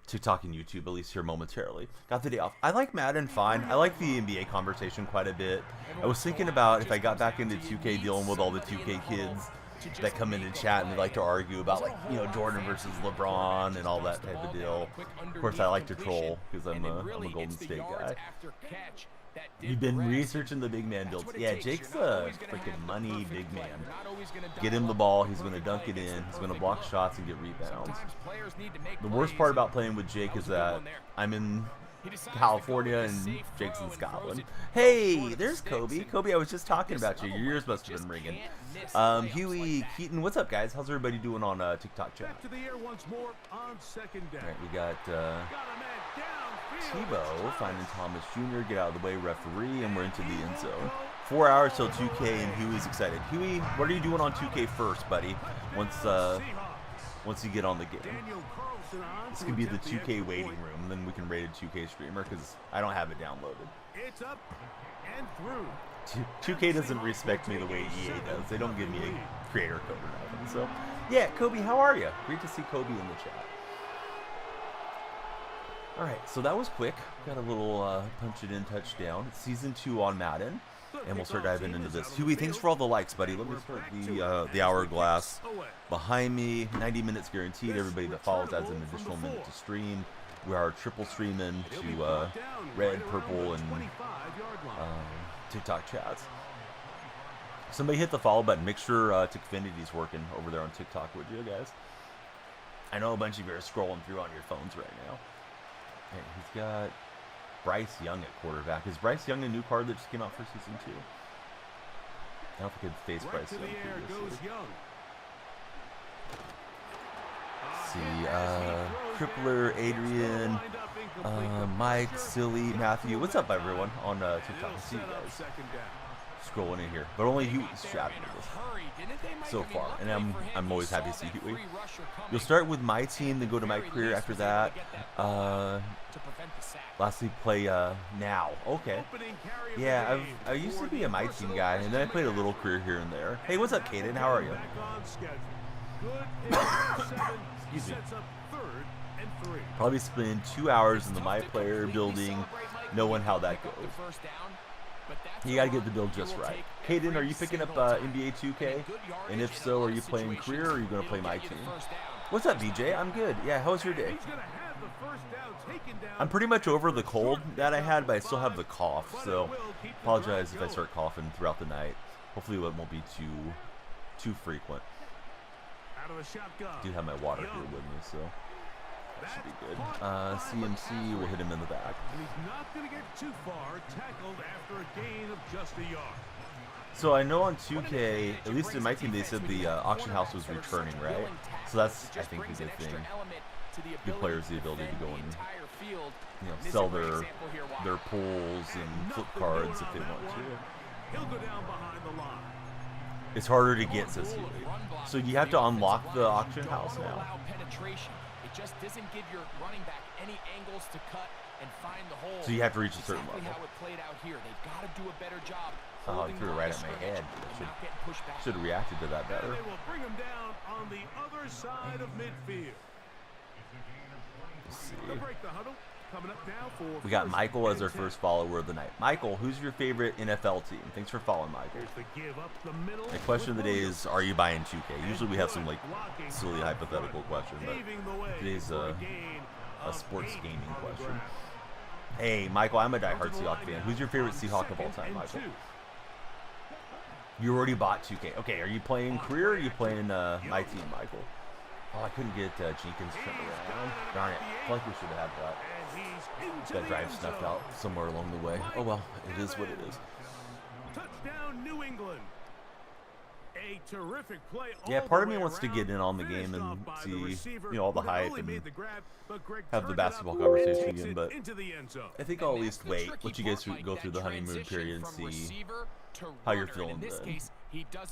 TikTok and YouTube, at least here momentarily. Got the day off. I like Madden fine. I like the NBA conversation quite a bit. I was thinking about if I got back into 2K, dealing with all the 2K kids that come in and chat and they like to argue about, like, you know, Jordan versus LeBron and all that type of deal. Of course, I like to troll because I'm a Golden State guy. You've been researching the big man builds. Yeah, Jake's a freaking money big man. Get him the ball, he's going to dunk it in, he's going to block shots and get rebounds. The worst part about playing with Jake is that I'm in California and Jake's in Scotland. Hey, there's Kobe. Kobe, I was just talking about you. Your ears must have been ringing. Huey, Keaton, what's up, guys? How's everybody doing on TikTok chat? Alright, we got Tebow finding Thomas Jr. Get out of the way, referee, and we're into the end zone. 4 hours till 2K, and Huey's excited. Huey, what are you doing on 2K first, buddy? Once you get on the game. This could be the 2K waiting room, and then we can raid a 2K streamer because I don't have it downloaded. It's up and through. 2K doesn't respect me the way EA does. They don't give me a creator code or nothing. So, yeah, Kobe, how are you? Great to see Kobe in the chat. All right, so that was quick. Got a little punch it in touchdown. It's season 2 on Madden, and we'll start diving into this. Huey, thanks for all the likes, buddy. Let me start the hourglass behind me. 90 minutes guaranteed. Everybody that follows adds an additional minute to stream. We are triple streaming to red, purple, and TikTok chats. Somebody hit the follow button. Make sure Tickfinity's working over there on TikTok, would you guys? I know a bunch of you are scrolling through on your phones right now. Okay, he's got Bryce Young at quarterback. Is Bryce Young a new card that just came out for season 2? I don't think I'd face Bryce Young previously. Let's see, Crippler, Adrian, Mike, Silly, Matthew. What's up, everyone, on TikTok? I see you guys scrolling in here, but only Huey's chatting with us so far, and I'm always happy to see Huey. You'll start with my team, then go to my career after that. Lastly, play now. Okay. Yeah, I used to be a my team guy, and then I played a little career here and there. Hey, what's up, Kaden? How are you? Excuse me. Probably spend 2 hours in the my player building, knowing how that goes. You gotta get the build just right. Kaden, are you picking up NBA2K? And if so, are you playing career or are you gonna play my team? What's up, VJ? I'm good. Yeah, how was your day? I'm pretty much over the cold that I had, but I still have the cough, so apologize if I start coughing throughout the night. Hopefully it won't be too frequent. I do have my water here with me, so that should be good. CMC will hit him in the back. And he's not going to get too far, tackled after a gain of just a yard. So I know on 2K, at least in my team, they said the auction house was returning, right? So that's, I think, a good thing. Give players the ability to go and, you know, sell their pulls and flip cards if they want to. He'll go down behind the line. It's harder to get, says Huey. So you have to unlock the auction house now. It just doesn't give your running back any angles to cut and find the hole. So you have to reach a certain level. How it played out here. They've got to do a better job. Oh, he threw it right at my head. Should have reacted to that better. They will bring him down on the other side of midfield. Let's see. We got Michael as our first follower of the night. Michael, who's your favorite NFL team? Thanks for following, Michael. The question of the day is, are you buying 2K? Usually we have some like silly hypothetical question, but today's a sports gaming question. Hey, Michael, I'm a diehard Seahawks fan. Who's your favorite Seahawk of all time, Michael? You already bought 2K. Okay, are you playing career or are you playing my team, Michael? Oh, I couldn't get Jenkins turned around. Darn it. I feel like we should have had that. That drive snuffed out somewhere along the way. Oh well, it is what it is. Touchdown, New England. A terrific play. Yeah, part of me wants to get in on the game and see, you know, all the hype and have the basketball conversation again, but I think I'll at least wait. Let you guys go through the honeymoon period and see how you're feeling then.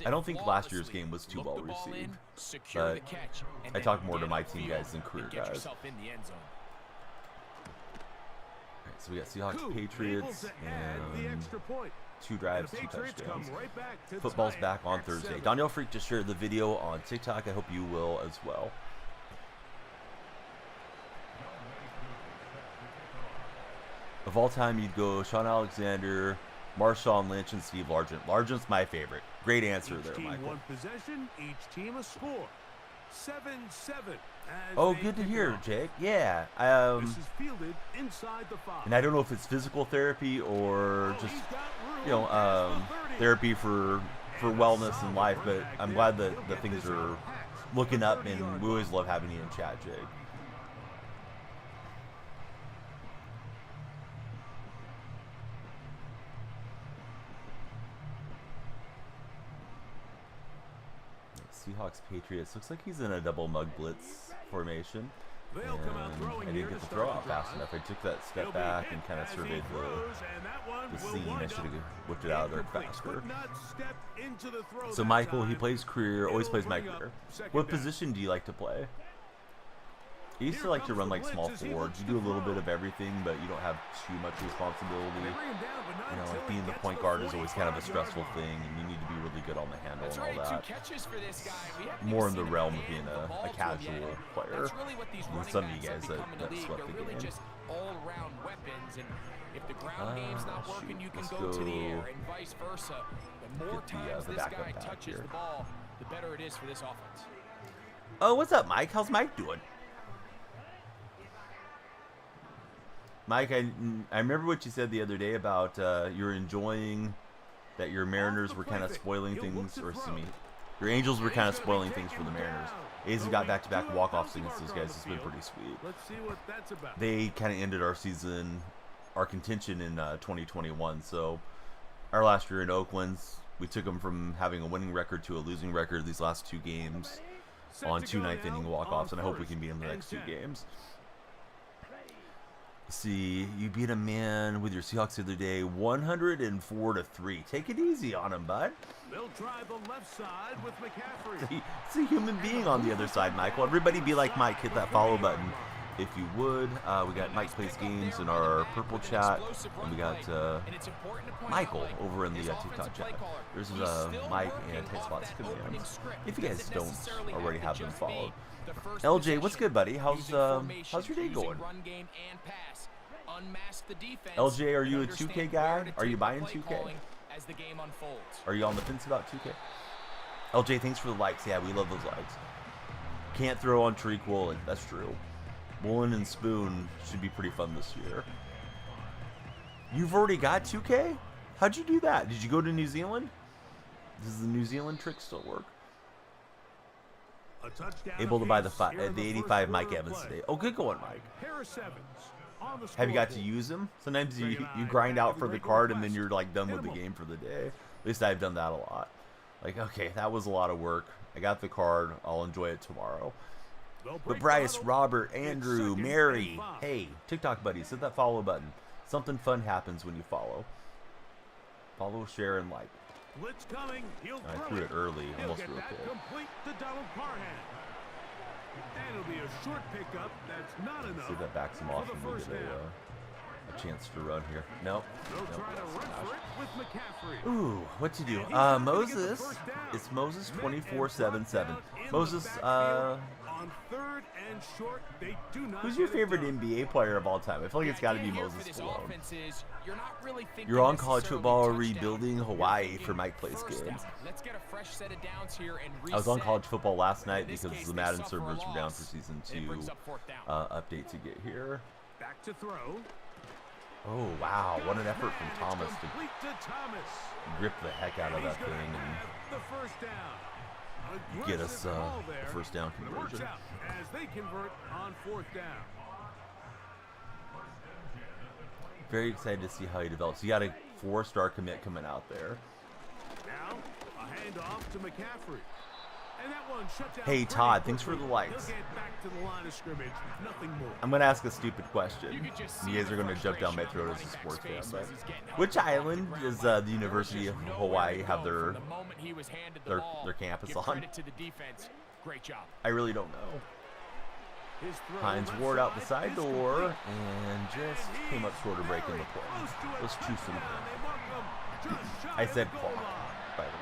I don't think last year's game was too well received, but I talk more to my team guys than career guys. Alright, so we got Seahawks, Patriots, and 2 drives, 2 touchdowns. Football's back on Thursday. Danielle Freak just shared the video on TikTok. I hope you will as well. Of all time, you'd go Sean Alexander, Marshawn Lynch, and Steve Largent. Largent's my favorite. Great answer there, Michael. One possession, each team a score. 7-7. Oh, good to hear, Jake. Yeah. This is fielded inside the 5. And I don't know if it's physical therapy or just, therapy for wellness in life, but I'm glad that the things are looking up, and we always love having you in chat, Jake. Seahawks Patriots. Looks like he's in a double mug blitz formation. And I didn't get the throw out fast enough. I took that step back and kind of surveyed the scene. I should have whipped it out of there faster. So Michael, he plays career, always plays my career. What position do you like to play? I used to like to run like small forwards. You do a little bit of everything, but you don't have too much responsibility. You know, like being the point guard is always kind of a stressful thing, and you need to be really good on the handle and all that. More in the realm of being a casual player. And some of you guys that sweat the game. Let's go get the backup back here. Oh, what's up, Mike? How's Mike doing? Mike, I remember what you said the other day about you're enjoying that your Mariners were kind of spoiling things, or excuse me, your Angels were kind of spoiling things for the Mariners. A's have got back-to-back walk-offs against those guys. It's been pretty sweet. They kind of ended our season, our contention in 2021. So our last year in Oakland, we took them from having a winning record to a losing record these last 2 games on 2 ninth-inning walk-offs, and I hope we can beat them the next 2 games. See, you beat a man with your Seahawks the other day, 104-3. Take it easy on him, bud. They'll try the left side with McCaffrey. It's a human being on the other side, Michael. Everybody be like Mike. Hit that follow button if you would. We got Mike Plays Games in our purple chat, and we got Michael over in the TikTok chat. There's Mike and Tight Spots Commands. If you guys don't already have them followed. LJ, what's good, buddy? How's your day going? LJ, are you a 2K guy? Are you buying 2K? Are you on the fence about 2K? LJ, thanks for the likes. Yeah, we love those likes. Can't throw on Tariq Woolen. That's true. Woolen and Spoon should be pretty fun this year. You've already got 2K? How'd you do that? Did you go to New Zealand? Does the New Zealand trick still work? Able to buy the 85 Mike Evans today. Oh, good going, Mike. Have you got to use them? Sometimes you grind out for the card and then you're like done with the game for the day. At least I've done that a lot. Like, okay, that was a lot of work. I got the card. I'll enjoy it tomorrow. But Bryce, Robert, Andrew, Mary, hey, TikTok buddies, hit that follow button. Something fun happens when you follow. Follow, share, and like. I threw it early, almost real quick. See if that backs him off and we get a chance to run here. Nope. Ooh, what to do? Moses. It's Moses 24/7/7. Moses, who's your favorite NBA player of all time? I feel like it's got to be Moses Malone. You're on college football rebuilding Hawaii for Mike Plays Games. I was on college football last night because the Madden servers were down for season 2 update to get here. Back to throw. Oh wow, what an effort from Thomas to grip the heck out of that thing and get us the first down conversion. As they convert on 4th down. Very excited to see how he develops. You got a 4-star commit coming out there. Now, a handoff to McCaffrey. And that one shut down. Hey Todd, thanks for the likes. Back to the line of scrimmage. Nothing more. I'm gonna ask a stupid question. You guys are gonna jump down my throat as a sports fan, but which island does the University of Hawaii have their campus on? I really don't know. Hines Ward out the side door and just came up short of breaking the play. Let's choose some. I said clock, by the way.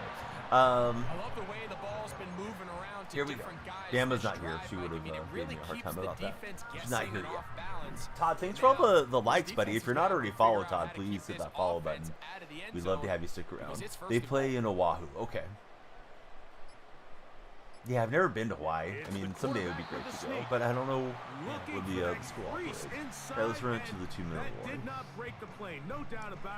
I love the way the ball's been moving around to here we go. Gamma's not here. She would have given me a hard time about that. She's not here yet. Todd, thanks for all the likes, buddy. If you're not already followed, Todd, please hit that follow button. We'd love to have you stick around. They play in Oahu. Okay. Yeah, I've never been to Hawaii. I mean, someday it would be great to go, but I don't know where the school operates. All right, let's run into the 2-minute warning.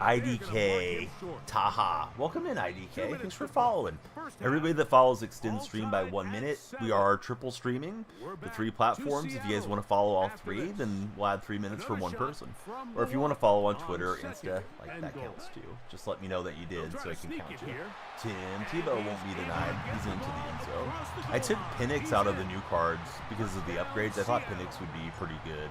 IDK Taha. Welcome in, IDK. Thanks for following. Everybody that follows extends stream by 1 minute. We are triple streaming the 3 platforms. If you guys want to follow all 3, then we'll add 3 minutes for 1 person. Or if you want to follow on Twitter or Insta, like that counts too. Just let me know that you did so I can count you. Tim Tebow won't be denied. He's into the end zone. I took Penix out of the new cards because of the upgrades. I thought Penix would be pretty good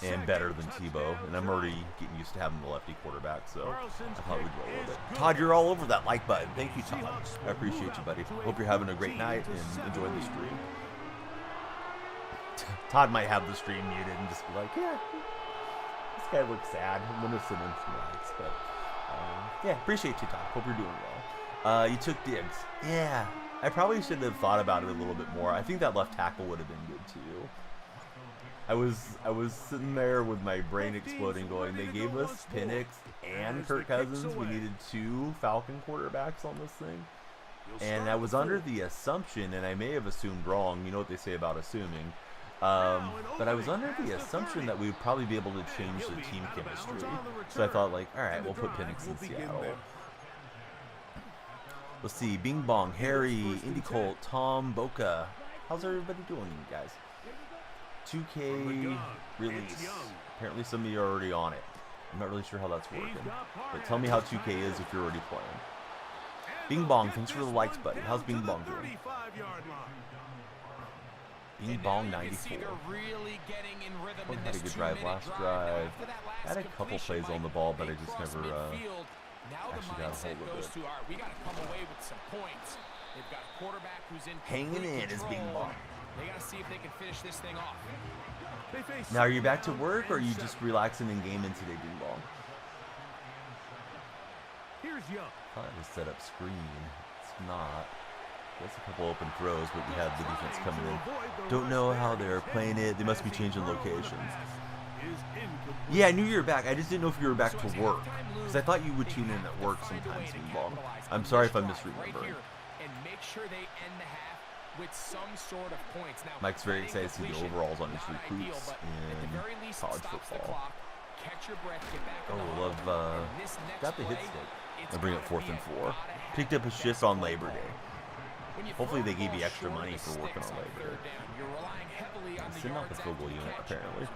and better than Tebow, and I'm already getting used to having the lefty quarterback, so I thought we'd roll with it. Todd, you're all over that like button. Thank you, Todd. I appreciate you, buddy. Hope you're having a great night and enjoy the stream. Todd might have the stream muted and just be like, yeah, this guy looks sad. I'm going to send him some likes, but yeah, appreciate you, Todd. Hope you're doing well. You took Diggs. Yeah. I probably should have thought about it a little bit more. I think that left tackle would have been good too. I was sitting there with my brain exploding going, they gave us Penix and Kirk Cousins. We needed 2 Falcon quarterbacks on this thing. And I was under the assumption, and I may have assumed wrong, you know what they say about assuming, but I was under the assumption that we would probably be able to change the team chemistry. So I thought, like, alright, we'll put Penix in Seattle. Let's see, Bing Bong, Harry, Indy Colt, Tom, Boca. How's everybody doing, guys? 2K release. Apparently some of you are already on it. I'm not really sure how that's working. But tell me how 2K is if you're already playing. Bing Bong, thanks for the likes, buddy. How's Bing Bong doing? Bing Bong 94. Well, had a good drive last drive. I had a couple plays on the ball, but I just never actually got a hold of it. We got to come away with some points. They've got a quarterback who's in hanging in is Bing Bong. They got to see if they can finish this thing off. Now, are you back to work, or are you just relaxing and gaming today, Bing Bong? Here's Young. I thought it was set up screen. It's not. There's a couple open throws, but we had the defense coming in. Don't know how they're playing it. They must be changing locations. Yeah, I knew you were back. I just didn't know if you were back to work, because I thought you would tune in at work sometimes, Bing Bong. I'm sorry if I'm misremembering. Mike's very excited to see the overalls on his recruits in college football. Oh, love, got the hit stick. I'll bring up 4th and 4. Picked up a shift on Labor Day. Hopefully they gave you extra money for working on Labor Day. Sitting off the field goal unit, apparently.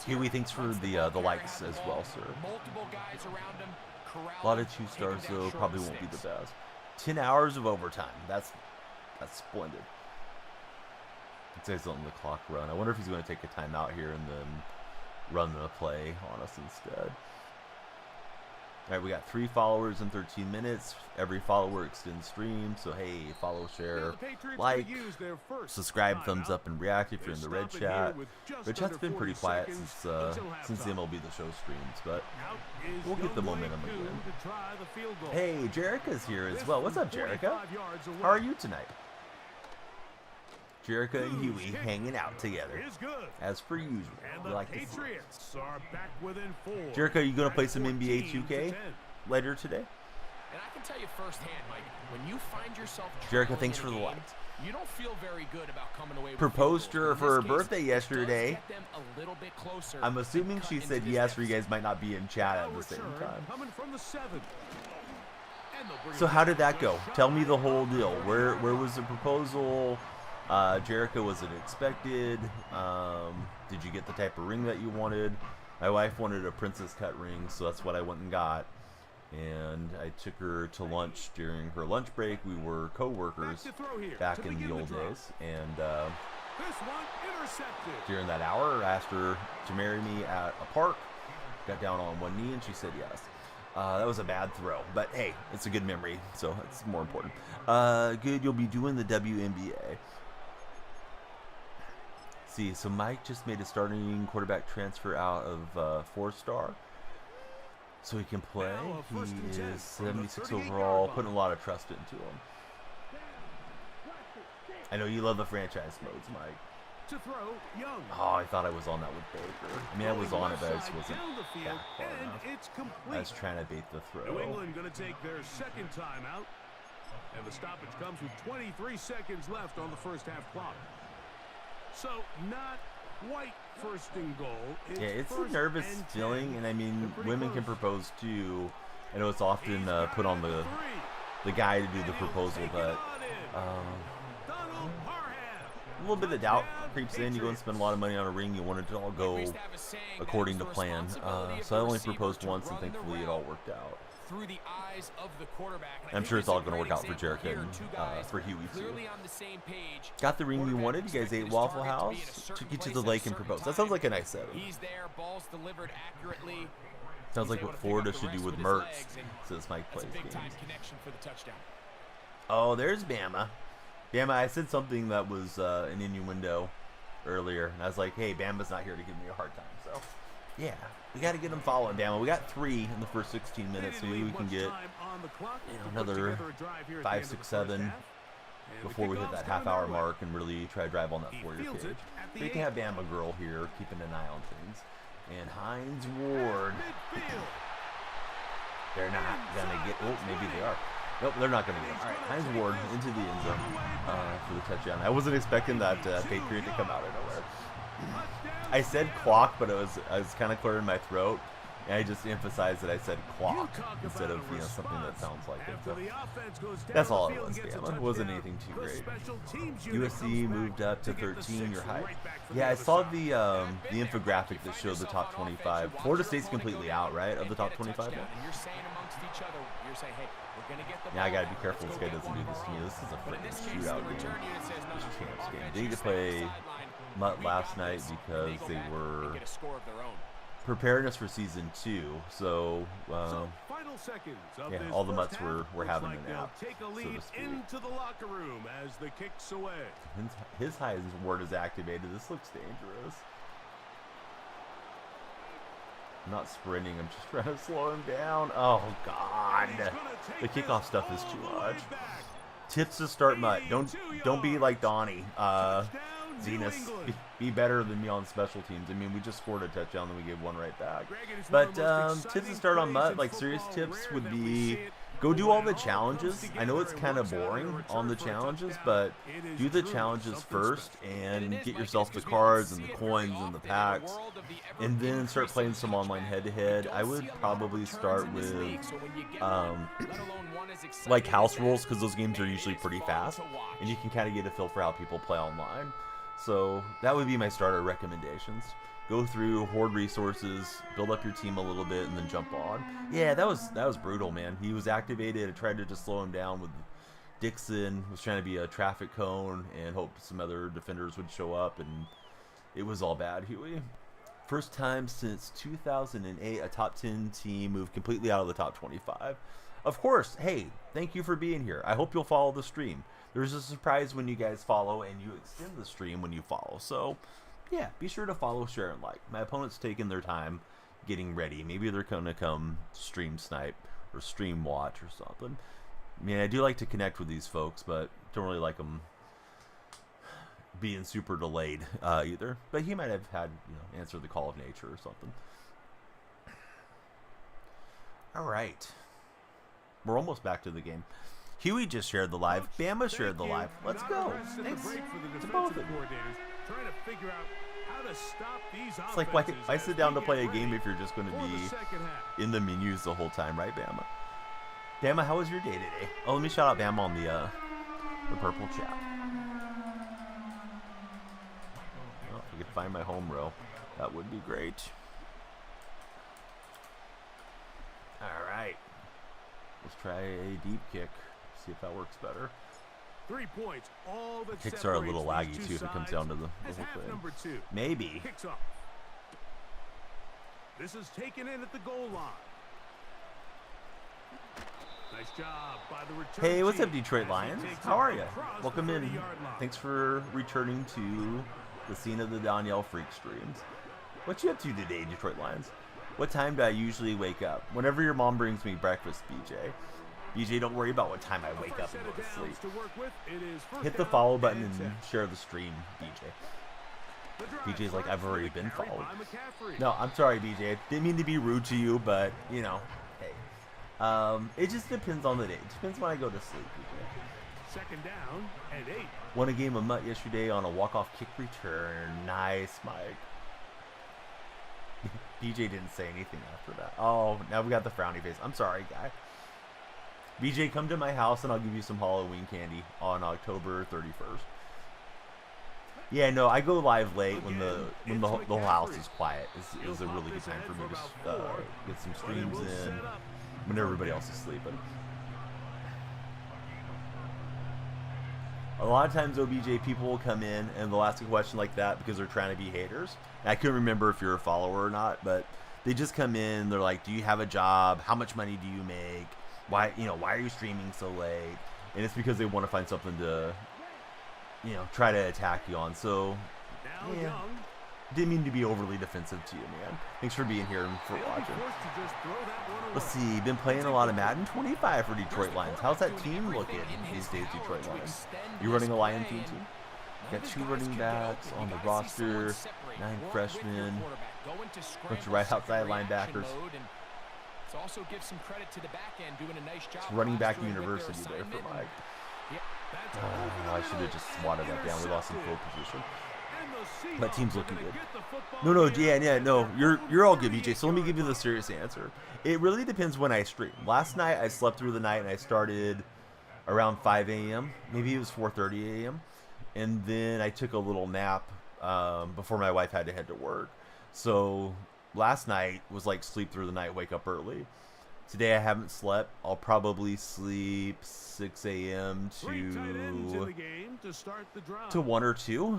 Huey, thanks for the likes as well, sir. A lot of 2 stars, though, probably won't be the best. 10 hours of overtime. That's splendid. It says on the clock run. I wonder if he's going to take a timeout here and then run the play on us instead. All right, we got 3 followers in 13 minutes. Every follower extends stream, so hey, follow, share, like, subscribe, thumbs up, and react if you're in the red chat. Red chat's been pretty quiet since the MLB The Show streams, but we'll get the momentum again. Hey, Jerica's here as well. What's up, Jerica? How are you tonight? Jerica and Huey hanging out together, as per usual. We like to see it. Jerica, are you going to play some NBA 2K later today? And I can tell you firsthand, Mike, when you find yourself Jerica, thanks for the likes. You don't feel very good about coming away with proposed to her for her birthday yesterday. I'm assuming she said yes, or you guys might not be in chat at the same time. So how did that go? Tell me the whole deal. Where was the proposal? Jerica, was it expected? Did you get the type of ring that you wanted? My wife wanted a princess cut ring, so that's what I went and got. And I took her to lunch during her lunch break. We were co-workers back in the old days. And during that hour, I asked her to marry me at a park. Got down on one knee, and she said yes. That was a bad throw, but hey, it's a good memory, so it's more important. Good, you'll be doing the WNBA. See, so Mike just made a starting quarterback transfer out of 4-star, so he can play. He is 76 overall, putting a lot of trust into him. I know you love the franchise modes, Mike. To throw, Young. Oh, I thought I was on that with Baker. I mean, I was on it, but I just wasn't Down the field, back far and enough. it's complete. I was trying to bait the throw. New England going to take their second timeout. And the stoppage comes with 23 seconds left on the first half clock. So, not quite first and goal. It's a nervous feeling, and I mean, women can propose too. I know it's often put on the guy to do the proposal, but a little bit of doubt creeps in. You go and spend a lot of money on a ring. You want it to all go according to plan. So I only proposed once, and thankfully it all worked out. Through the eyes of the quarterback. I'm sure it's all going to work out for Jericho and for Huey too. Got the ring you wanted. You guys ate Waffle House. Took you to the lake and proposed. That sounds like a nice setting. He's there. Balls delivered accurately. Sounds like what Florida should do with Mertz, since Mike plays games. Oh, there's Bama. Bama, I said something that was an innuendo earlier, and I was like, hey, Bama's not here to give me a hard time, so yeah, we got to get them following Bama. We got 3 in the first 16 minutes, so maybe we can get another 5, 6, 7 before we hit that half-hour mark and really try to drive on that 4-year cage. So you can have Bama girl here keeping an eye on things. And Hines Ward. They're not going to get... Oh, maybe they are. Nope, they're not going to get it. All right, Hines Ward into the end zone for the touchdown. I wasn't expecting that Patriot to come out of nowhere. I said clock, but I was kind of clearing my throat, and I just emphasized that I said clock instead of something that sounds like it. So that's all it was. Bama. It wasn't anything too great. USC moved up to 13. You're high. Yeah, I saw the infographic that showed the top 25. Florida State's completely out, right, of the top 25 now. Yeah, I gotta be careful this guy doesn't do this to me. This is a freaking shootout game. This is champs game. They need to play Mutt last night because they were preparing us for season 2. So, yeah, all the Mutts were having a nap, so to speak. Into the locker room as the kick's away. His Hines Ward is activated. This looks dangerous. I'm not sprinting. I'm just trying to slow him down. Oh, God. The kickoff stuff is too much. Tips to start Mutt. Don't be like Donnie. Zenas, be better than me on special teams. I mean, we just scored a touchdown, then we gave one right back. But tips to start on Mutt, like serious tips, would be go do all the challenges. I know it's kind of boring on the challenges, but do the challenges first and get yourself the cards and the coins and the packs, and then start playing some online head-to-head. I would probably start with like house rules, because those games are usually pretty fast, and you can kind of get a feel for how people play online. So that would be my starter recommendations. Go through, hoard resources, build up your team a little bit, and then jump on. Yeah, that was brutal, man. He was activated. I tried to just slow him down with Dixon. Was trying to be a traffic cone and hope some other defenders would show up, and it was all bad, Huey. First time since 2008 a top 10 team moved completely out of the top 25. Of course, hey, thank you for being here. I hope you'll follow the stream. There's a surprise when you guys follow, and you extend the stream when you follow. So, yeah, be sure to follow, share, and like. My opponent's taking their time getting ready. Maybe they're going to come stream snipe or stream watch or something. I mean, I do like to connect with these folks, but don't really like them being super delayed either. But he might have had, answered the call of nature or something. All right. We're almost back to the game. Huey just shared the live. Bama shared the live. Let's go. Thanks to both of them. It's like, why sit down to play a game if you're just going to be in the menus the whole time, right, Bama? Bama, how was your day today? Oh, let me shout out Bama on the purple chat. Well, if I could find my home row, that would be great. All right. Let's try a deep kick. See if that works better. 3 points. All that kicks are a little laggy too if it comes down to the whole thing. Maybe. Kicks off. This is taken in at the goal line. Nice job by the return. Hey, what's up, Detroit Lions? How are you? Welcome in. Thanks for returning to the scene of the Danielle Freak streams. What you up to today, Detroit Lions? What time do I usually wake up? Whenever your mom brings me breakfast, BJ. BJ, don't worry about what time I wake up and go to sleep. Hit the follow button and share the stream, BJ. BJ's like, I've already been fouled. No, I'm sorry, BJ. I didn't mean to be rude to you, but, you know, hey. It just depends on the day. It depends when I go to sleep, BJ. Second down and 8. Won a game of Mutt yesterday on a walk-off kick return. Nice, Mike. BJ didn't say anything after that. Oh, now we got the frowny face. I'm sorry, guy. BJ, come to my house and I'll give you some Halloween candy on October 31st. Yeah, no, I go live late when the whole house is quiet. Is a really good time for me to get some streams in when everybody else is sleeping. A lot of times, OBJ, people will come in and they'll ask a question like that because they're trying to be haters. And I couldn't remember if you're a follower or not, but they just come in. They're like, "Do you have a job? How much money do you make? Why are you streaming so late?" And it's because they want to find something to, try to attack you on. So, yeah, didn't mean to be overly defensive to you, man. Thanks for being here and for watching. Let's see, been playing a lot of Madden 25 for Detroit Lions. How's that team looking these days, Detroit Lions? You running a Lion team too? Got 2 running backs on the roster, 9 freshmen, bunch of right outside linebackers. Also give some credit to the back end doing a nice job. It's running back university there for Mike. I should have just swatted that down. We lost in field position. That team's looking good. No, you're all good, BJ. So let me give you the serious answer. It really depends when I stream. Last night I slept through the night and I started around 5 a.m. Maybe it was 4:30 a.m. And then I took a little nap before my wife had to head to work. So last night was like sleep through the night, wake up early. Today I haven't slept. I'll probably sleep 6 a.m. to 1 or 2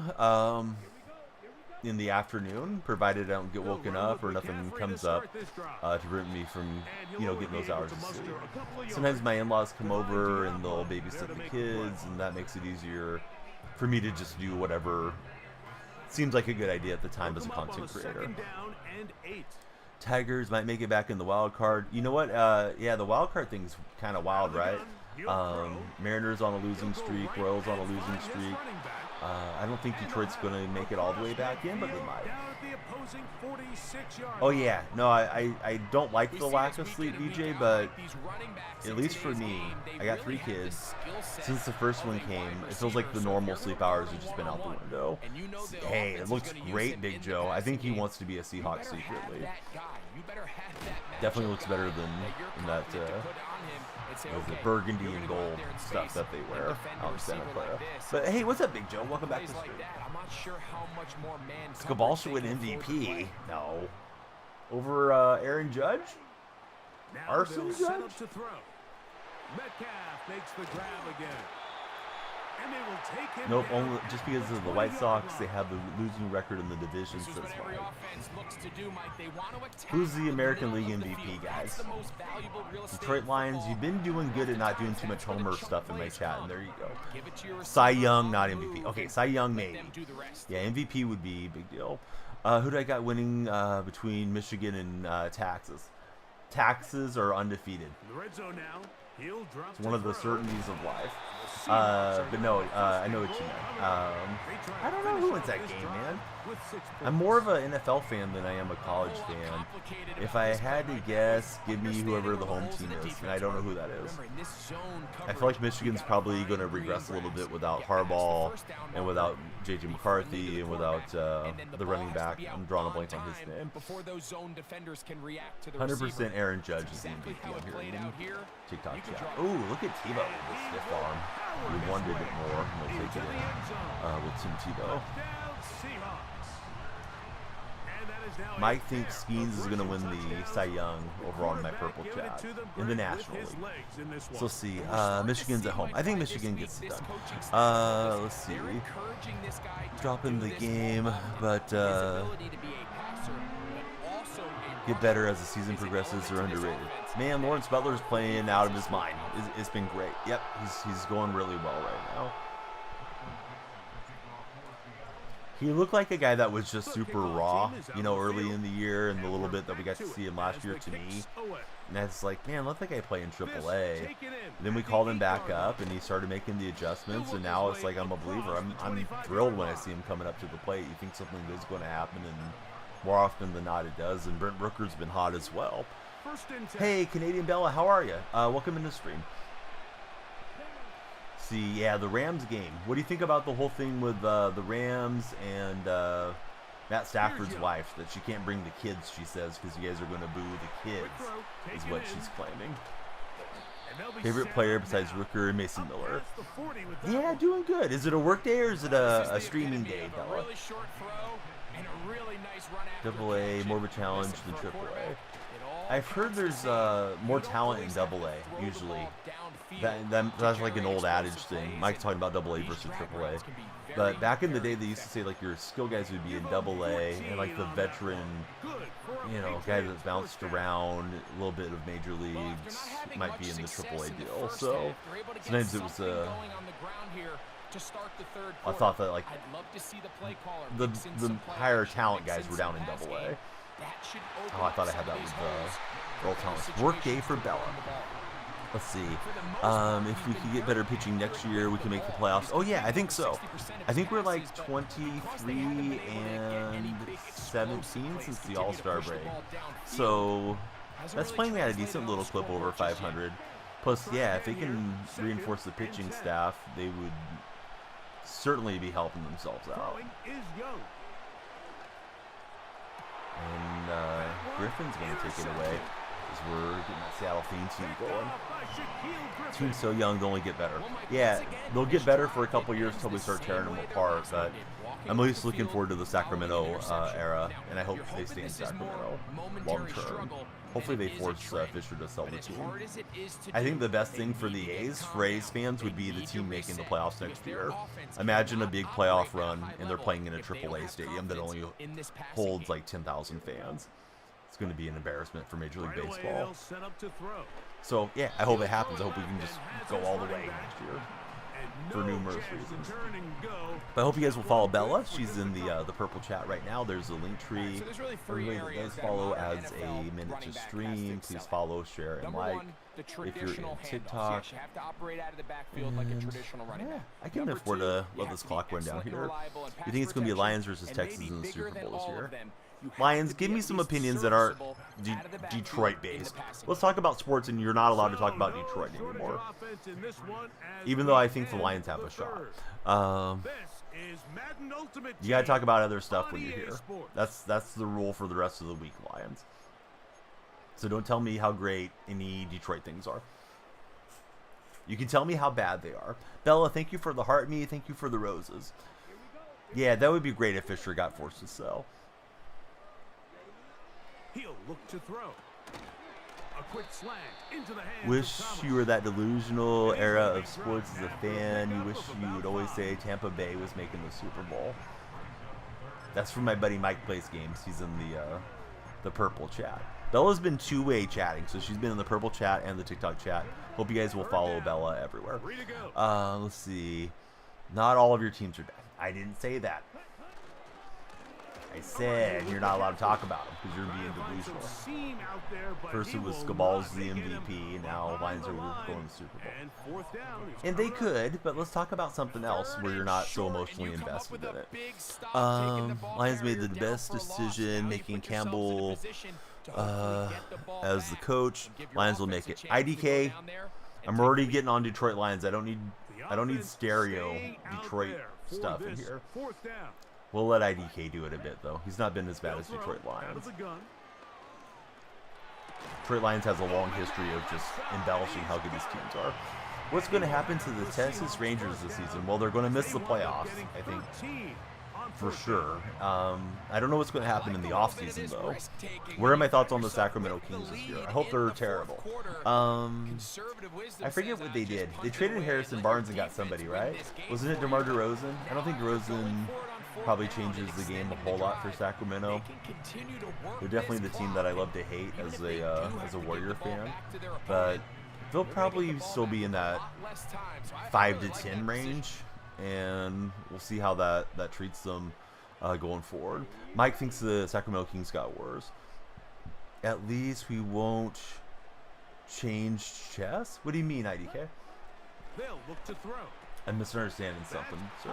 in the afternoon, provided I don't get woken up or nothing comes up to prevent me from, getting those hours of sleep. Sometimes my in-laws come over and they'll babysit the kids, and that makes it easier for me to just do whatever seems like a good idea at the time as a content creator. Tigers might make it back in the wild card. You know what? Yeah, the wild card thing's kind of wild, right? Mariners on a losing streak, Royals on a losing streak. I don't think Detroit's going to make it all the way back in, but they might. Oh yeah, no, I don't like the lack of sleep, BJ, but at least for me, I got 3 kids. Since the first one came, it feels like the normal sleep hours have just been out the window. Hey, it looks great, Big Joe. I think he wants to be a Seahawk secretly. Definitely looks better than that the burgundy and gold stuff that they wear out in Santa Clara. But hey, what's up, Big Joe? Welcome back to the stream. Scabal should win MVP. No. Over Aaron Judge? Arson Judge? Metcalf makes the grab again. And they will take him nope, only just because of the White Sox, they have the losing record in the division. So that's why. Who's the American League MVP, guys? Detroit Lions, you've been doing good at not doing too much Homer stuff in my chat, and there you go. Cy Young, not MVP. Okay, Cy Young, maybe. Yeah, MVP would be a big deal. Who do I got winning between Michigan and Texas? Texas are undefeated. It's one of the certainties of life. But no, I know what you mean. I don't know who wins that game, man. I'm more of an NFL fan than I am a college fan. If I had to guess, give me whoever the home team is, and I don't know who that is. I feel like Michigan's probably going to regress a little bit without Harbaugh and without J.J. McCarthy and without the running back. I'm drawing a blank on his name. 100% Aaron Judge is the MVP. I'm hearing TikTok chat. Ooh, look at Tebow with the stiff arm. We wanted it more. We'll take it in with Tim Tebow. Mike thinks Skeens is going to win the Cy Young over on my purple chat in the National League. So we'll see. Michigan's at home. I think Michigan gets it done. Let's see. Dropping the game, but get better as the season progresses. They're underrated. Man, Lawrence Butler's playing out of his mind. It's been great. Yep, he's going really well right now. He looked like a guy that was just super raw, you know, early in the year, and the little bit that we got to see him last year to me. And that's like, man, let that guy play in AAA. Then we called him back up, and he started making the adjustments, and now it's like I'm a believer. I'm thrilled when I see him coming up to the plate. You think something good is going to happen, and more often than not it does. And Brent Rooker's been hot as well. Hey, Canadian Bella, how are you? Welcome into the stream. See, yeah, the Rams game. What do you think about the whole thing with the Rams and Matt Stafford's wife, that she can't bring the kids, she says, because you guys are going to boo the kids, is what she's claiming. Favorite player besides Rooker and Mason Miller? Yeah, doing good. Is it a work day or is it a streaming day, Bella? AA, more of a challenge than AAA. I've heard there's more talent in AA, usually. That's like an old adage thing. Mike's talking about AA versus AAA. But back in the day, they used to say like your skill guys would be in AA, and like the veteran, you know, guy that's bounced around a little bit of major leagues might be in the AAA deal. So sometimes it was I thought that like the higher talent guys were down in AA. Oh, I thought I had that with Roll Talents. Work day for Bella. Let's see. If we can get better pitching next year, we can make the playoffs. Oh, yeah, I think so. I think we're like 23 and 17 since the All-Star break. So that's playing at a decent little clip over 500. Plus, yeah, if they can reinforce the pitching staff, they would certainly be helping themselves out. And Griffin's going to take it away as we're getting that Seattle theme team going. Team's so young, they'll only get better. Yeah, they'll get better for a couple years until we start tearing them apart, but I'm at least looking forward to the Sacramento era, and I hope they stay in Sacramento long term. Hopefully they force Fisher to sell the team. I think the best thing for the A's, for A's fans, would be the team making the playoffs next year. Imagine a big playoff run, and they're playing in a AAA stadium that only holds like 10,000 fans. It's going to be an embarrassment for Major League Baseball. So, yeah, I hope it happens. I hope we can just go all the way next year for numerous reasons. But I hope you guys will follow Bella. She's in the purple chat right now. There's a link tree. Everybody that does follow adds a minute to stream. Please follow, share, and like. If you're in TikTok, I can afford to let this clock run down here. You think it's going to be Lions versus Texans in the Super Bowl this year? Lions, give me some opinions that aren't Detroit-based. Let's talk about sports, and you're not allowed to talk about Detroit anymore. Even though I think the Lions have a shot. You gotta talk about other stuff when you're here. That's the rule for the rest of the week, Lions. So don't tell me how great any Detroit things are. You can tell me how bad they are. Bella, thank you for the heart me. Thank you for the roses. Yeah, that would be great if Fisher got forced to sell. He'll look to throw. A quick slant into the hands. Wish you were that delusional era of sports as a fan. You wish you would always say Tampa Bay was making the Super Bowl. That's from my buddy Mike Plays Games. He's in the purple chat. Bella's been two-way chatting, so she's been in the purple chat and the TikTok chat. Hope you guys will follow Bella everywhere. Let's see. Not all of your teams are bad. I didn't say that. I said you're not allowed to talk about them because you're being delusional. First it was Scabal's the MVP, now Lions are going to the Super Bowl. And they could, but let's talk about something else where you're not so emotionally invested in it. Lions made the best decision, making Campbell as the coach. Lions will make it. IDK, I'm already getting on Detroit Lions. I don't need stereo Detroit stuff in here. We'll let IDK do it a bit, though. He's not been as bad as Detroit Lions. Detroit Lions has a long history of just embellishing how good these teams are. What's going to happen to the Texas Rangers this season? Well, they're going to miss the playoffs, I think, for sure. I don't know what's going to happen in the offseason, though. What are my thoughts on the Sacramento Kings this year? I hope they're terrible. I forget what they did. They traded Harrison Barnes and got somebody, right? Wasn't it DeMar DeRozan? I don't think DeRozan probably changes the game a whole lot for Sacramento. They're definitely the team that I love to hate as a Warrior fan, but they'll probably still be in that 5 to 10 range, and we'll see how that treats them. going forward. Mike thinks the Sacramento Kings got worse. At least we won't change chess? What do you mean, IDK? They'll look to throw. I'm misunderstanding something, sir.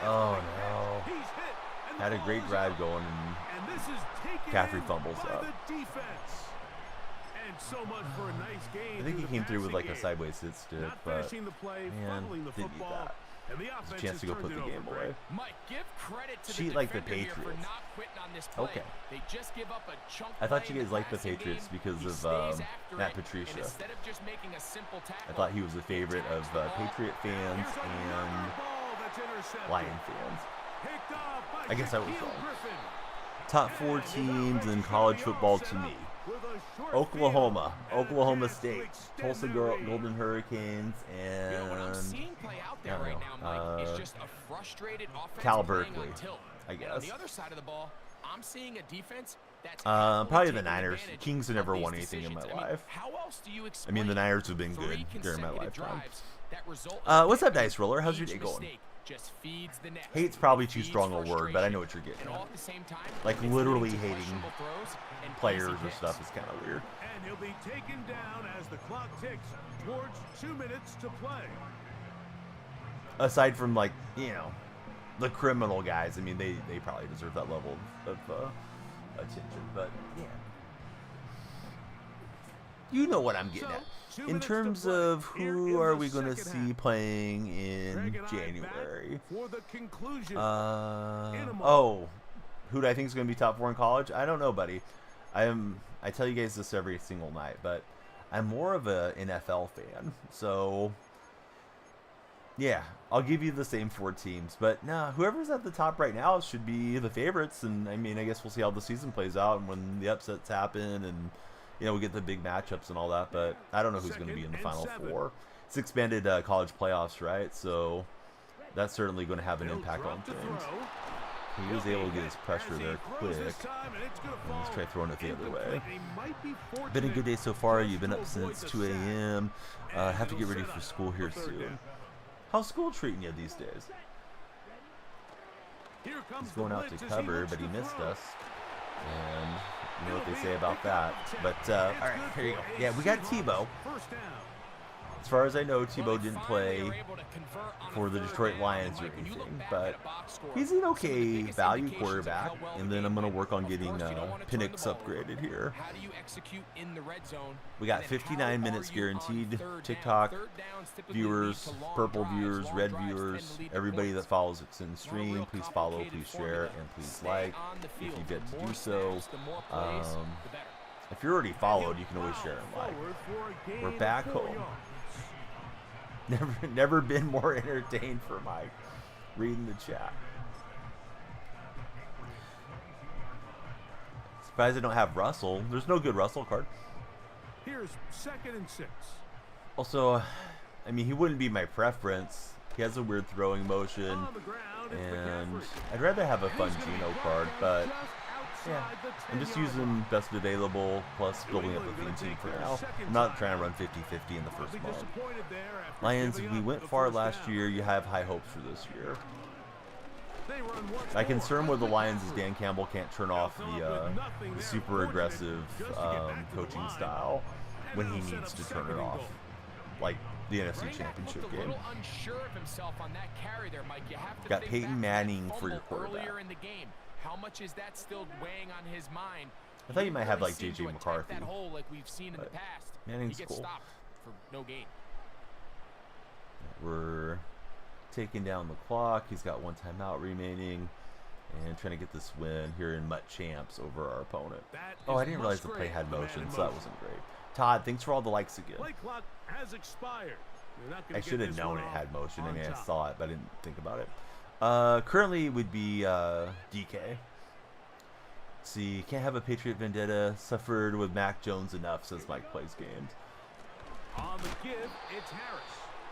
Oh no. He's hit, Had a great drive going, and this is taken Caffrey in fumbles by up. the defense. And so much for a nice game. I think he came through with like a game. sideways sit stick, Not but finishing the play, man, fumbling the didn't need football. that. And the There's a offense chance to go has put the turned it game over, away. Mike, give credit to Cheat the like the defender here for Patriots. not quitting on this play. Okay. They just give up a chunk I thought you play in guys liked the passing Patriots game. because He of stays after Matt it, Patricia. and instead of just making a simple tackle, I thought he was a favorite of Patriot fans Here's a and ball that's intercepted. Lion fans. Picked off by I guess I was Shaquille wrong. Griffin. Top 4 teams in college football to me. With a short Oklahoma, field and a Oklahoma chance to State, extend Tulsa their lead. Golden Hurricanes, You know what I'm and seeing play out there I don't right know, now, Mike, is just a frustrated offense Cal playing Berkeley, on tilt. I And on guess. the other side of the ball, I'm seeing a defense that's Probably the taking Niners. advantage Kings have of never these won anything in my decisions. I mean, life. how else do you I mean, the explain Niners have been 3 good during my consecutive lifetime. drives that result in What's up, victory? Dice Roller? How's your Each day going? mistake just feeds the next. Hate's probably too Feeds strong a word, but I know frustration. what you're getting And at. all at the same time, Like, it's literally leading to hating questionable throws and players easy or picks. stuff is kind of weird. And he'll be taken down as the clock ticks towards 2 minutes to play. Aside from, like, you know, the criminal guys, I mean, they probably deserve that level of attention, but yeah. You know what I'm getting at. 2 In minutes to terms play. of Here who in are the we going to second see half. playing in Greg and I back January? for the conclusion. Oh, who do I think is going to be top 4 in college? I don't know, buddy. I tell you guys this every single night, but I'm more of a NFL fan. So, yeah, I'll give you the same 4 teams. But, nah, whoever's at the top right now should be the favorites. And, I mean, I guess we'll see how the season plays out and when the upsets happen and, you know, we get the big matchups and all that. But I don't know who's going to be in the Final 4. It's expanded college playoffs, right? So that's certainly going to have an impact on things. He was able to get his pressure there quick. Let's try throwing it the other way. Been a good day so far. You've been up since 2 a.m. Have to get ready for school here soon. How's school treating you these days? He's going out to cover, but he missed us. And you know what they say about that. But, all right, here you go. Yeah, we got Tebow. As far as I know, Tebow didn't play for the Detroit Lions or anything, but he's an okay value quarterback, and then I'm going to work on getting Penix upgraded here. We got 59 minutes guaranteed. TikTok viewers, purple viewers, red viewers, everybody that follows us in stream, please follow, please share, and please like if you've yet to do so. If you're already followed, you can always share and like. We're back home. Never been more entertained for Mike reading the chat. Surprised I don't have Russell. There's no good Russell card. Here's 2nd and 6. Also, I mean, he wouldn't be my preference. He has a weird throwing motion, On the ground, it's and McCaffrey. I'd rather have a fun He's gonna Geno be card, brought but just yeah, outside the I'm just 10-yard line. using best available plus building up a theme team for now. I'm not trying to run 50-50 in the first Be month. disappointed there after Lions, giving we up went the far first last down. year. You have high hopes for this year. They run once My more. concern with the Lions is McCaffrey. Dan Campbell can't turn off the super aggressive coaching style when he needs to turn it off, like the NFC Championship game. Got Peyton Manning for your quarterback. How much is that still weighing on his mind? I thought you might have really like seemed JJ to attack McCarthy. that hole like we've seen in the But past. Manning's he gets cool. stopped for no gain. We're taking down the clock. He's got 1 timeout remaining. And trying to get this win here in Mutt Champs over our opponent. Oh, I didn't realize the play had motion, so that wasn't great. Todd, thanks for all the likes again. Play clock has expired. You're not gonna I get should have this known one it off had motion. I on mean, I top. saw it, but I didn't think about it. Currently would be DK. See, can't have a Patriot vendetta. Suffered with Mac Jones enough since Mike plays games. On the give, it's Harris.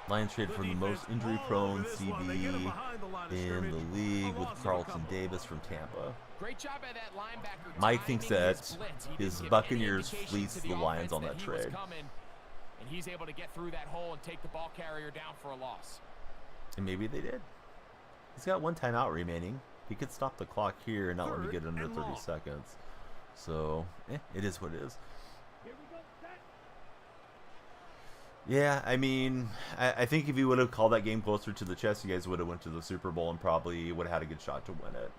Lions trade for the most injury-prone CB in the league with Carlton Davis from Tampa. Great job by that linebacker. Mike thinks timing that his blitz. He his didn't give Buccaneers any indication fleeced to the Lions offense on that he was trade. coming, and he's able to get through that hole and take the ball carrier down for a loss. And maybe they did. He's got 1 timeout remaining. He could stop the clock here and not let me get under 30 seconds. So, it is what it is. Yeah, I mean, I think if you would have called that game closer to the chest, you guys would have went to the Super Bowl and probably would have had a good shot to win it.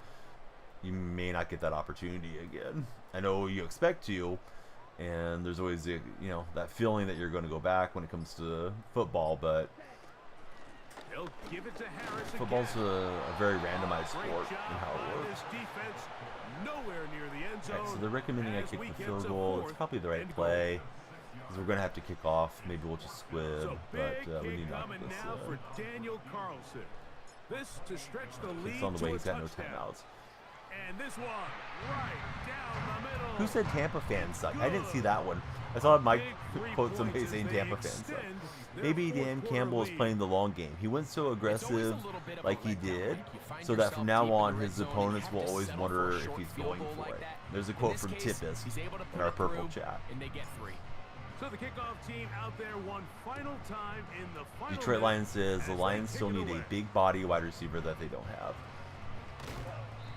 You may not get that opportunity again. I know you expect to, and there's always that feeling that you're going to go back when it comes to football, but football's a very randomized sport in how it works. Alright, so they're recommending I kick the field goal. It's probably the right play. Because we're going to have to kick off. Maybe we'll just squib, but we need to knock this It's on the way. He's got no timeouts. And this one, right down the middle. Who said Tampa fans suck? I didn't see that one. I saw Mike quote somebody saying Tampa fans suck. Maybe Dan Campbell is playing the long game. He went so aggressive like he did, so that from now on his opponents will always wonder if he's going for it. There's a quote from Tippis in our purple chat. So the kickoff team out there one final time in the final. Detroit Lions says the Lions still need a big body wide receiver that they don't have.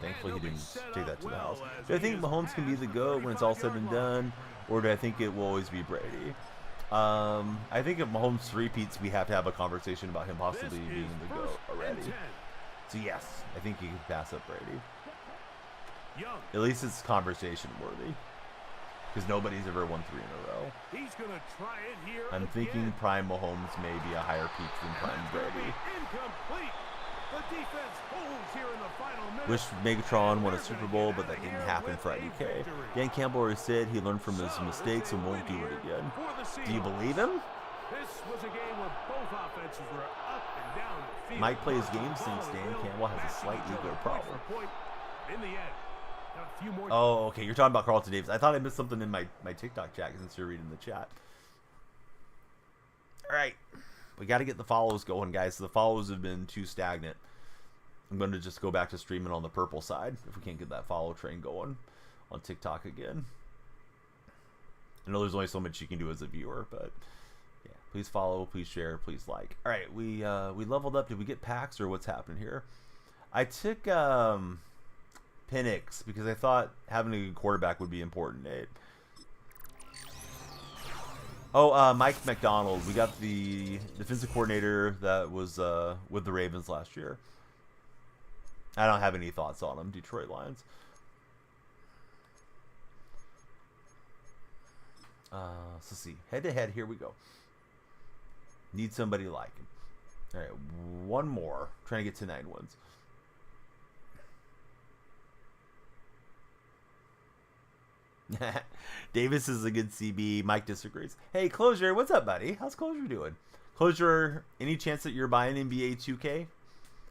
Thankfully, he didn't take that to the house. Do I think Mahomes can be the GOAT when it's all said and done, or do I think it will always be Brady? I think if Mahomes repeats, we have to have a conversation about him possibly being the GOAT already. So yes, I think he can pass up Brady. At least it's conversation worthy, because nobody's ever won 3 in a row. He's gonna try it here. I'm thinking prime Mahomes may be a higher peak than prime Brady. Incomplete. The defense holds here in the final minute. Wish Megatron won a Super Bowl, but that didn't happen for IDK. Dan Campbell already said he learned from his mistakes and won't do it again. Do you believe him? This was a game where both offenses were up and down the field. Mike plays games since Dan Campbell has a slight ego problem. In the end, a few more. Oh, okay. You're talking about Carlton Davis. I thought I missed something in my TikTok chat since you're reading the chat. All right. We got to get the follows going, guys. The follows have been too stagnant. I'm going to just go back to streaming on the purple side if we can't get that follow train going on TikTok again. I know there's only so much you can do as a viewer, but yeah, please follow, please share, please like. All right, we leveled up. Did we get packs or what's happening here? I took Penix because I thought having a good quarterback would be important, Nate. Oh, Mike McDonald. We got the defensive coordinator that was with the Ravens last year. I don't have any thoughts on him, Detroit Lions. Let's see. Head-to-head, here we go. Need somebody like him. All right, one more. Trying to get to 9 wins. Davis is a good CB. Mike disagrees. Hey, Closure, what's up, buddy? How's Closure doing? Closure, any chance that you're buying NBA 2K?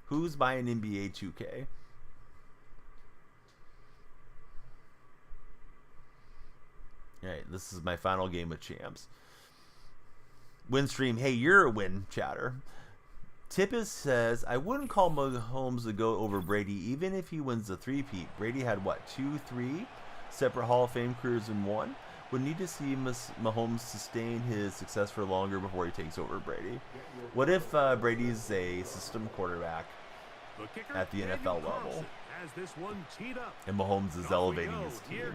Who's buying NBA 2K? Alright, this is my final game of champs. Win stream. Hey, you're a win, chatter. Tippis says, I wouldn't call Mahomes the GOAT over Brady, even if he wins the 3-peat. Brady had, what, 2-3 separate Hall of Fame careers in one? Would need to see Mahomes sustain his success for longer before he takes over Brady. What if Brady's a system quarterback at the NFL level, and Mahomes is elevating his team?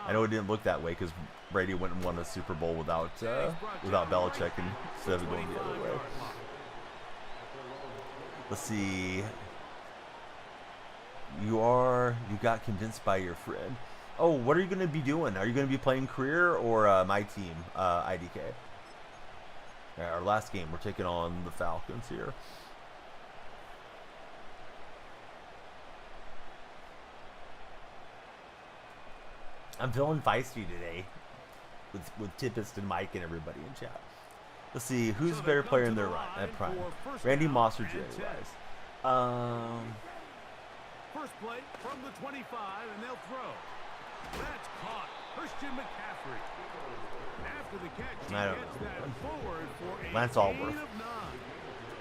I know it didn't look that way because Brady went and won a Super Bowl without Belichick instead of going the other way. Let's see. You got convinced by your friend. Oh, what are you going to be doing? Are you going to be playing career or my team, IDK? Right, our last game, we're taking on the Falcons here. I'm feeling feisty today with Tippist and Mike and everybody in chat. Let's see, who's the better player in their prime? Randy Moss or Jerry Rice? First play from the 25, and they'll throw. That's caught. Christian McCaffrey. After the catch, I don't gets know. that forward for a Lance gain Allworth. of 9.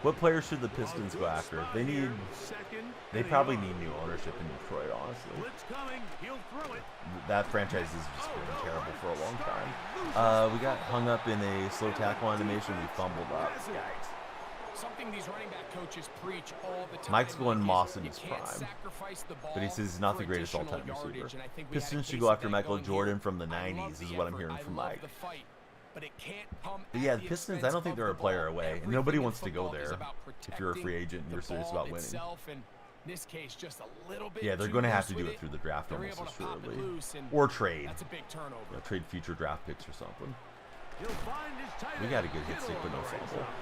What players should the Pistons go after? They probably need new ownership in Detroit, honestly. Blitz coming. He'll throw it. That franchise has just been terrible for a long time. We got hung up in a slow tackle animation. We fumbled up. Yikes. Something these running back coaches preach all the time. Mike's going Moss in his You can't prime, sacrifice the ball but he says he's not for the greatest additional all-time receiver. yardage, and I think we had a Pistons should case go of after that Michael going Jordan here. from the I love 90s the is what I'm effort. hearing from I love Mike. the fight, but it can't come But at yeah, the the Pistons, I expense don't think of they're a the player ball. away, and Everything nobody in wants to go football is there about if you're a free protecting agent and the you're serious ball about winning. itself, and in this case, just a little bit Yeah, they're too going to have loose to do with it through the draft They're almost able to pop it assuredly. loose, and Or trade. that's a big turnover. Yeah, trade future draft picks or something. He'll find his tight We end. got a good hit stick, but no Kittle on the right fumble. side.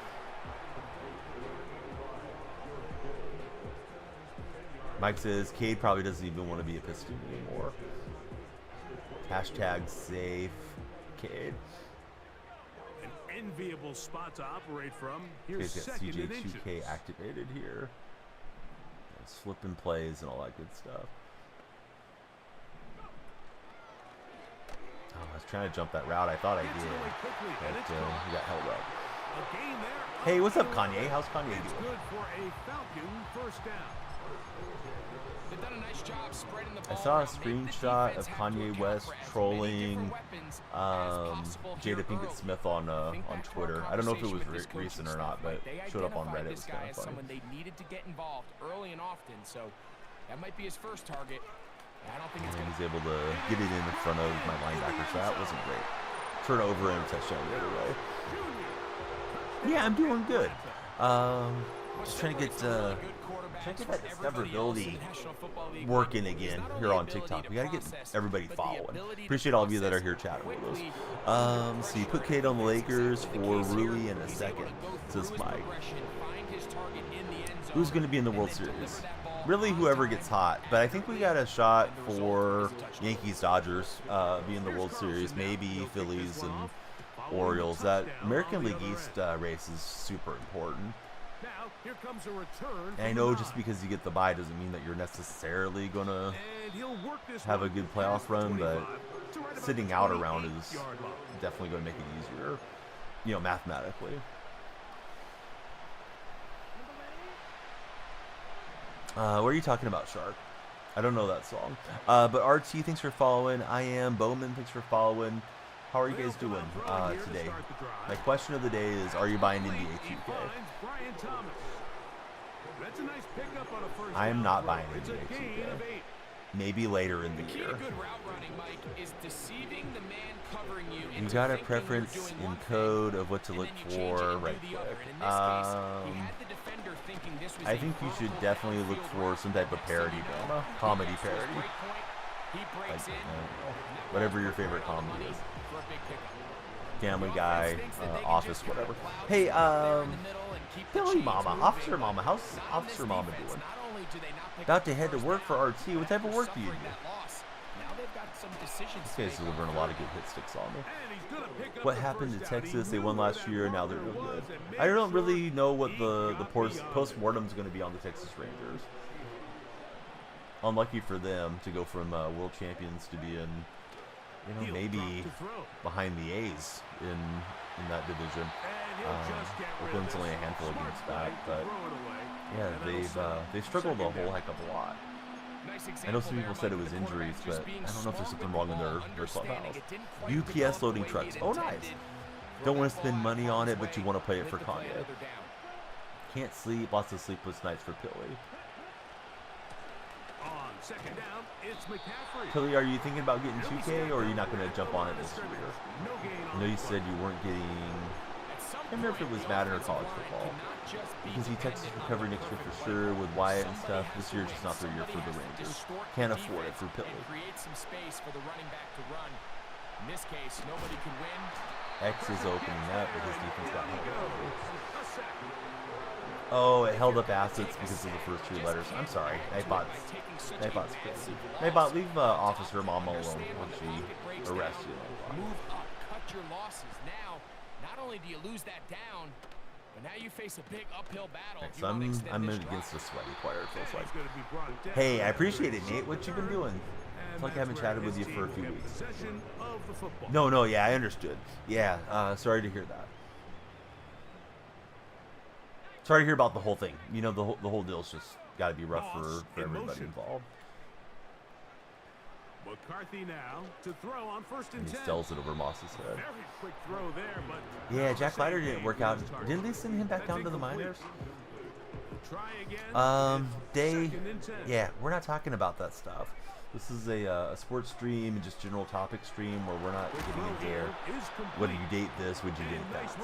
Mike says Cade probably doesn't even want to be a Piston anymore. Hashtag save Cade. An enviable spot to operate from. Here's Cade's got second and CJ2K inches. activated here. Flipping plays and all that good stuff. Oh, I was trying to jump that route. I thought I Gets did, away quickly, and but it's he gone. got held up. A gain there. Hey, what's up, Kanye? How's Kanye It's doing? good for a Falcon first down. They've done a nice job spreading the I ball saw a around. Maybe the screenshot defense of have to Kanye account West for as many trolling different weapons as possible here Jada Pinkett early. Smith on Think back to our Twitter. I don't know if it was conversation with this coaching recent or staff, not, but Mike. They showed up on identified Reddit. It this was guy kind as of funny. someone they needed to get involved early and often, so that might be his first target. I don't think it's And going he's able to get it in front of my linebacker, so that wasn't great. Turnover and a touchdown the other way. Yeah, I'm doing good. Just trying to get that discoverability working again here on TikTok. We gotta get everybody following. Appreciate all of you that are here chatting with us. So you put Cade on the Lakers for Rui in a second, says Mike. Who's going to be in the World Series? Really, whoever gets hot. But I think we got a shot for Yankees, Dodgers be in the World Series. Maybe Phillies and Orioles. That American League East race is super important. Now, here comes a return. And I know just because you get the bye doesn't mean that you're necessarily going to have a good playoff run, but sitting out around is definitely going to make it easier, you know, mathematically. What are you talking about, Shark? I don't know that song. But RT, thanks for following. I am Bowman, thanks for following. How are you guys doing today? My question of the day is, are you buying NBA2K? I am not buying NBA2K. Maybe later in the year. You got a preference in code of what to look for, right quick. I think you should definitely look for some type of parody drama, comedy parody. Like, whatever your favorite comedy is. Family Guy, Office, whatever. Hey, Billy Mama, Officer Mama, how's Officer Mama doing? About to head to work for RT. What type of work do you do? This guy's delivering a lot of good hit sticks on me. What happened to Texas? They won last year, now they're real good. I don't really know what the post-mortem is going to be on the Texas Rangers. Unlucky for them to go from world champions to being, you know, maybe behind the A's in that division. Oakland's only a handful of games back, but yeah, they've struggled a whole heck of a lot. I know some people said it was injuries, but I don't know if there's something wrong in their clubhouse. UPS loading trucks. Oh, nice. Don't want to spend money on it, but you want to play it for Kanye. Can't sleep. Lots of sleepless nights for Pilly. Pilly, are you thinking about getting 2K, or are you not going to jump on it this year? I know you said you weren't getting... I can't remember if it was Madden or college football. Because he Texas recovery next year for sure with Wyatt and stuff. This year's just not the year for the Rangers. Can't afford it for Pilly. X is opening up, but his defense got held up. Oh, it held up assets because of the first two letters. I'm sorry. Nightbot's crazy. Nightbot, leave Officer Mama alone when she arrests you. Move up, cut your losses. Now, not only do you lose that down, but now you face a big uphill battle. So I'm against the sweaty player, it feels like. Hey, I appreciate it, Nate. What you been doing? It's like I haven't chatted with you for a few weeks. No, yeah, I understood. Yeah, sorry to hear that. Sorry to hear about the whole thing. You know, the whole deal's just got to be rough for everybody involved. McCarthy now to throw on 1st and And he 10. steals it over Moss's head. Very quick throw there, but Yeah, Jack Leiter didn't work out. Didn't they send him back down to the minors? Try again. Yeah, we're not talking about that stuff. This is a sports stream and just general topic stream where we're not getting into what did you date this, would you date that.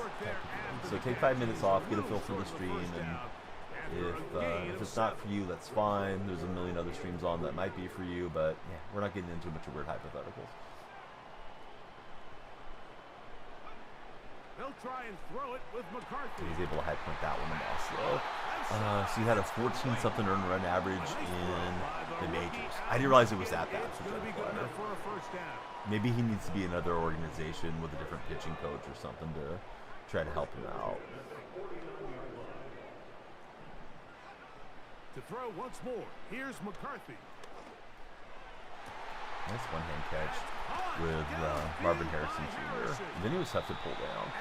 So take 5 minutes off, get a feel for the stream, and if it's not for you, that's fine. There's a million other streams on that might be for you, but yeah, we're not getting into a bunch of weird hypotheticals. They'll try and throw it with McCarthy. He's able to high point that one to Moss though. So you had a 14-something earned run average in the majors. I didn't realize it was that bad for Jack Leiter. Maybe he needs to be in another organization with a different pitching coach or something to try to help him out. To throw once more. Here's McCarthy. Nice one-hand catch with Marvin Harrison Jr. And then he was tough to pull down.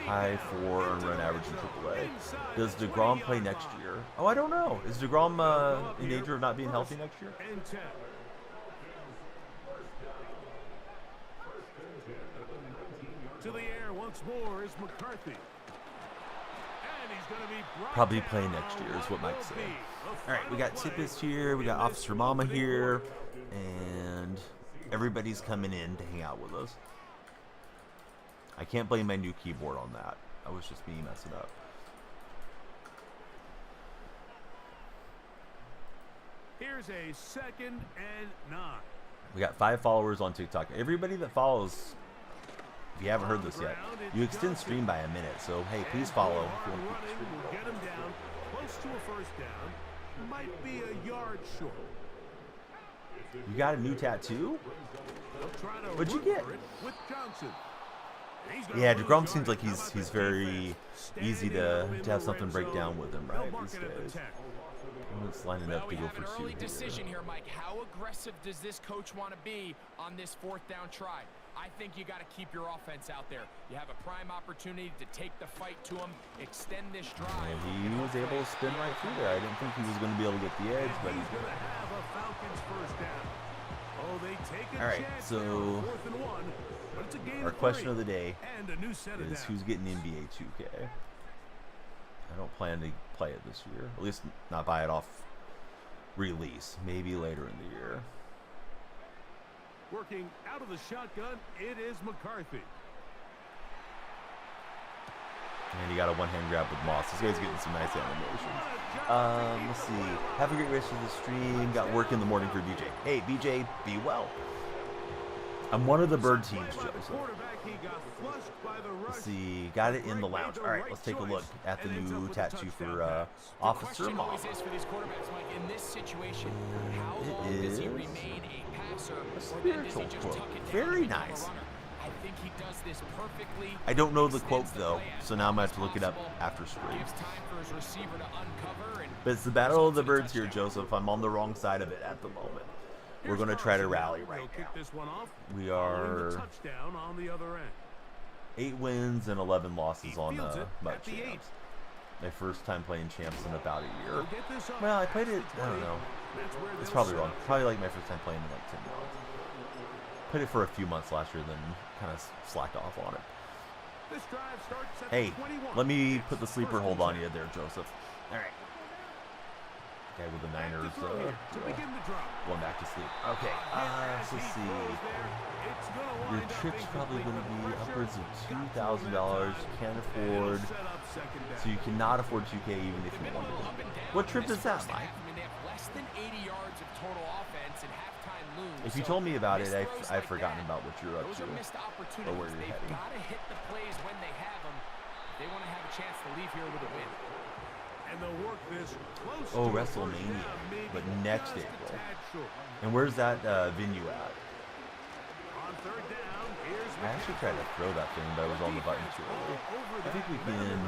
High 4 earned run average in AAA. Does DeGrom play next year? Oh, I don't know. Is DeGrom in danger of not being healthy next year? To the air once more is McCarthy. Probably playing next year is what Mike said. All right, we got Tippis here. We got Officer Mama here. And everybody's coming in to hang out with us. I can't blame my new keyboard on that. I was just me messing up. Here's a 2nd and 9. We got 5 followers on TikTok. Everybody that follows, if you haven't heard this yet, you extend stream by a minute. So, hey, please follow if you want to keep the stream going. Get him down close to a 1st down. Might be a yard short. You got a new tattoo? What'd you get? With Johnson. Yeah, DeGrom seems like he's very easy to have something break down with him, right, these days. It's lining up to go for 2 early decision here, Mike. How aggressive does this coach want to be on this 4th down try? I think you got to keep your offense out there. You have a prime opportunity to take the fight to him, extend this drive. He was able to spin right through there. I didn't think he was going to be able to get the edge, but he did. All right, so our question of the day is who's getting NBA 2K? I don't plan to play it this year. At least not buy it off release. Maybe later in the year. Working out of the shotgun, it is McCarthy. And he got a one-hand grab with Moss. This guy's getting some nice animations. Let's see. Have a great rest of the stream. Got work in the morning for BJ. Hey, BJ, be well. I'm one of the bird teams, Joseph. Let's see. Got it in the lounge. All right, let's take a look at the new tattoo for Officer Mom. It is a spiritual quote. Very nice. I think he does this perfectly. I don't know the quote though, so now I'm gonna have to look it up after stream. But it's the Battle of the Birds here, Joseph. I'm on the wrong side of it at the moment. We're gonna try to rally right now. We are 8 wins and 11 losses on Mud Champs. My first time playing Champs in about a year. Well, I played it, I don't know. It's probably wrong. Probably like my first time playing in like 10 months. Played it for a few months last year, then kind of slacked off on it. Hey, let me put the sleeper hold on you there, Joseph. All right. Guy with the Niners going back to sleep. Okay, so let's see. Your trip's probably going to be upwards of $2,000. You can't afford, so you cannot afford 2K even if you wanted it. What trip is that, Mike? If you told me about it, I've forgotten about what you're up to or where you're heading. Gotta hit the plays when they have them. They want to have a chance to leave here with a win. And they'll work this close to WrestleMania, but next April. And where's that venue at? On 3rd down, I actually tried to throw that thing, but I was on the button too early. I think we can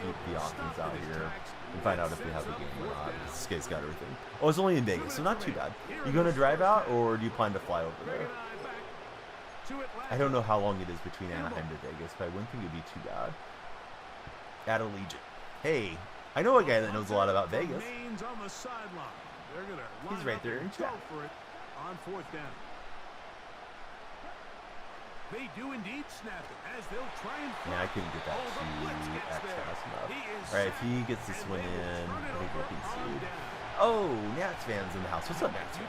keep the options out here and find out if we have the game or not. This guy's got everything. Oh, it's only in Vegas, so not too bad. You going to drive out, or do you plan to fly over there? I don't know how long it is between Anaheim to Vegas, but I wouldn't think it'd be too bad. At Allegiant. Hey, I know a guy that knows a lot about Vegas. He's right there in chat. on 4th down. They do indeed snap it as they'll try and Yeah, I couldn't get that to X fast enough. All right, if he gets this one in, I think we'll concede. Oh, Nats fans in the house. What's up, Nats fan?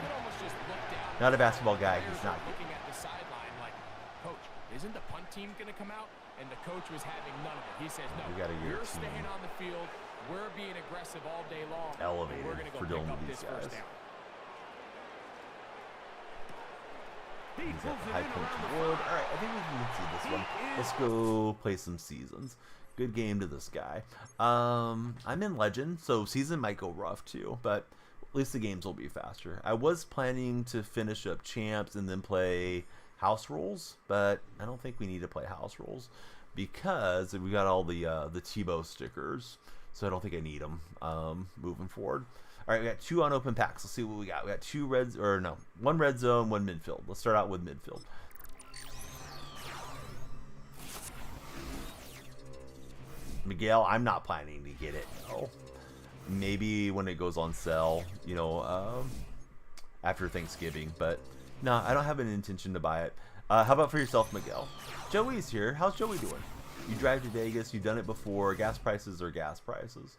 Not a basketball guy. He's not looking at the sideline like, Coach, isn't the punt team going to come out? And the coach was having none of it. He says, no, you're staying on the field. We're being aggressive all day long. Elevated we're going to go for pick dealing up with these this guys. first down. He's at the high point toward. All right, I think we can see this one. Let's go play some seasons. Good game to this guy. I'm in Legend, so season might go rough too, but at least the games will be faster. I was planning to finish up champs and then play house rules, but I don't think we need to play house rules because we got all the Tebow stickers, so I don't think I need them moving forward. All right, we got 2 unopened packs. Let's see what we got. We got 2 reds, or no, 1 red zone, 1 midfield. Let's start out with midfield. Miguel, I'm not planning to get it. No. Maybe when it goes on sale, you know, after Thanksgiving. But no, I don't have an intention to buy it. How about for yourself, Miguel? Joey's here. How's Joey doing? You drive to Vegas. You've done it before. Gas prices are gas prices.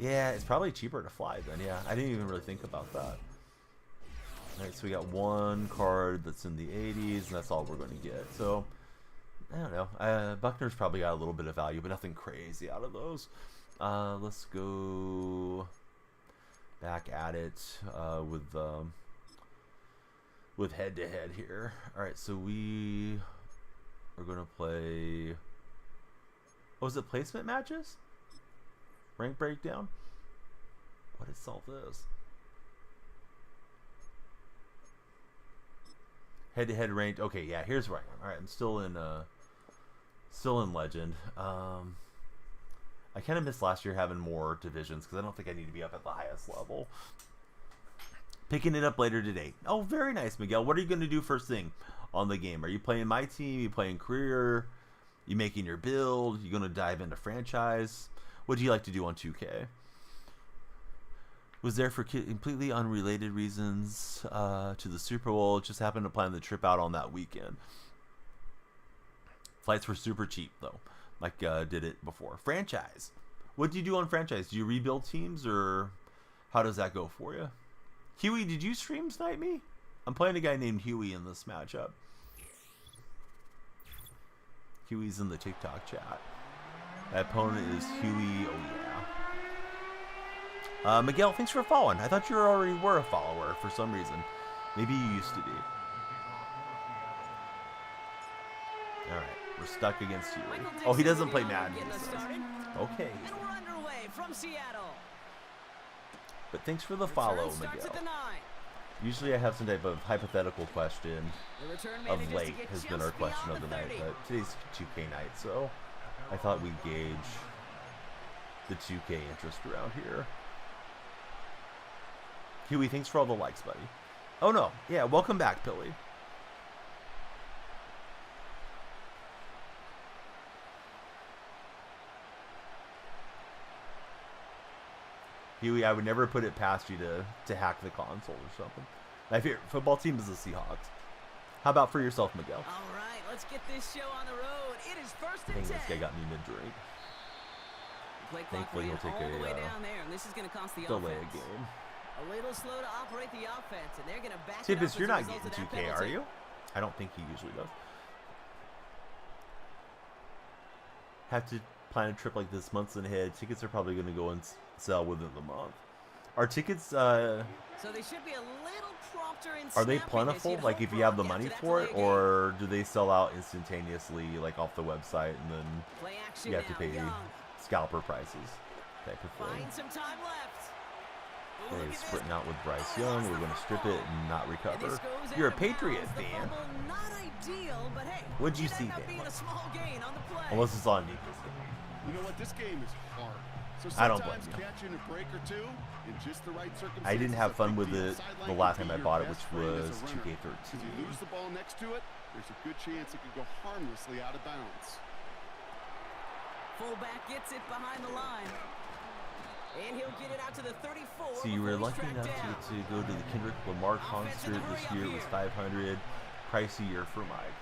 Yeah, it's probably cheaper to fly then. Yeah, I didn't even really think about that. All right, so we got 1 card that's in the 80s, and that's all we're going to get. So, I don't know. Buckner's probably got a little bit of value, but nothing crazy out of those. Let's go back at it with head-to-head here. All right, so we are going to play... Oh, is it placement matches? Rank breakdown? What is all this? Head-to-head ranked. Okay, yeah, here's where I am. All right, I'm still in Legend. I kind of missed last year having more divisions because I don't think I need to be up at the highest level. Picking it up later today. Oh, very nice, Miguel. What are you going to do first thing on the game? Are you playing my team? Are you playing career? You making your build? You going to dive into franchise? What do you like to do on 2K? Was there for completely unrelated reasons to the Super Bowl. Just happened to plan the trip out on that weekend. Flights were super cheap, though. Like, did it before. Franchise. What do you do on franchise? Do you rebuild teams, or how does that go for you? Huey, did you stream Snipe Me? I'm playing a guy named Huey in this matchup. Huey's in the TikTok chat. That opponent is Huey. Oh, yeah. Miguel, thanks for following. I thought you already were a follower for some reason. Maybe you used to be. All right. We're stuck against Huey. Oh, he doesn't play Madden. Okay. And we're underway from Seattle. But thanks for the follow, Miguel. Usually I have some type of hypothetical question of late has been our question of the night, but today's 2K night, so I thought we'd gauge the 2K interest around here. Huey, thanks for all the likes, buddy. Oh no, yeah, welcome back, Pilly. Huey, I would never put it past you to hack the console or something. My favorite football team is the Seahawks. How about for yourself, Miguel? All right, let's get this show on the road. It is first I and think 10. this guy got me mid-drink. Thankfully, he'll take all the way a down there, and this is going to cost the delay offense. game. A little slow to operate the offense, and they're going to back Tibbs, it up. you're not getting 2K, are you? I don't think he usually does. Have to plan a trip like this months in ahead. Tickets are probably going to go and sell within the month. Are tickets, so they should be a little prompter in are they snappiness, plentiful? you'd Like hope if you have the for. money That's for a it, delay game. or do they sell out instantaneously, like off the website, and then Play action you have to now, pay Young. scalper prices type of thing? Find some time left. Ooh, Okay, look at this. sprinting out with Bryce Young. We're going to strip it and not And recover. this goes You're a out of bounds. Patriot The fan. fumble, not ideal, but hey, What'd you it see, ended up Dan? being a small gain on the play. Unless it's on Nico's game. You know what? This game is hard. So I don't blame sometimes you. catching a break or two in just the right circumstances. I didn't have is a fun big with deal. it Sideline the last could time I be bought your it, which best friend as was a runner. 2K13. If you lose the ball next to it, there's a good chance it could go harmlessly out of bounds. Fullback gets it behind the line. And he'll get it out to the 34. So you were before he's lucky tracked enough down. to go to the Kendrick Lamar Offense in concert the this hurry year. up It was here. $500. Pricey year for Mike.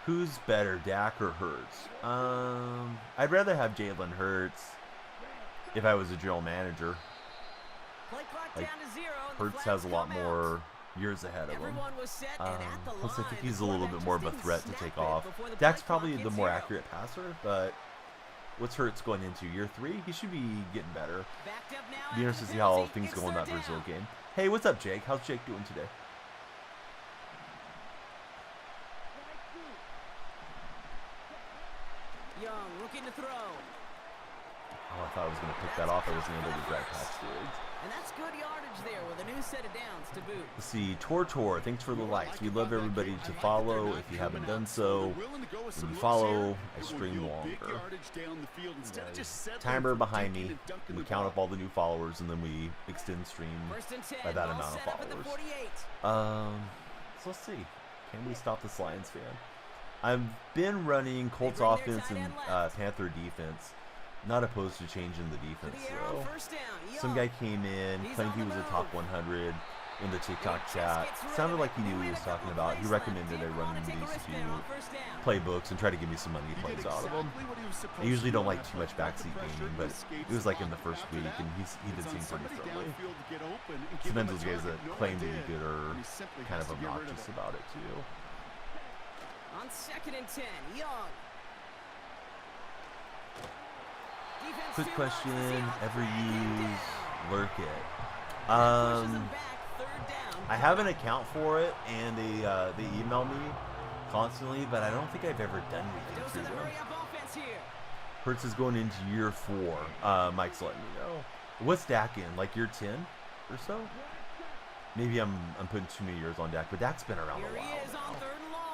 Who's better, Dak or Hurts? I'd rather have Jalen Hurts if I was a general manager. Play clock Like, down to 0. and the Hurts flags has a lot come out. more years ahead of him. Everyone was set and at the Plus, I line. think The he's a little quarterback bit more of just a didn't threat to snap take it off. before the Dak's play probably clock the hit more 0. accurate passer, but what's Hurts going into? Year 3? He should be getting better. Backed up now Be after interested to the see how penalty. things It's go in that third Brazil down. game. Hey, what's up, Jake? How's Jake doing today? Young looking to throw. Oh, I thought I was going to pick that off. I wasn't able to drive past Diggs. And that's good yardage there with a new set of downs to boot. Let's see, Tor, thanks for the likes. We love everybody to follow. If you haven't done so, when you follow, I stream longer. Timer behind me, and we count up all the new followers, and then we extend stream First and 10, by that ball amount of set up at the followers. 48. So let's see. Can we stop this Lions fan? I've been running Colts bring their offense tight and end left. Panther defense. Not opposed to changing the To defense, the air on though. first down. Some Young. guy came in, He's claimed on he the was a move. top 100 in the TikTok Just chat. gets rid Sounded of like it. he knew They what he ran was a talking couple about. He plays left. recommended I Didn't run wanna take a these risk there on first down. playbooks and try to give me some money plays out of them. I usually don't like too much backseat gaming, but it was like in the first week, and he did seem pretty friendly. Sometimes those guys that claim to be good are kind of obnoxious about it, too. On second and 10, Young. Defense Quick too question, much. Is he ever off? use Down. Lurk It? Pushes him back, third down. I have an account for it, and they email me constantly, but I don't think I've ever done anything Dose through of the them. hurry-up offense here. Hurts is going into year 4. Mike's letting me know. What's Dak in? Like year 10 or so? Maybe I'm putting too many years on Dak, but Dak's been around Here a while he is on now. third and long.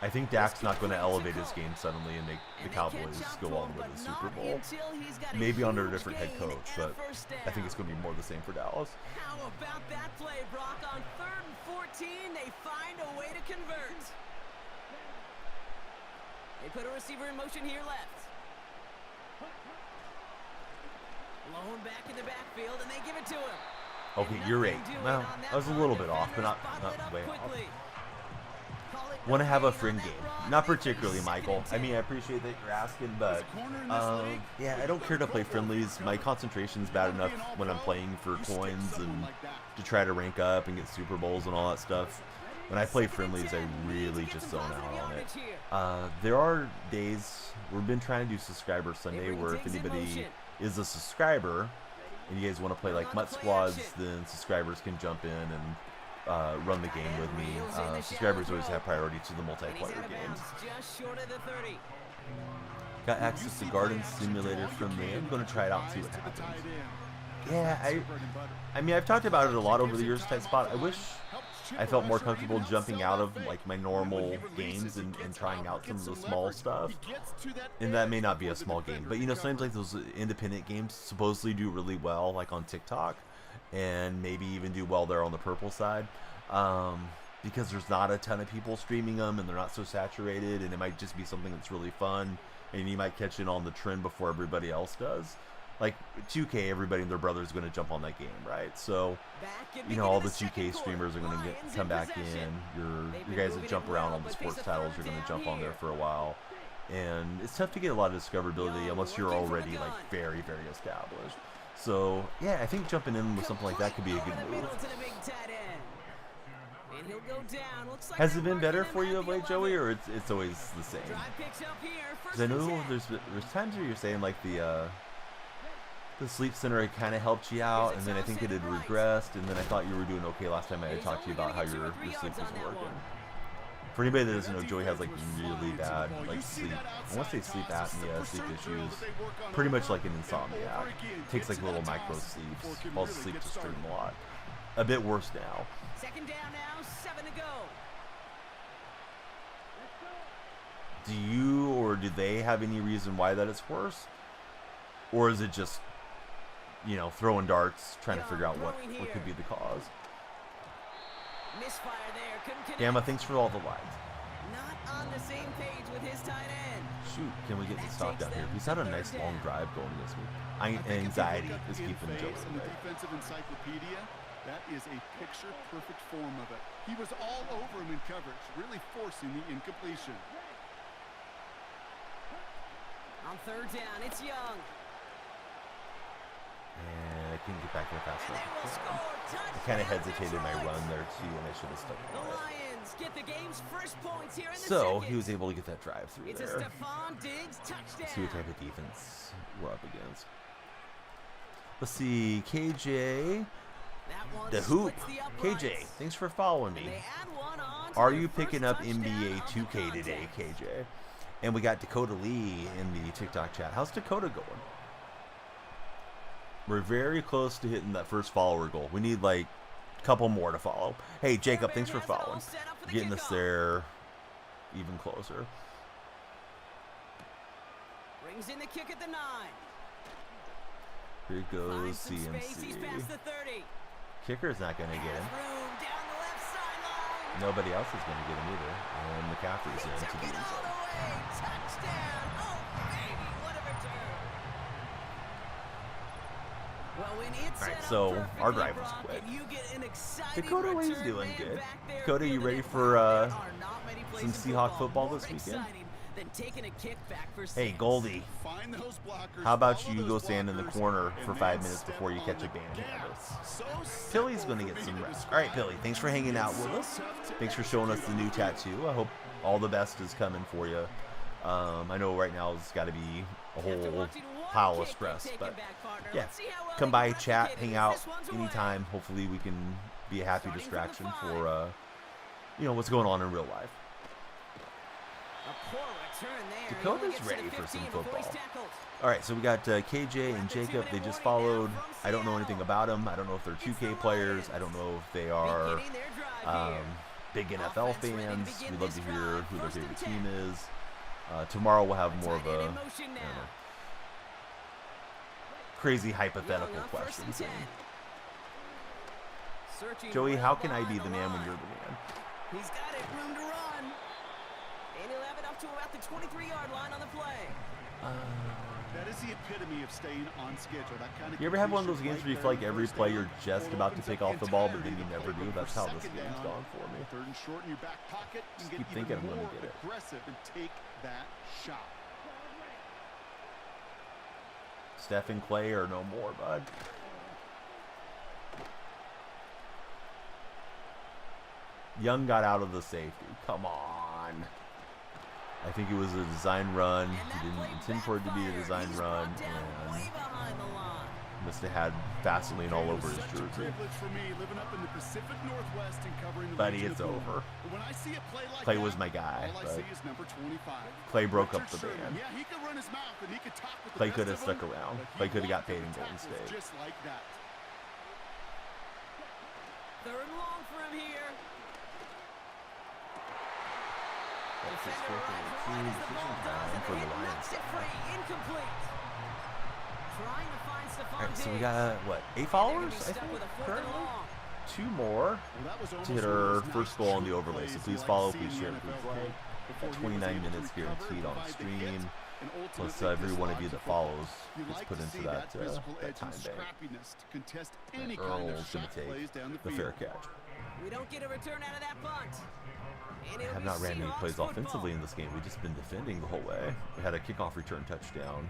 I think Dak's not going to elevate his game suddenly and make the And they Cowboys catch up go to all him, the way to but the Super not Bowl. until he's got a Maybe under a huge different head gain coach, and a but first down. I think it's going to be more the same for Dallas. How about that play, Brock? On third and 14, they find a way to convert. They put a receiver in motion here left. Blown back in the backfield, and they give it to him. Okay, And you're 8. nothing doing Well, on that I was a one. little bit off, but Defenders not bottle it up way off. quickly. Call it Want to no have a gain on friend that game. run. Not They finish particularly, second Michael. and I 10. mean, I appreciate that you're asking, but yeah, I don't care to play friendlies. My concentration's bad enough when I'm playing for coins and to try to rank up and get Super Bowls and all that stuff. When I play friendlies, I really just zone out on it. There are days we've been trying to do Subscriber Sunday where if anybody is a subscriber and you guys want to play like Mutt Squads, then subscribers can jump in and run the game with me. Subscribers always have priority to the multiplayer games. Just short of the 30. Got access to Garden Simulator from me. I'm going to try it out and see what happens. Yeah, I mean, I've talked about it a lot over the years, Tight Spot. I wish I felt more comfortable jumping out of like my normal games and trying out some of the small stuff. And that may not be a small game, but you know, sometimes like those independent games supposedly do really well, like on TikTok, and maybe even do well there on the purple side, because there's not a ton of people streaming them and they're not so saturated, and it might just be something that's really fun, and you might catch in on the trend before everybody else does. Like 2K, everybody and their brother is going to jump on that game, right? So, you know, all the 2K streamers are going to come back in. Your guys that jump around on the sports titles are going to jump on there for a while. And it's tough to get a lot of discoverability unless you're already like very, very established. So, yeah, I think jumping in with something like that could be a good move. Has it been better for you of late, Joey, or it's always the same? Because I know there's times where you're saying like the sleep center had kind of helped you out, and then I think it had regressed, and then I thought you were doing okay last time I had talked to you about how your sleep wasn't working. For anybody that doesn't know, Joey has like really bad like sleep, I want to say sleep apnea, sleep issues, pretty much like an insomniac. Takes like little micro sleeps, falls asleep to stream a lot. A bit worse now. Second down now, 7 to go. Do you or do they have any reason why that it's worse? Or is it just, you know, throwing darts, trying to figure out what could be the cause? Misfire there, couldn't connect. Gamma, thanks for all the likes. Not on the same page with his tight end. Shoot, can we get the stop down here? He's had a nice long drive going this week. Anxiety is keeping Joey in the away. defensive encyclopedia. That is a picture-perfect form of it. He was all over him in coverage, really forcing the incompletion. On third down, it's Young. And I couldn't get back there fast And they will enough. score. I kind of Touchdown, hesitated in my Detroit. run there too, and I should have stuck The with it. Lions get the game's first points here in the So second. he was able to get that drive through It's a there. Stephon Diggs touchdown. See what type of defense we're up against. Let's see, KJ, That one the hoop. splits the uprights. KJ, thanks for following And me. they add one on to Are their you first picking up touchdown of the NBA2K today, contest. KJ? And we got Dakota Lee in the TikTok chat. How's Dakota going? We're very close to hitting that first follower goal. We need like a couple more to follow. Hey, Jacob, thanks for following. Getting us there even closer. Brings in the kick at the 9. Here goes Finds some space. He's past the CMC. 30. Kicker's not going to get Has him. room down the left sideline. Nobody else is going to get him either. And McCaffrey's in to Took do it all so. the way. Touchdown. Oh, baby, what a return. Well, when it's All right, set so up our perfectly, drive was Brock, quick. and you get an exciting Dakota Lee's return doing man good. back there Dakota, you fielding ready it for well. There are not many plays some in Seahawk football more this weekend? exciting than taking a kickback for Hey, 6. Goldie, Find those blockers, how about follow you those go stand in the blockers, corner and for then 5 minutes step before you on catch a the band gas. habit? So Philly's simple going to for get some me to rest. describe. All right, Billy, thanks for hanging out with us. Thanks for showing us the new tattoo. I hope all the best is coming for you. I know right now it's got to be a whole pile of stress, but yeah, come by, chat, hang out anytime. Hopefully we can be a happy distraction for what's going on in real life. A poor return there. Dakota's He only gets to ready the for some 15 before he's football. tackled. All right, so we got KJ and Jacob. They just followed. I don't know anything about them. I don't know if they're 2K players. I don't know if they are Beginning their drive here. big NFL Offense ready to fans. begin We'd love this to hear drive. who their First and favorite 10. team is. Tomorrow we'll have more of Tight end a in motion now. crazy hypothetical Young on first question and thing. 10. Searching Joey, well how can I behind be the man when line. you're the man? He's got it, room to run. And he'll have it up to about the 23-yard line on the play. That is the epitome of staying on schedule. That kind of You ever have one of those completion games where you right feel like there every first play down, you're just or about to opens pick up off the ball, but entirety then you of the never do? playbook That's for how this second game's down. gone for me. Third and short in your back pocket. You Just can keep get thinking even I'm gonna more get it. aggressive and take that shot. Steph and Clay are no more, bud. Young got out of the safety. Come on. I think it was a design run. And He that didn't play intend for it to be a backfired. design He's run, brought down and way behind the line. must have had Vaseline all over his Such a jersey. privilege for me living up in the Pacific Northwest and covering the Buddy, region it's of Boone. over. But when I see a play like Clay that, was my guy, all I but see is number 25. Clay broke up Richard the Sherman. band. Yeah, he could run his mouth and he could talk with the Clay best could have of stuck them, around. but he Clay could have got blocked paid in every Golden tackle State. just like that. Third and long for him here. That's his Defender fourth arrives and right as 2 the ball decision does, time and for the the hit Lions. knocks it free. Incomplete. Trying to find Stephon All right, so we Diggs. got, what, 8 And they're followers, gonna be I stuck think, with a fourth and currently? long. 2 more Well, that was to almost hit one of our those first nice goal on the short overlay. So plays please you follow, like please seeing share, in please NFL like. before Got he was 29 able to minutes recover, guaranteed on provide the hit, stream. and Plus ultimately every one of you that dislodge the football. follows You gets like put to into see that, physical that edge time and bank. scrappiness to contest And any kind of Earl's going shot to plays take down the the fair field. catch. We don't get a return out of that punt. And I it'll have be not ran any Seahawks plays football. offensively in this game. We've just been defending the whole way. We had a kickoff return touchdown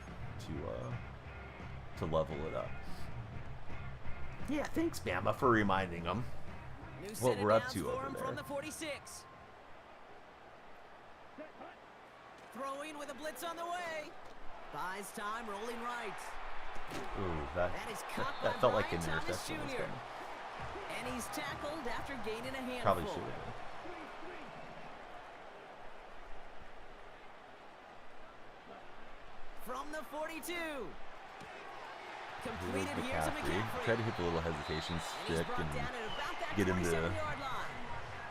to level it up. Yeah, thanks, Bama, for reminding them New what set of we're up downs to for over him there. From the 46. Throwing with a blitz on the way. Buys time, rolling right. Ooh, that That is caught by felt like an Brian Thomas interception was Jr. coming. And he's tackled after gaining a handful. Probably should have been. From the 42. Here's Completed here to McCaffrey. McCaffrey. Tried to hit the little hesitation And he's stick brought and down at about that get him to 27-yard line.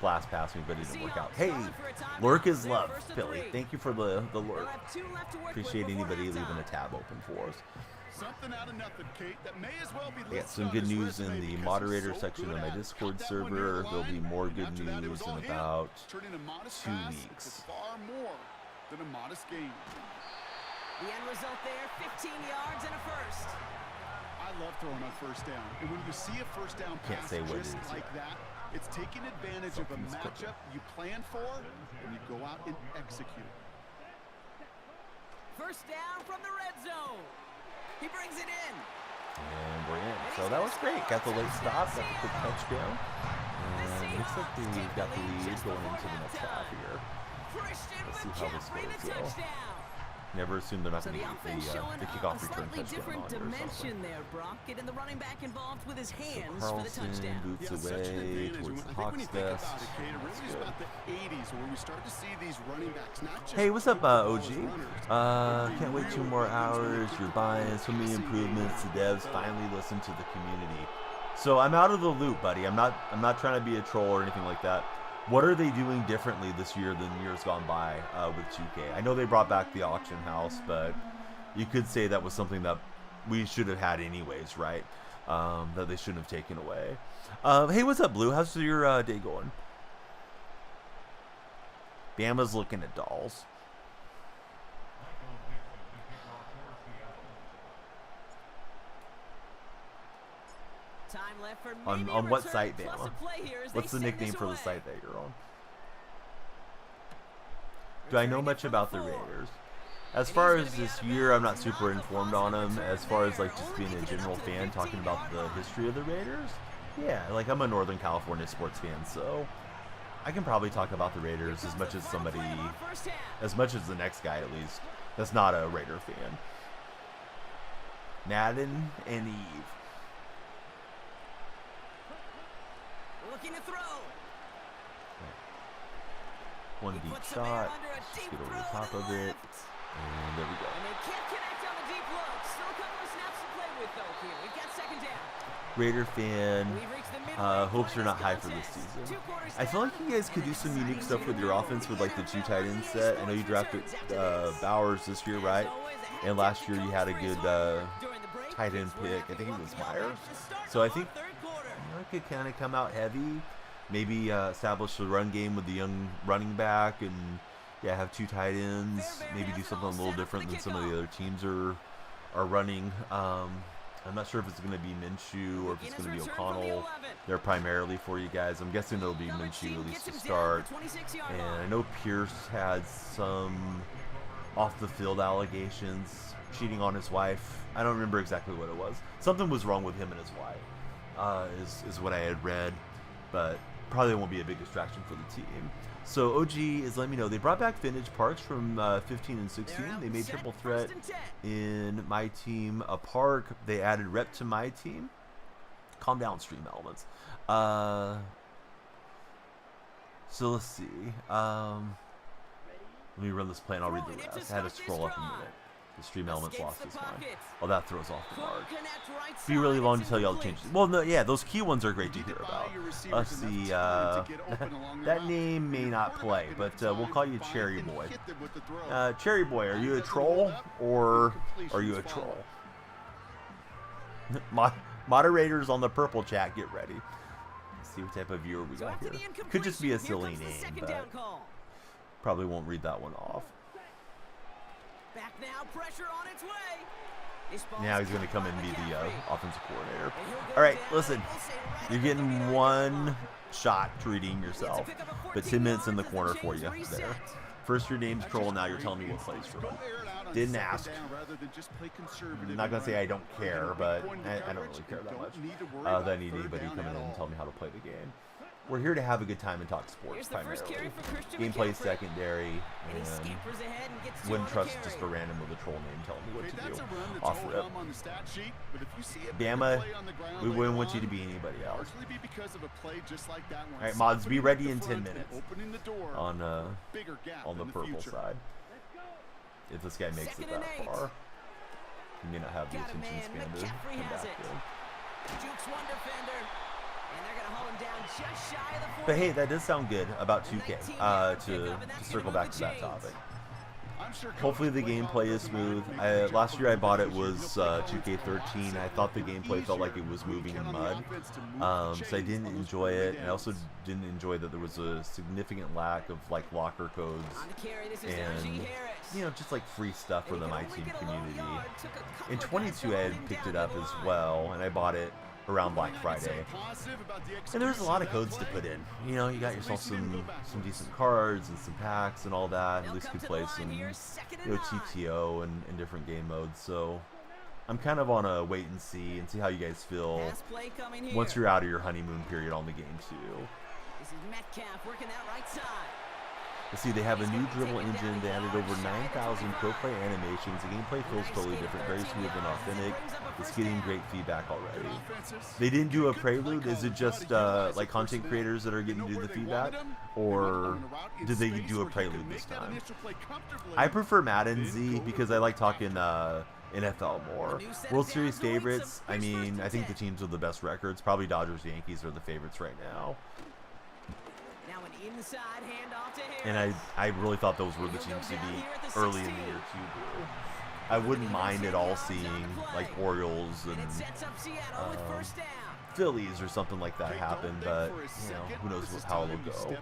blast past me, but it didn't work out. Seahawks Hey, calling for a timeout. lurk is They're love, first and Billy. 3. Thank you for the They'll lurk. have 2 left to work with Appreciate before anybody halftime. leaving a tab open for us. Something out of nothing, Kate. That may as well be. I got some good news in the moderator section of my Discord server. There'll be more good news in about 2 weeks. Far more than a modest game. The end result there, 15 yards and a first. I love throwing on first down. And when you see a first down pass just like that, it's taking advantage of a matchup you plan for, and you go out and execute. First down from the red zone. He brings it in. And we're in. So that was great. Got the late stop, got the quick touchdown. And looks like we've got the lead going into the next half here. Let's see how this goes. Never assume they're not going to get the kickoff return touchdown different on dimension there, Brock. Getting the running back involved with his hands so for the touchdown. Boots away towards the Hawks desk. Hey, what's up, OG? Can't wait 2 more hours. You're buying so many improvements. The devs finally listen to the community. So I'm out of the loop, buddy. I'm not trying to be a troll or anything like that. What are they doing differently this year than years gone by with 2K? I know they brought back the auction house, but you could say that was something that we should have had anyways, right? That they shouldn't have taken away. Hey, what's up, Blue? How's your day going? Bama's looking at dolls. Time left for on what site, Bama? What's the nickname for the site that you're on? Do I know much about the Raiders? As far as this year, I'm not super informed on them. As far as like just being a general fan, talking about the history of the Raiders, yeah, like I'm a Northern California sports fan, so I can probably talk about the Raiders as much as somebody, as much as the next guy at least, that's not a Raider fan. Madden and Eve. Looking to throw. One deep shot. Just get over the top of it. And there we go. And they can't connect on the deep look. Still a couple of snaps to play with though here. We've got second down. Raider fan. Hopes are not high for this season. I feel like you guys could do some unique stuff with your offense with like the 2 tight end set. I know you drafted Bowers this year, right? And last year you had a good tight end pick. I think it was Meyer. So I think I could kind of come out heavy, maybe establish the run game with the young running back, and yeah, have 2 tight ends. Maybe do something a little different than some of the other teams are running. I'm not sure if it's going to be Minshew or if it's going to be O'Connell. They're primarily for you guys. I'm guessing it'll be Minshew at least to start. And I know Pierce had some off-the-field allegations, cheating on his wife. I don't remember exactly what it was. Something was wrong with him and his wife, is what I had read. But probably won't be a big distraction for the team. So OG is letting me know they brought back Vintage Parks from 15 and 16. They made Triple Threat in My Team a park. They added Rep to My Team. Calm down, Stream Elements. So let's see. Let me run this play and I'll read the rest. I had to scroll up a minute. The Stream Elements lost this one. Oh, that throws off the mark. It'd be really long to tell you all the changes. Well, no, yeah, those key ones are great to hear about. Let's see. That name may not play, but we'll call you Cherry Boy. Cherry Boy, are you a troll or are you a troll? Moderators on the purple chat, get ready. Let's see what type of viewer we got here. Could just be a silly name, but probably won't read that one off. Back now, pressure on its way. Now he's going to come in and be the offensive coordinator. All right, listen. You're getting one shot to redeem yourself, but 10 minutes in the corner for you there. First your name's Troll, now you're telling me what plays for him. Didn't ask. I'm not going to say I don't care, but I don't really care that much. That I need anybody coming in and tell me how to play the game. We're here to have a good time and talk sports primarily. Gameplay secondary, and wouldn't trust just a random with a troll name telling me what to do. Off rip. Bama, we wouldn't want you to be anybody else. Alright, mods, be ready in 10 minutes on the purple side. If this guy makes it that far. He may not have the attention span to come back in. Just but hey, that does sound good about 2K, to circle back to that topic. Hopefully the gameplay is smooth. Last year I bought it was 2K13. I thought the gameplay felt like it was moving in mud, so I didn't enjoy it. And I also didn't enjoy that there was a significant lack of like locker codes and just like free stuff for the My Team community. In 22 I had picked it up as well, and I bought it around Black Friday, and there's a lot of codes to put in. You got yourself some decent cards and some packs and all that. At least you could play some TTO and different game modes. So I'm kind of on a wait and see how you guys feel once you're out of your honeymoon period on the game too. This is Metcalf working that right side. Let's see, they have a new dribble engine. They added over 9,000 pro play animations. The gameplay feels totally different, very smooth and authentic. It's getting great feedback already. They didn't do a prelude. Is it just like content creators that are getting to do the feedback, or did they do a prelude this time? I prefer Madden Z because I like talking NFL more. World Series favorites, I mean, I think the teams with the best records, probably Dodgers, Yankees are the favorites right now. Inside handoff to Harris. And I really thought those were the teams to beat early in the year too. I wouldn't mind at all seeing like Orioles and Phillies or something like that happen, but who knows how it will go.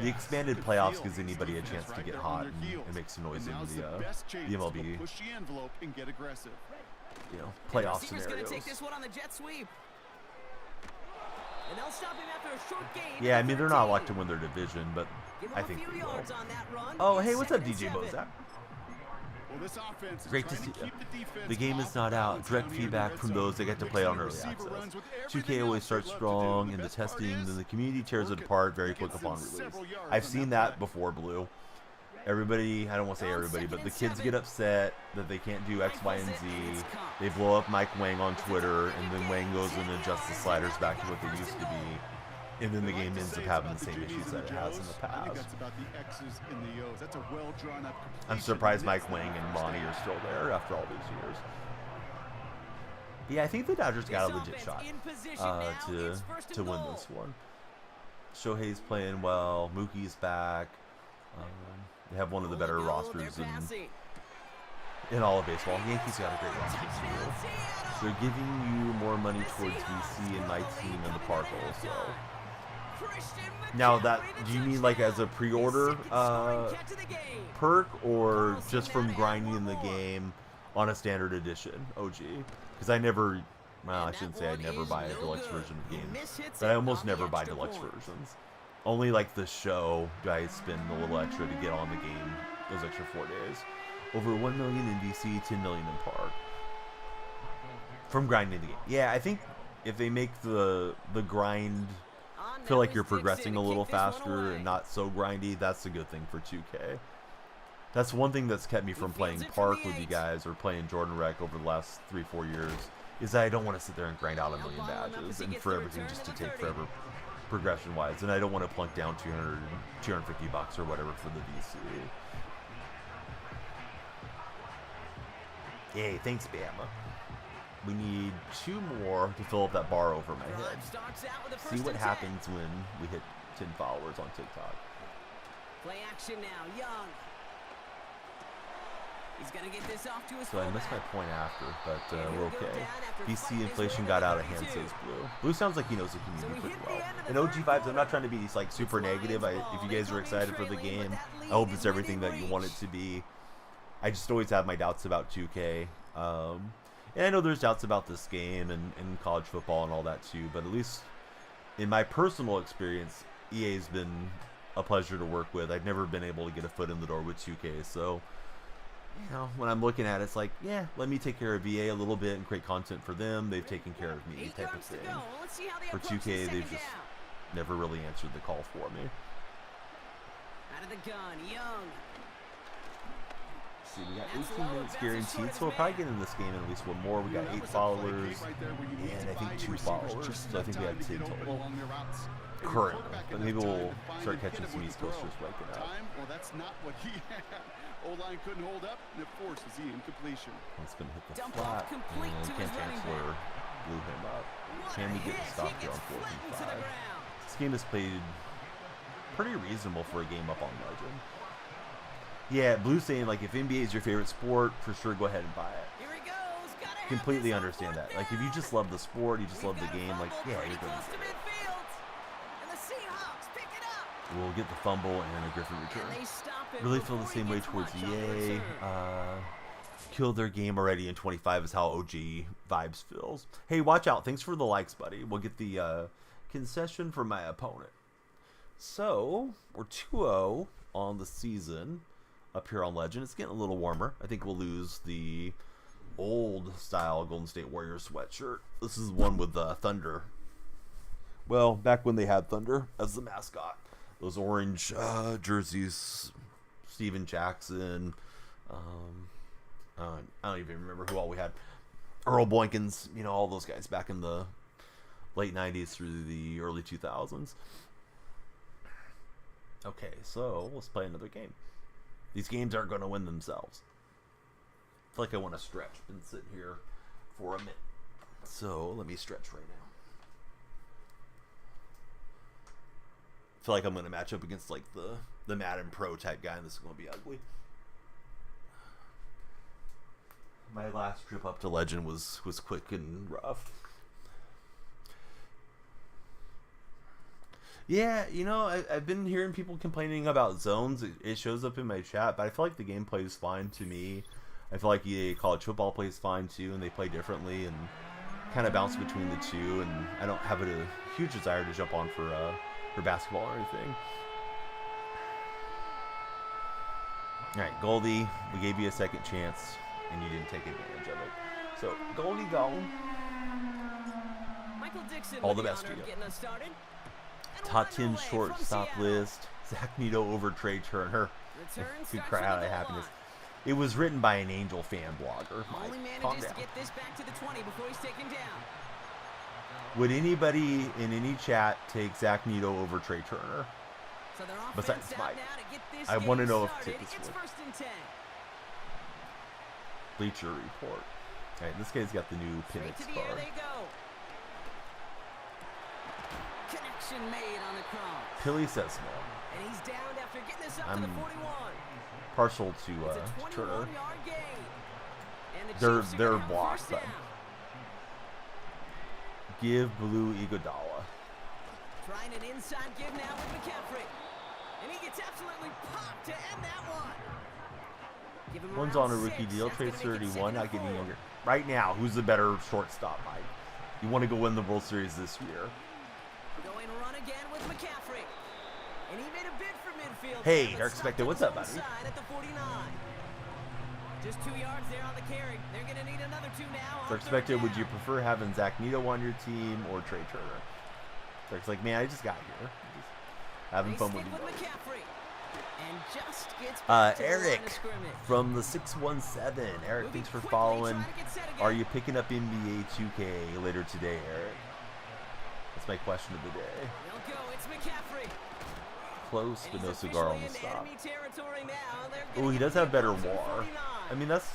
The expanded playoffs gives anybody a chance to get hot and make some noise in the MLB playoff scenarios. And they'll stop him after a short game. Yeah, I mean, they're not locked to win their division, but I think they will. Oh, hey, what's up, DJ Bozak? Great to see you. The game is not out. Direct feedback from those that get to play on early access. 2K always starts strong in the testing, then the community tears it apart very quick upon release. I've seen that before, Blue. Everybody, I don't want to say everybody, but the kids get upset that they can't do X, Y, and Z. They blow up Mike Wang on Twitter, and then Wang goes and adjusts the sliders back to what they used to be. And then the game ends up having the same issues that it has in the past. I'm surprised Mike Wang and Monty are still there after all these years. Yeah, I think the Dodgers got a legit shot to win this one. Shohei's playing well. Mookie's back. They have one of the better rosters in all of baseball. Yankees got a great roster too. They're giving you more money towards VC and My Team and the park also. Now, do you mean like as a pre-order perk, or just from grinding the game on a standard edition OG? Because I never, well, I shouldn't say I never buy a deluxe version of games, but I almost never buy deluxe versions. Only like the show do I spend a little extra to get on the game those extra 4 days. Over 1 million in DC, 10 million in park. From grinding the game. Yeah, I think if they make the grind feel like you're progressing a little faster and not so grindy, that's a good thing for 2K. That's one thing that's kept me from playing Park with you guys or playing Jordan Rec over the last 3-4 years, is that I don't want to sit there and grind out 1 million badges and for everything just to take forever progression wise, and I don't want to plunk down $250 or whatever for the VC. Yay, thanks Bama. We need 2 more to fill up that bar over my head. See what happens when we hit 10 followers on TikTok. Play action now, Young. He's gonna get this off to his so I missed my point after, but we're okay. VC inflation got out of hand, says Blue. Blue sounds like he knows the community pretty well. And OG vibes, I'm not trying to be like super negative. If you guys are excited for the game, I hope it's everything that you want it to be. I just always have my doubts about 2K. And I know there's doubts about this game and college football and all that too, but at least in my personal experience, EA's been a pleasure to work with. I've never been able to get a foot in the door with 2K, so when I'm looking at it, it's like, yeah, let me take care of VA a little bit and create content for them. They've taken care of me, type of thing. For 2K, they've just never really answered the call for me. Out of the gun, Young. See, we got 18 minutes guaranteed, so we'll probably get in this game in at least 1 more. We got 8 followers, and I think 2 followers, so I think we have 10 total currently. But maybe we'll start catching some East Coasters waking up. Well, that's not what he had. O-line couldn't hold up, and it forces the incompletion. It's going to hit the flat, and Ken Chancellor blew him up. Can we get the stop here on 4th and 5? This game is played pretty reasonable for a game up on Legend. Yeah, Blue's saying, like, if NBA is your favorite sport, for sure, go ahead and buy it. Here he goes. Gotta Completely understand that. Like, if you just love the sport, you just love the game, like, yeah, you're going to get it. And the Seahawks pick it up. We'll get the fumble and a Griffin return. And they stop it Really feel the same way towards EA. Kill their game already in 25 is how OG vibes feels. Hey, watch out. Thanks for the likes, buddy. We'll get the concession from my opponent. So, we're 2-0 on the season up here on Legend. It's getting a little warmer. I think we'll lose the old style Golden State Warriors sweatshirt. This is one with Thunder. Well, back when they had Thunder as the mascot. Those orange jerseys, Steven Jackson, I don't even remember who all we had. Earl Boykins, you know, all those guys back in the late 90s through the early 2000s. Okay, so let's play another game. These games aren't going to win themselves. I feel like I want to stretch. Been sitting here for a minute. So let me stretch right now. I feel like I'm going to match up against like the Madden Pro type guy, and this is going to be ugly. My last trip up to Legend was quick and rough. Yeah, you know, I've been hearing people complaining about zones. It shows up in my chat, but I feel like the game plays fine to me. I feel like EA College Football plays fine too, and they play differently and kind of bounce between the two, and I don't have a huge desire to jump on for basketball or anything. Alright, Goldie, we gave you a second chance, and you didn't take advantage of it. So, Goldie gone. Michael Dixon all the best to you. Top 10 shortstop list. Zach Neto over Trey Turner. Could cry out of happiness. It was written by an Angel fan blogger. Only manages to get this back to the 20 before he's taken down. Would anybody in any chat take Zach Neto over Trey Turner? So besides Mike, I want to know if this would. Bleacher Report. All right, this guy's got the new Penix card. Connection made on the cross. Pilly says no. And he's down after getting this up to the 41. Partial to Turner. They're blocked, but give Blue Iguodala. Trying an inside give now with McCaffrey. And he gets absolutely popped to end that one. One's on a rookie deal, trade 31, not getting younger. Right now, who's the better shortstop, Mike? You want to go win the World Series this year. Going run again with McCaffrey. And he made a bid for midfield. Hey, Dark Spectre, what's up, buddy? At the 49. Just 2 yards there on the carry. They're going to need another 2 now. Dark Spectre, would you prefer having Zach Neto on your team or Trey Turner? Dark's like, man, I just got here. Just having fun with you. And just gets back to Eric the from the 617. Eric, thanks for following. Are you picking up NBA 2K later today, Eric? That's my question of the day. They'll go. It's McCaffrey. Close, but no cigar on the stop. Oh, he does have better WAR. I mean, that's,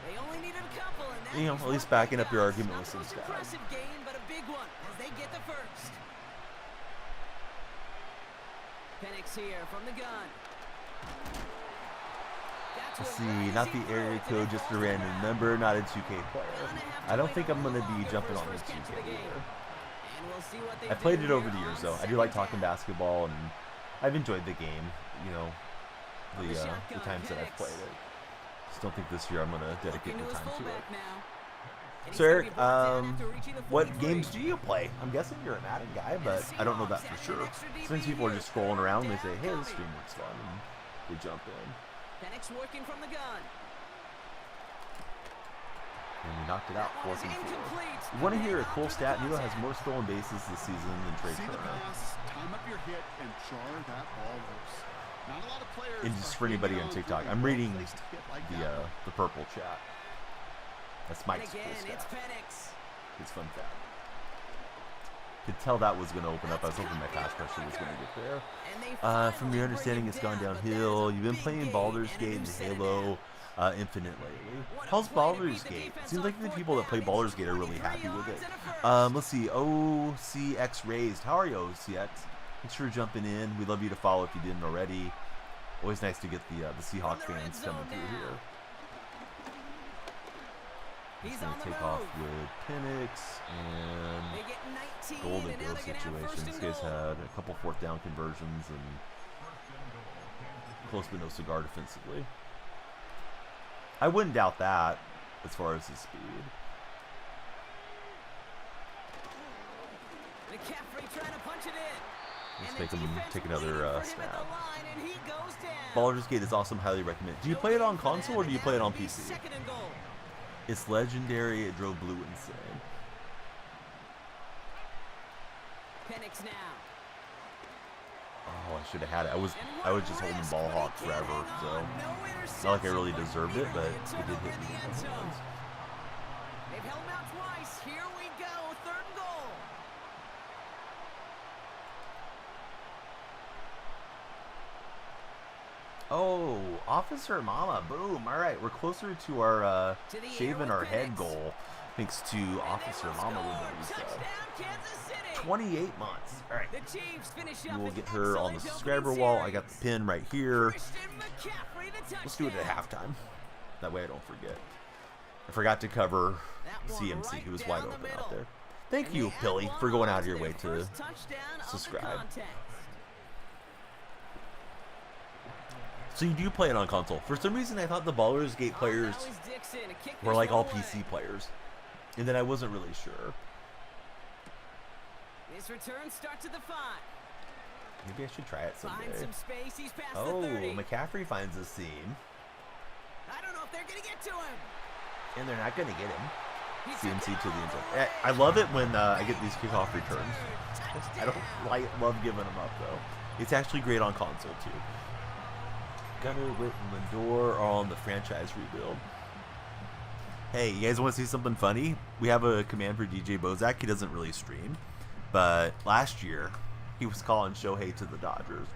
they only needed a couple, and that you know, at least backing up your argument with some stats. Impressive game, but a big one as they get the first. Penix here from the gun. Let's see, not the area code, just a random number, not a 2K player. I don't think I'm going to be jumping on the 2K either. I played it over the years, though. I do like talking basketball, and I've enjoyed the game, you know, the times that I've played it. Just don't think this year I'm going to dedicate the time to it. So, Eric, what games do you play? I'm guessing you're a Madden guy, but I don't know that for sure. Since people are just scrolling around, they say, hey, this stream looks fun, and they jump in. Penix working from the gun. And we knocked it out 4-4. You want to hear a cool stat? Neto has more stolen bases this season than Trey Turner. Time up your hit and jar that ball loose. Not a lot of players. And just for anybody on TikTok, I'm reading the purple chat. That's Mike's cool stat. His fun fact. Could tell that was going to open up. I was hoping my pass pressure was going to get there. From your understanding, it's gone downhill. You've been playing Baldur's Gate and Halo Infinite lately. How's Baldur's Gate? It seems like the people that play Baldur's Gate are really happy with it. Let's see. OCX Raised. How are you, OCX? Thanks for jumping in. We'd love you to follow if you didn't already. Always nice to get the Seahawks fans coming through here. He's going to take off with Penix and golden goal situation. This guy's had a couple fourth down conversions and close but no cigar defensively. I wouldn't doubt that as far as his speed. McCaffrey trying to punch it in. Let's make him take another snap. Baldur's Gate is awesome. Highly recommend. Do you play it on console or do you play it on PC? It's legendary. It drove Blue insane. Penix now. Oh, I should have had it. I was just holding ball hawk forever, so not like I really deserved it, but it did hit me. They've held him out twice. Here we go. 3rd and goal. Oh, Officer Mama, boom. All right, we're closer to our shaving our head goal thanks to Officer Mama. 28 months. All right, we'll get her on the subscriber wall. I got the pin right here. Let's do it at halftime. That way I don't forget. I forgot to cover CMC, who was wide open out there. Thank you, Billy, for going out of your way to subscribe. So you do play it on console. For some reason, I thought the Baldur's Gate players were like all PC players. And then I wasn't really sure. His return starts at the 5. Maybe I should try it someday. Finds some space. He's past oh, the 30. McCaffrey finds a seam. I don't know if they're going to get to him. And they're not going to get him. CMC to the end zone. I love it when I get these kickoff returns. I don't love giving them up, though. It's actually great on console, too. Gunner, Witt, and Lindor are on the franchise rebuild. Hey, you guys want to see something funny? We have a command for DJ Bozak. He doesn't really stream. But last year, he was calling Shohei to the Dodgers.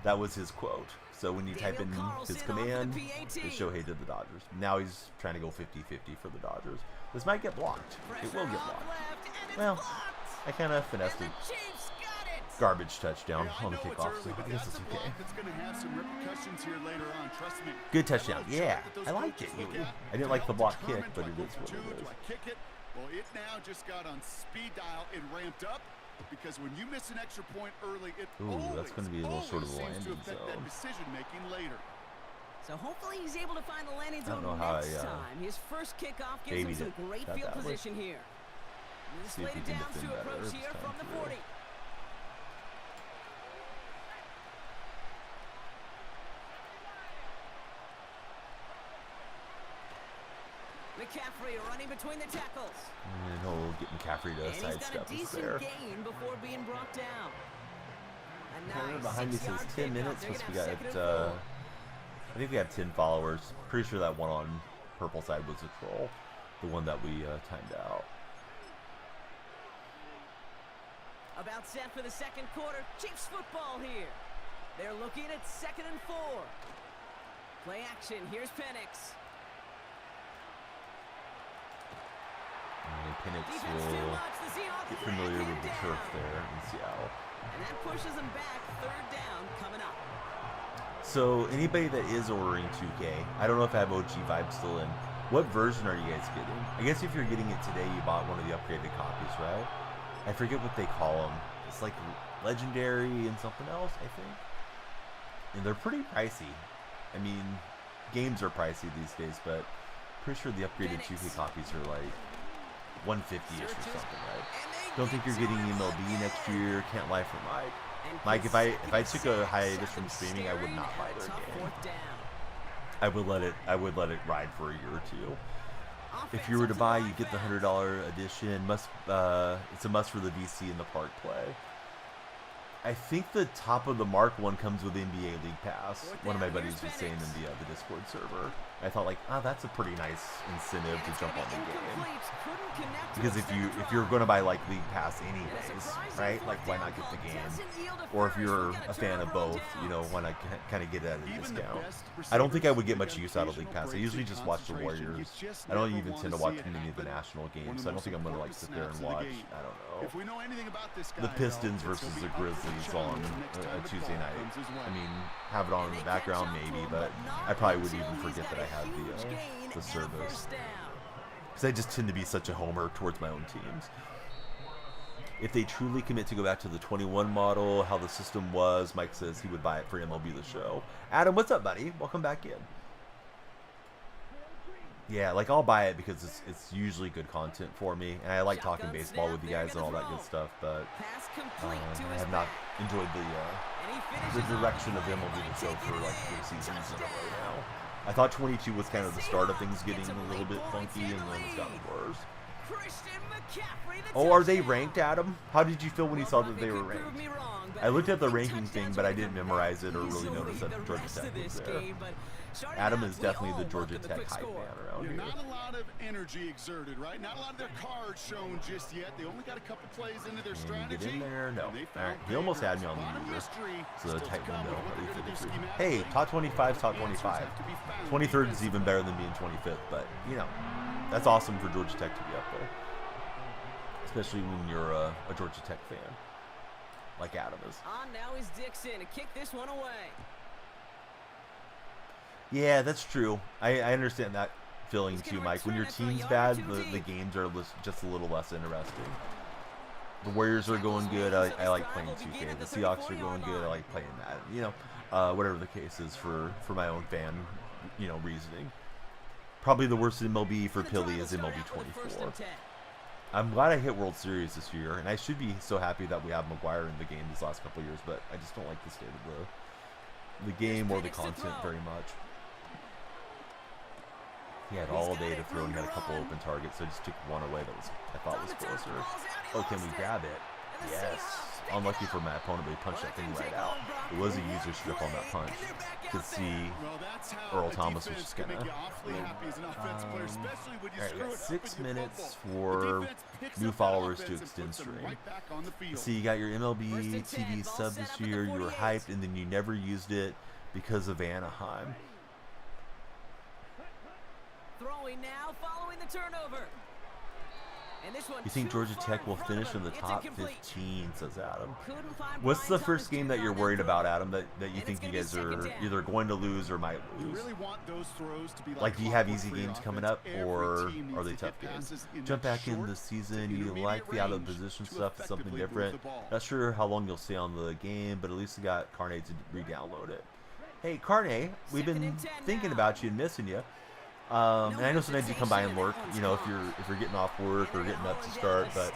That was his quote. So when you type in his command, it's Shohei to the Dodgers. Now he's trying to go 50-50 for the Dodgers. This might get blocked. It will get blocked. Well, I kind of finessed it. Garbage touchdown on the kickoff, so I guess it's okay. Good touchdown. Yeah, I liked it. I didn't like the block kick, but it is what it is. Well, it now just got on speed dial and ramped up because when you miss an extra point early, it that's going to be a little short of the landing zone. Decision making later. So hopefully he's able to find the landing zone next time. His first kickoff gives him some great field position here. See if he can defend better this time through. McCaffrey running between the tackles. And he'll get McCaffrey to sidestep us there. Gain before being brought down. Nice behind me says 10 minutes, plus we got, I think we have 10 followers. Pretty sure that one on purple side was a troll. The one that we timed out. About set for the 2nd quarter. Chiefs football here. They're looking at 2nd and 4. Play action. Here's Penix. And Penix will get familiar with the turf there in Seattle. And that pushes him back. 3rd down coming up. So anybody that is ordering 2K, I don't know if I have OG Vibe still in. What version are you guys getting? I guess if you're getting it today, you bought one of the upgraded copies, right? I forget what they call them. It's like Legendary and something else, I think. And they're pretty pricey. I mean, games are pricey these days, but pretty sure the upgraded 2K copies are like 150-ish or something, right? Don't think you're getting MLB next year. Can't lie for Mike. Mike, if I took a hiatus from streaming, I would not buy their game. I would let it ride for a year or two. If you were to buy, you get the $100 edition. It's a must for the VC and the park play. I think the top of the mark one comes with NBA League Pass. One of my buddies was saying in the Discord server. I thought like, that's a pretty nice incentive to jump on the game. Because if you're going to buy like League Pass anyways, right? Like why not get the game? Or if you're a fan of both, why not kind of get it at a discount? I don't think I would get much use out of League Pass. I usually just watch the Warriors. I don't even tend to watch many of the national games, so I don't think I'm going to like sit there and watch, I don't know, the Pistons versus the Grizzlies movies on a Tuesday night. I mean, have it on in the background maybe, but I probably would even forget that I had the service. Because I just tend to be such a homer towards my own teams. If they truly commit to go back to the 21 model, how the system was, Mike says he would buy it for MLB The Show. Adam, what's up, buddy? Welcome back in. Yeah, like I'll buy it because it's usually good content for me, and I like talking baseball with you guys and all that good stuff. But I have not enjoyed the direction of MLB The Show for like 3 seasons in a row now. I thought 22 was kind of the start of things getting a little bit funky, and then it's gotten worse. Oh, are they ranked, Adam? How did you feel when you saw that they were ranked? I looked at the ranking thing, but I didn't memorize it or really notice that Georgia Tech was there. Adam is definitely the Georgia Tech hype man around here. Not a lot of energy exerted, right? Not a lot of their cards shown just yet. They only got a couple plays into their strategy. Get in there? No. All right. He almost had me on the user. So the tight window. Hey, top 25 's top 25. 23rd is even better than being 25th, but, you know, that's awesome for Georgia Tech to be up there. Especially when you're a Georgia Tech fan, like Adam is. On now is Dixon to kick this one away. Yeah, that's true. I understand that feeling too, Mike. When your team's bad, the games are just a little less interesting. The Warriors are going good. I like playing 2K. The Seahawks are going good. I like playing that. You know, whatever the case is for my own fan, you know, reasoning. Probably the worst MLB for Pilly is MLB 24. I'm glad I hit World Series this year, and I should be so happy that we have McGuire in the game these last couple of years, but I just don't like the state of the game or the content very much. He had all day to throw and he had a couple open targets, so I just took one away that I thought was closer. Oh, can we grab it? Yes. Unlucky for my opponent, but he punched that thing right out. It was a user strip on that punch. You could see Earl Thomas was just gonna. Alright, we got 6 minutes for new followers to extend stream. You see, you got your MLB TV sub this year. You were hyped, and then you never used it because of Anaheim. Throwing now, following the turnover. You think Georgia Tech will finish in the top 15, says Adam. What's the first game that you're worried about, Adam, that you think you guys are either going to lose or might lose? Like, do you have easy games coming up, or are they tough games? Jump back in the season. You like the out-of-position stuff. It's something different. Not sure how long you'll stay on the game, but at least you got Carne to re-download it. Hey, Carne, we've been thinking about you and missing you. And I know sometimes you come by and work, you know, if you're getting off work or getting up to start, but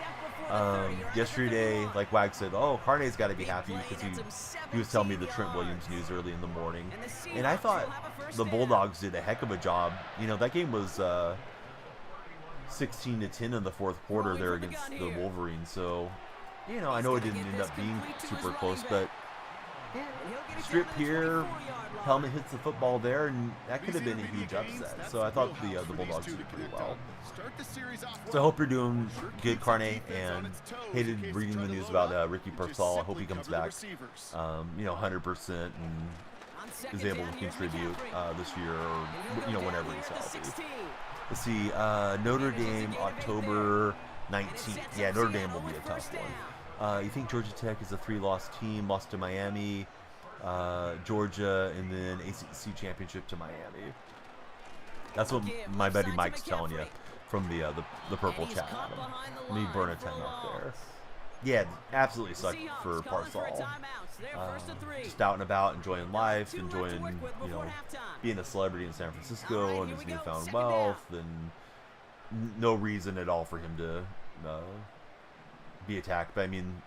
yesterday, like Wag said, oh, Carne's got to be happy because he was telling me the Trent Williams news early in the morning, and I thought the Bulldogs did a heck of a job. You know, that game was 16-10 in the fourth quarter there against the Wolverines, so, you know, I know it didn't end up being super close, but strip here, helmet hits the football there, and that could have been a huge upset. So I thought the Bulldogs did pretty well. So I hope you're doing good, Carne, and hated reading the news about Ricky Pearsall. I hope he comes back, you know, 100% and is able to contribute this year, or, you know, whenever he's healthy. Let's see, Notre Dame, October 19th. Yeah, Notre Dame will be a tough one. You think Georgia Tech is a 3-loss team, lost to Miami, Georgia, and then ACC championship to Miami. That's what my buddy Mike's telling you from the purple chat. Let me burn a 10 up there. Yeah, absolutely sucked for Pearsall. Just out and about, enjoying life, enjoying, you know, being a celebrity in San Francisco and his newfound wealth, and no reason at all for him to be attacked. But I mean,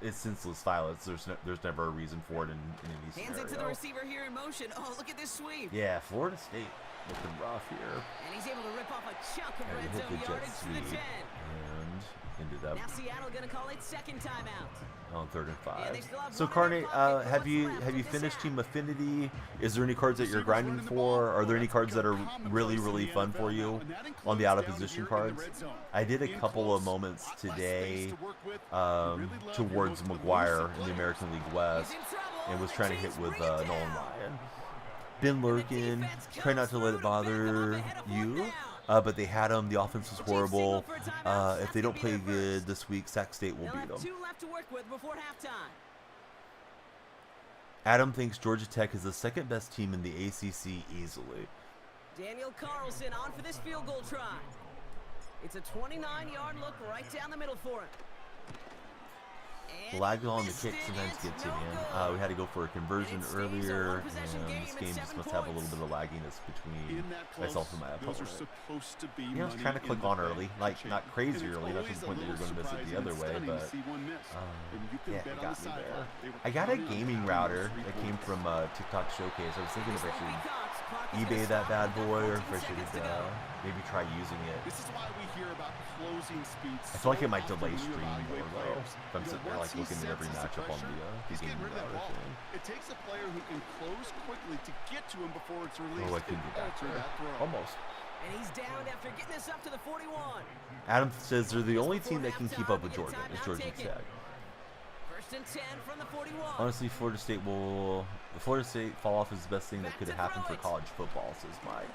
it's senseless violence. There's never a reason for it in any scenario. Hands it to the receiver here in motion. Oh, look at this sweep. Yeah, Florida State looking rough here. And he's able to rip off a chunk of red zone yardage to the 10. And ended up now Seattle gonna call it second timeout. On 3rd and 5. So Carne, have you finished Team Affinity? Is there any cards that you're grinding for? Are there any cards that are really fun for you on the out of position cards? I did a couple of moments today towards McGuire in the American League West, and was trying to hit with Nolan Ryan. Been lurking. Try not to let it bother you. but they had them. The offense was horrible. If they don't play good this week, Sac State will beat them. 2 left to work with before halftime. Adam thinks Georgia Tech is the second best team in the ACC easily. Daniel Carlson on for this field goal try. It's a 29-yard look right down the middle for him. The lag on the kick sometimes gets to him. We had to go for a conversion earlier, and this game just must have a little bit of lagginess between myself and my opponent. I was trying to click on early, like not crazy early, not to the point that you're going to miss it the other way, but yeah, it got me there. I got a gaming router that came from TikTok Showcase. I was thinking if I should eBay that bad boy, or if I should maybe try using it. This is why we hear about closing speeds. I feel like it might delay stream more though. If I'm sitting there like looking at every matchup on the game router thing. It takes a player who can close quickly to get to him before it's released. Oh, I can get back there. Almost. And he's down after getting this up to the 41. Adam says they're the only team that can keep up with Georgia. Is Georgia Tech. First and 10 from the 41. Honestly, the Florida State fall off is the best thing that could have happened for college football, says Mike.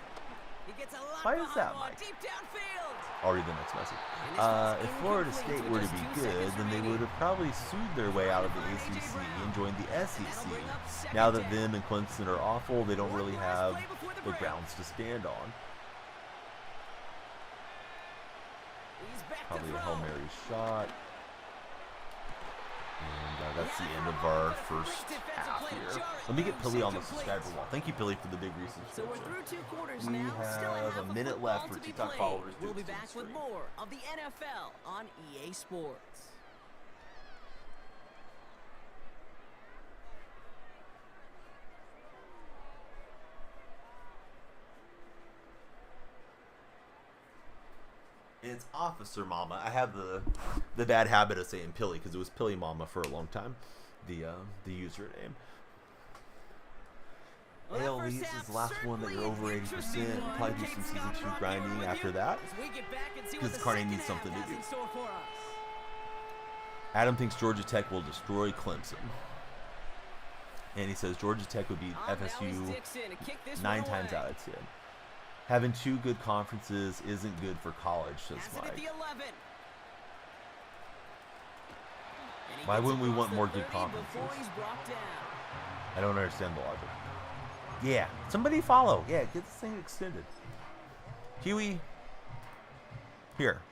Why is that, Mike? I'll read the next message. If Florida State were to be good, then they would have probably sued their way out of the ACC and joined the SEC. Now that them and Clemson are awful, they don't really have the grounds to stand on. Probably a Hail Mary shot. And that's the end of our first half here. Let me get Pilly on the subscriber wall. Thank you, Pilly, for the big resubscription. So we're through 2 quarters we now. have a minute left for TikTok followers. We'll be back with more of the NFL on EA Sports. It's Officer Mama. I have the bad habit of saying Pilly because it was Pilly Mama for a long time. The username. AL East is the last one that you're over 80%. Probably do some season 2 grinding after that because Carney needs something to do. Adam thinks Georgia Tech will destroy Clemson. And he says Georgia Tech would beat FSU 9 times out of 10. Having 2 good conferences isn't good for college, says Mike. Why wouldn't we want more good conferences? I don't understand the logic. Yeah, somebody follow. Yeah, get this thing extended. Huey, here.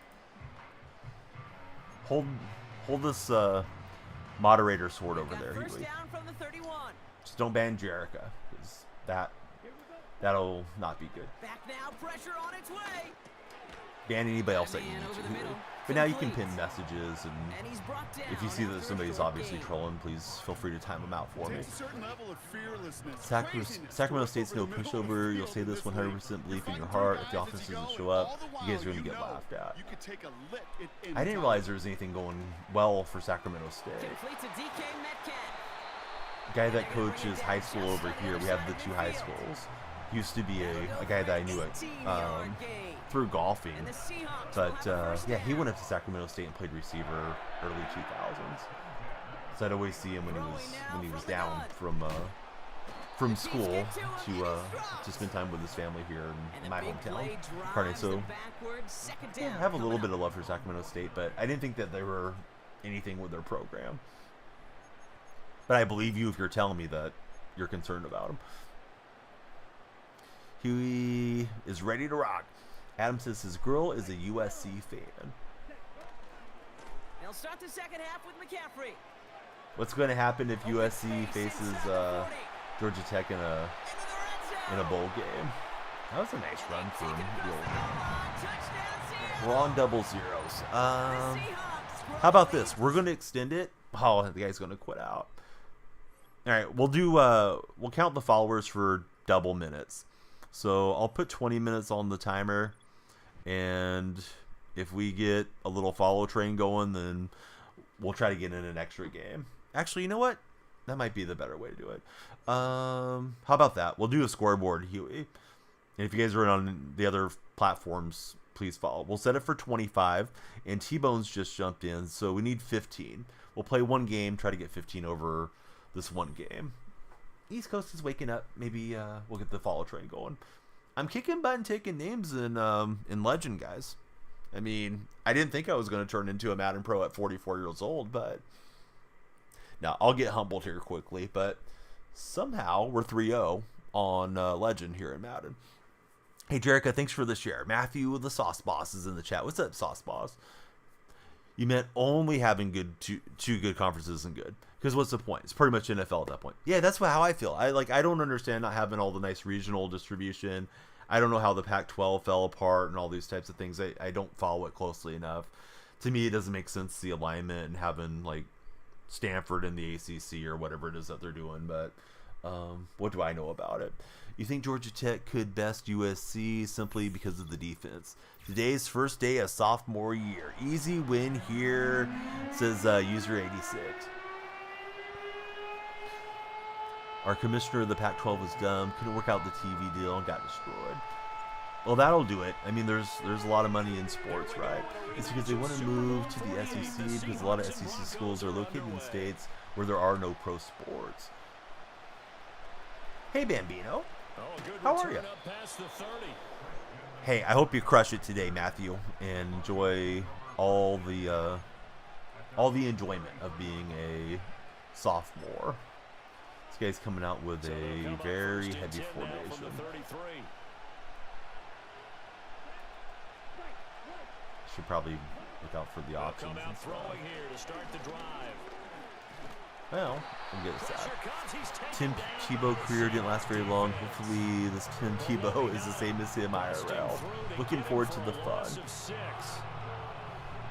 Hold this moderator sword over there, Huey. Just don't ban Jerica, because that'll not be good. Back now, pressure on its way. Ban anybody else that you need to. But now you can pin messages, and if you see that somebody's obviously trolling, please feel free to time them out for me. Sacramento State's no pushover. You'll say this 100% belief in your heart. If the offense doesn't show up, you guys are going to get laughed at. I didn't realize there was anything going well for Sacramento State. Guy that coaches high school over here, we have the 2 high schools. Used to be a guy that I knew through golfing, but yeah, he went up to Sacramento State and played receiver early 2000s. So I'd always see him when he was down from school to spend time with his family here in my hometown, Kearney. So yeah, I have a little bit of love for Sacramento State, but I didn't think that they were anything with their program. But I believe you if you're telling me that you're concerned about them. Huey is ready to rock. Adam says his girl is a USC fan. They'll start the second half with McCaffrey. What's going to happen if USC faces Georgia Tech in a bowl game? That was a nice run for him. We're on double zeros. How about this? We're going to extend it. Oh, the guy's going to quit out. All right, we'll count the followers for double minutes. So I'll put 20 minutes on the timer, and if we get a little follow train going, then we'll try to get in an extra game. Actually, you know what? That might be the better way to do it. How about that? We'll do a scoreboard, Huey. And if you guys are on the other platforms, please follow. We'll set it for 25, and T-Bone's just jumped in, so we need 15. We'll play 1 game, try to get 15 over this 1 game. East Coast is waking up. Maybe we'll get the follow train going. I'm kicking butt and taking names in Legend, guys. I mean, I didn't think I was going to turn into a Madden Pro at 44 years old, but now I'll get humbled here quickly. But somehow we're 3-0 on Legend here in Madden. Hey, Jerica, thanks for the share. Matthew, the Sauce Boss, is in the chat. What's up, Sauce Boss? You meant only having two good conferences isn't good. Because what's the point? It's pretty much NFL at that point. Yeah, that's how I feel. I don't understand not having all the nice regional distribution. I don't know how the Pac-12 fell apart and all these types of things. I don't follow it closely enough. To me, it doesn't make sense, the alignment and having like Stanford in the ACC or whatever it is that they're doing. But what do I know about it? You think Georgia Tech could best USC simply because of the defense? Today's first day of sophomore year. Easy win here, says user 86. Our commissioner of the Pac-12 was dumb, couldn't work out the TV deal, and got destroyed. Well, that'll do it. I mean, there's a lot of money in sports, right? It's because they want to move to the SEC because a lot of SEC schools are located in states where there are no pro sports. Hey, Bambino. How are you? Hey, I hope you crush it today, Matthew, and enjoy all the enjoyment of being a sophomore. This guy's coming out with a very heavy formation. Should probably look out for the options and stuff. Well, I'm getting sad. Tim Tebow career didn't last very long. Hopefully this Tim Tebow is the same as him IRL. Looking forward to the fun.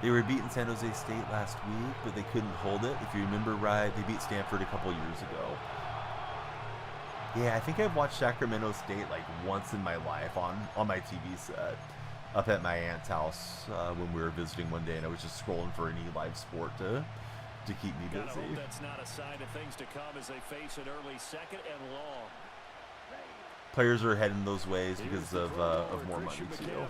They were beating San Jose State last week, but they couldn't hold it. If you remember right, they beat Stanford a couple years ago. Yeah, I think I've watched Sacramento State like once in my life on my TV set up at my aunt's house when we were visiting one day, and I was just scrolling for any live sport to keep me busy. That's not a sign of things to come as they face an early second and long. Players are heading those ways because of more money too.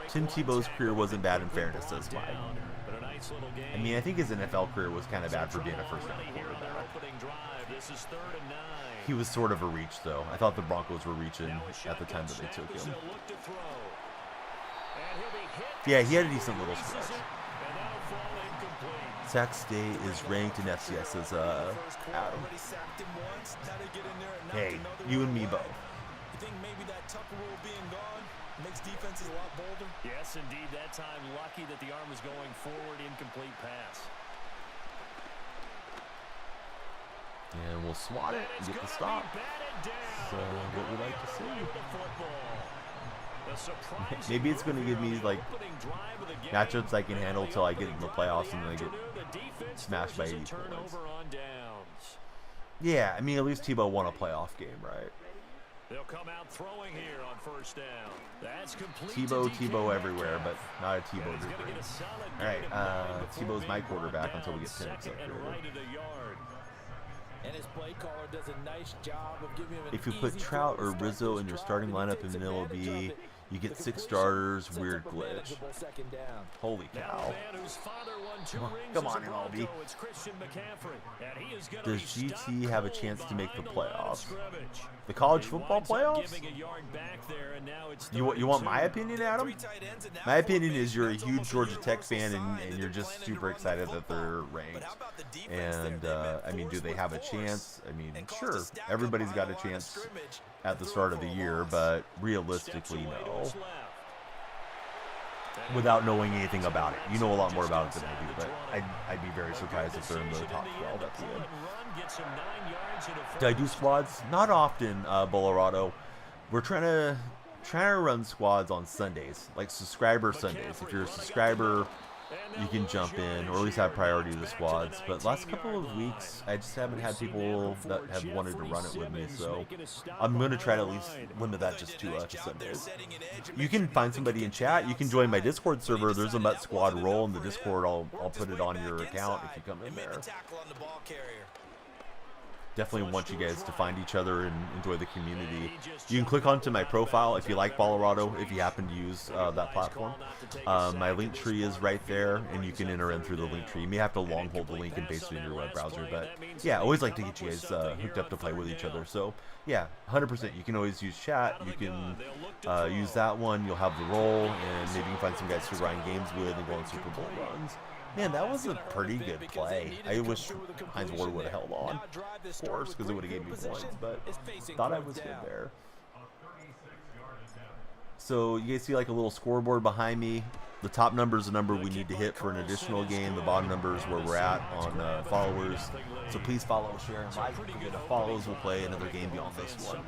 Tim Tebow's career wasn't bad in fairness, says Mike. I mean, I think his NFL career was kind of bad for being a first-round quarterback. He was sort of a reach, though. I thought the Broncos were reaching at the time that they took him. Yeah, he had a decent little stretch. Sac State is ranked in FCS as Adam. Hey, you and me both. You think maybe that Tucker rule being gone makes defenses a lot bolder? Yes, indeed. That time, lucky that the arm was going forward, incomplete pass. And we'll swat it and get the stop. So what we like to see. Maybe it's going to give me like matchups I can handle till I get in the playoffs and then I get smashed by 80 points. Yeah, I mean at least Tebow won a playoff game, right? They'll come out throwing here on first down. That's Tebow everywhere, but not a Tebow degree. All right, Tebow's my quarterback until we get Penix up here. And his play caller does a nice job of giving him if you put Trout or Rizzo in your starting lineup in MLB, you get 6 starters, weird glitch. Holy cow. Come on, MLB. Does GT have a chance to make the playoffs? The college football playoffs? You want my opinion, Adam? My opinion is you're a huge Georgia Tech fan and you're just super excited that they're ranked. And, I mean, do they have a chance? I mean, sure, everybody's got a chance at the start of the year, but realistically, no. Without knowing anything about it. You know a lot more about it than I do, but I'd be very surprised if they're in the top 12 at the end. Do I do squads? Not often, Bolorado. We're trying to run squads on Sundays, like subscriber Sundays. If you're a subscriber, you can jump in, or at least have priority to the squads. But last couple of weeks, I just haven't had people that have wanted to run it with me, so I'm going to try to at least limit that just to Sundays. You can find somebody in chat. You can join my Discord server. There's a Met Squad role in the Discord. I'll put it on your account if you come in there. definitely want you guys to find each other and enjoy the community. You can click onto my profile if you like Bolorado, if you happen to use that platform. My link tree is right there, and you can enter in through the link tree. You may have to long hold the link and paste it in your web browser, but yeah, I always like to get you guys hooked up to play with each other. So yeah, 100%. You can always use chat. You can use that one. You'll have the role, and maybe you can find some guys to grind games with and go on Super Bowl runs. Man, that was a pretty good play. I wish Heinz Ward would have held on, of course, because it would have gave me points, but thought I was good there. So you guys see like a little scoreboard behind me. The top number is the number we need to hit for an additional game. The bottom number is where we're at on followers. So please follow, share, and like. If we get enough follows, we'll play another game beyond this one.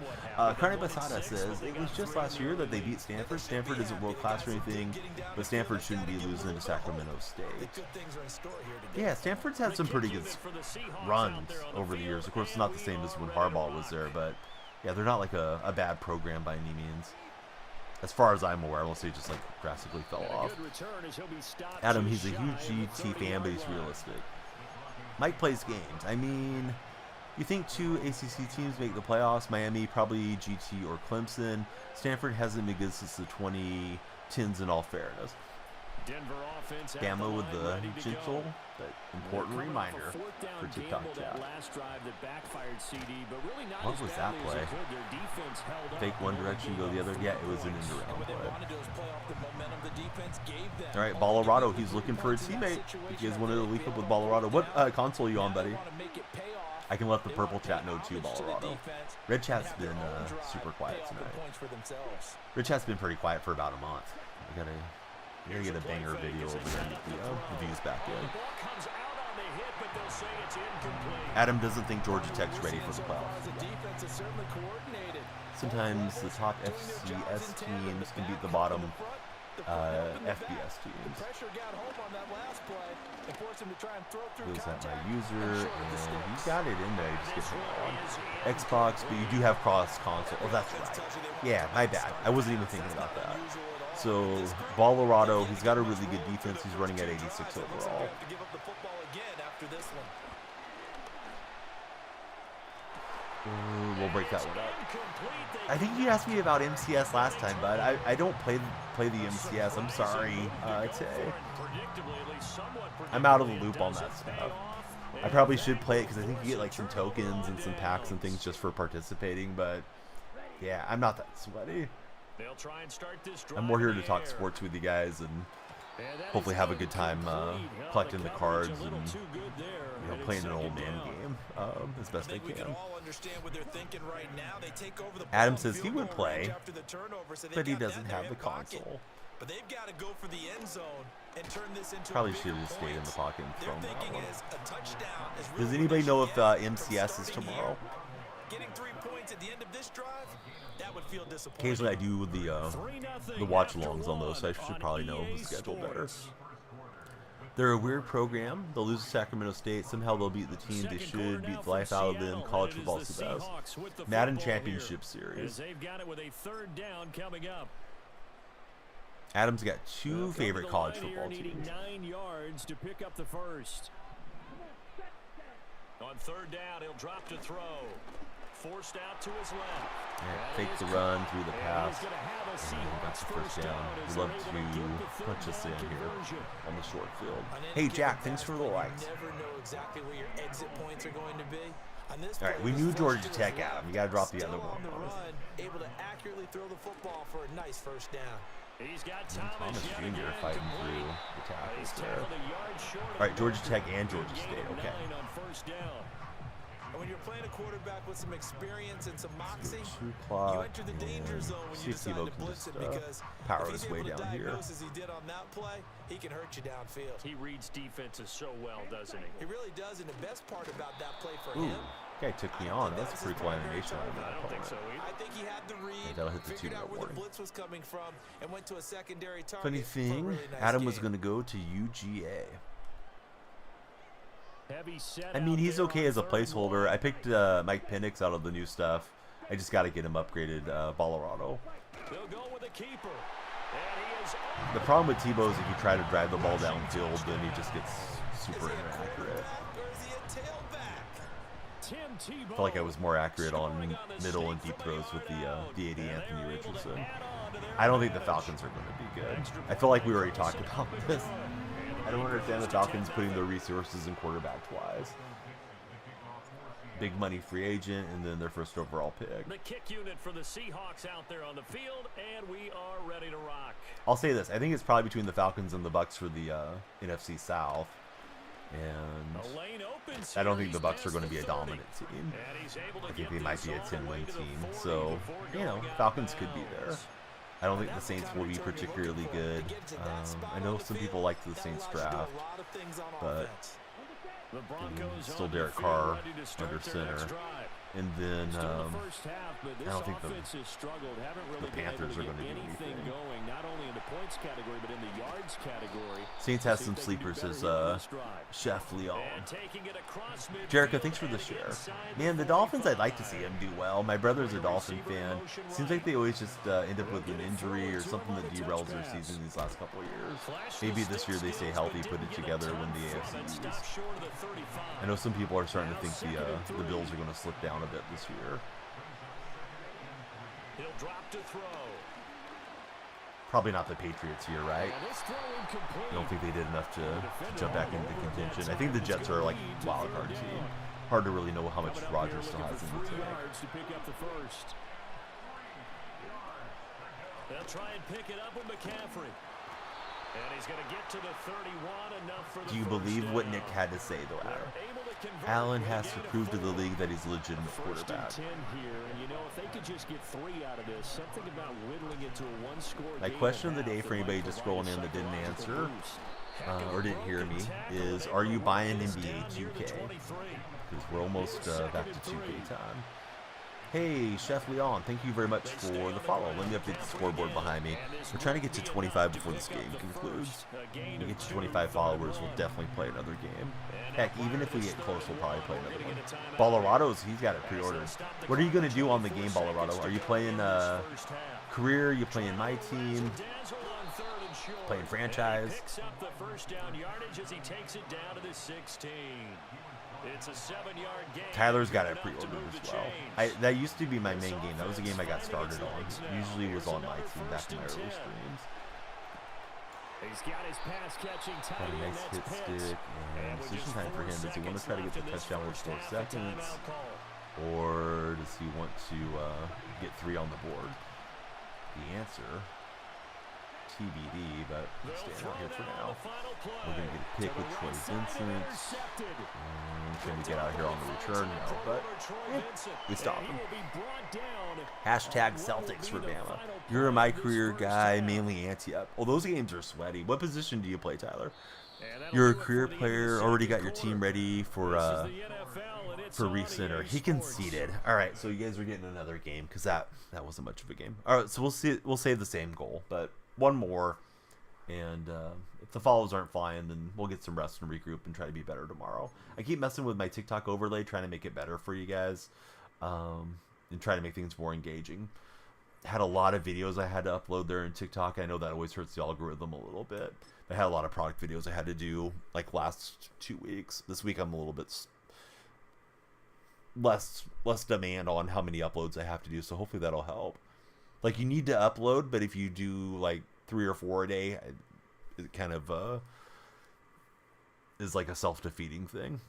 Carne Basada says, it was just last year that they beat Stanford. Stanford isn't world-class or anything, but Stanford shouldn't be losing to Sacramento State. Yeah, Stanford's had some pretty good runs over the years. Of course, it's not the same as when Harbaugh was there, but yeah, they're not like a bad program by any means. As far as I'm aware, I won't say just like drastically fell off. Adam, he's a huge GT fan, but he's realistic. Mike plays games. I mean, you think 2 ACC teams make the playoffs? Miami, probably GT or Clemson. Stanford hasn't been good since the 2010s in all fairness. Bama with the gentle but important reminder for TikTok chat. What was that play? Fake one direction, go the other? Yeah, it was an end-around play. Alright, Bolorado, he's looking for a teammate. If you guys wanted to link up with Bolorado. What console are you on, buddy? I can let the purple chat know too, Bolorado. Red chat's been super quiet tonight. Red chat's been pretty quiet for about a month. I gotta get a banger video over there and get the views back in. Adam doesn't think Georgia Tech's ready for the playoffs. Sometimes the top FCS teams can beat the bottom FBS teams. Goes at my user, and you got it in there. You just get it on Xbox, but you do have cross console. Oh, that's right. Yeah, my bad. I wasn't even thinking about that. So, Bolorado, he's got a really good defense. He's running at 86 overall. We'll break that one up. I think you asked me about MCS last time, but I don't play the MCS. I'm sorry, Tay. I'm out of the loop on that stuff. I probably should play it because I think you get like some tokens and some packs and things just for participating, but yeah, I'm not that sweaty. I'm more here to talk sports with you guys and hopefully have a good time collecting the cards and playing an old man game as best I can. Adam says he would play, but he doesn't have the console. Probably should have stayed in the pocket and thrown that one. Does anybody know if MCS is tomorrow? At the end of this drive, that would feel disappointing. Occasionally I do the watch-alongs on those, so I should probably know the schedule better. They're a weird program. They'll lose to Sacramento State. Somehow they'll beat the team they should, beat the life out of them. College football's the best. Madden Championship Series. Adam's got 2 favorite college football teams. 9 yards to pick up the first. On third down, he'll drop to throw. Forced out to his left. Yeah, fake the run through the pass. And got the first down. We'd love to punch us in here on the short field. Hey, Jack, thanks for the likes. All right, we knew Georgia Tech, Adam. You got to drop the other one. Able to accurately throw the football for a nice first down. He's got Thomas Jr. fighting through the tackles there. All right, Georgia Tech and Georgia State. Okay. When you're playing a quarterback with some experience and some moxie, you enter the danger zone when you decide to blitz it because power his way down here. As he did on that play, he can hurt you downfield. He reads defenses so well, doesn't he? He really does, and the best part about that play for him. Guy took me on. That's a pretty cool animation. I don't think so either. I think he had the read. That'll hit the 2-minute warning. Blitz was coming from and went to a secondary target. Funny thing, really nice Adam was going to go to UGA. I mean, he's okay as a placeholder. I picked Mike Penix out of the new stuff. I just got to get him upgraded, Bolorado. The problem with Tebow is if you try to drive the ball downfield, then he just gets super inaccurate. felt like I was more accurate on middle and deep throws with the D80 Anthony Richardson. I don't think the Falcons are going to be good. I feel like we already talked about this. I don't understand the Falcons putting their resources in quarterback twice. Big money free agent and then their first overall pick. The kick unit for the Seahawks out there on the field, and we are ready to rock. I'll say this. I think it's probably between the Falcons and the Bucs for the NFC South. And I don't think the Bucs are going to be a dominant team. I think they might be a 10-win team. So, you know, Falcons could be there. I don't think the Saints will be particularly good. I know some people like the Saints draft, but still Derek Carr under center. And then I don't think the Panthers are going to do anything. Saints has some sleepers as Chef Leon. Jericho, thanks for the share. Man, the Dolphins, I'd like to see them do well. My brother's a Dolphin fan. Seems like they always just end up with an injury or something that derails their season these last couple of years. Maybe this year they stay healthy, put it together, win the AFC East. I know some people are starting to think the Bills are going to slip down a bit this year. He'll drop to throw. Probably not the Patriots here, right? I don't think they did enough to jump back into contention. I think the Jets are like a wild card team. Hard to really know how much Rodgers still has in the tank. They'll try and pick it up with McCaffrey. And he's going to get to the 31, enough for the Do you believe what Nick had to say, though, Adam? Allen has to prove to the league that he's a legitimate quarterback. My question of the day for anybody just scrolling in that didn't answer or didn't hear me is, are you buying NBA 2K? Because we're almost back to 2K time. Hey, Chef Leon, thank you very much for the follow. Let me update the scoreboard behind me. We're trying to get to 25 before this game concludes. When we get to 25 followers, we'll definitely play another game. Heck, even if we get close, we'll probably play another one. Ballerado's, he's got it pre-ordered. What are you going to do on the game, Ballerado? Are you playing career? Are you playing my team? Playing franchise? It's a 7-yard gain. Tyler's got it pre-ordered as well. That used to be my main game. That was the game I got started on. Usually it was on my team back in my early streams. He's got his pass catching Got a nice hit stick and decision time for him. Does he want to try to get the touchdown with 4 seconds? Or does he want to get 3 on the board? The answer, TBD, but we'll stand out here for now. We're going to get a pick with Troy Vincent. Can we get out here on the return? No, but we stop him. Hashtag Celtics for Bama. You're a my career guy, mainly anti-up. Well, those games are sweaty. What position do you play, Tyler? You're a career player, already got your team ready for recenter. He conceded. All right, so you guys are getting another game because that wasn't much of a game. All right, so we'll save the same goal, but one more, and if the follows aren't flying, then we'll get some rest and regroup and try to be better tomorrow. I keep messing with my TikTok overlay, trying to make it better for you guys, and try to make things more engaging. Had a lot of videos I had to upload there in TikTok. I know that always hurts the algorithm a little bit. I had a lot of product videos I had to do like last 2 weeks. This week I'm a little bit less demand on how many uploads I have to do, so hopefully that'll help. Like, you need to upload, but if you do like 3 or 4 a day, it kind of is like a self-defeating thing.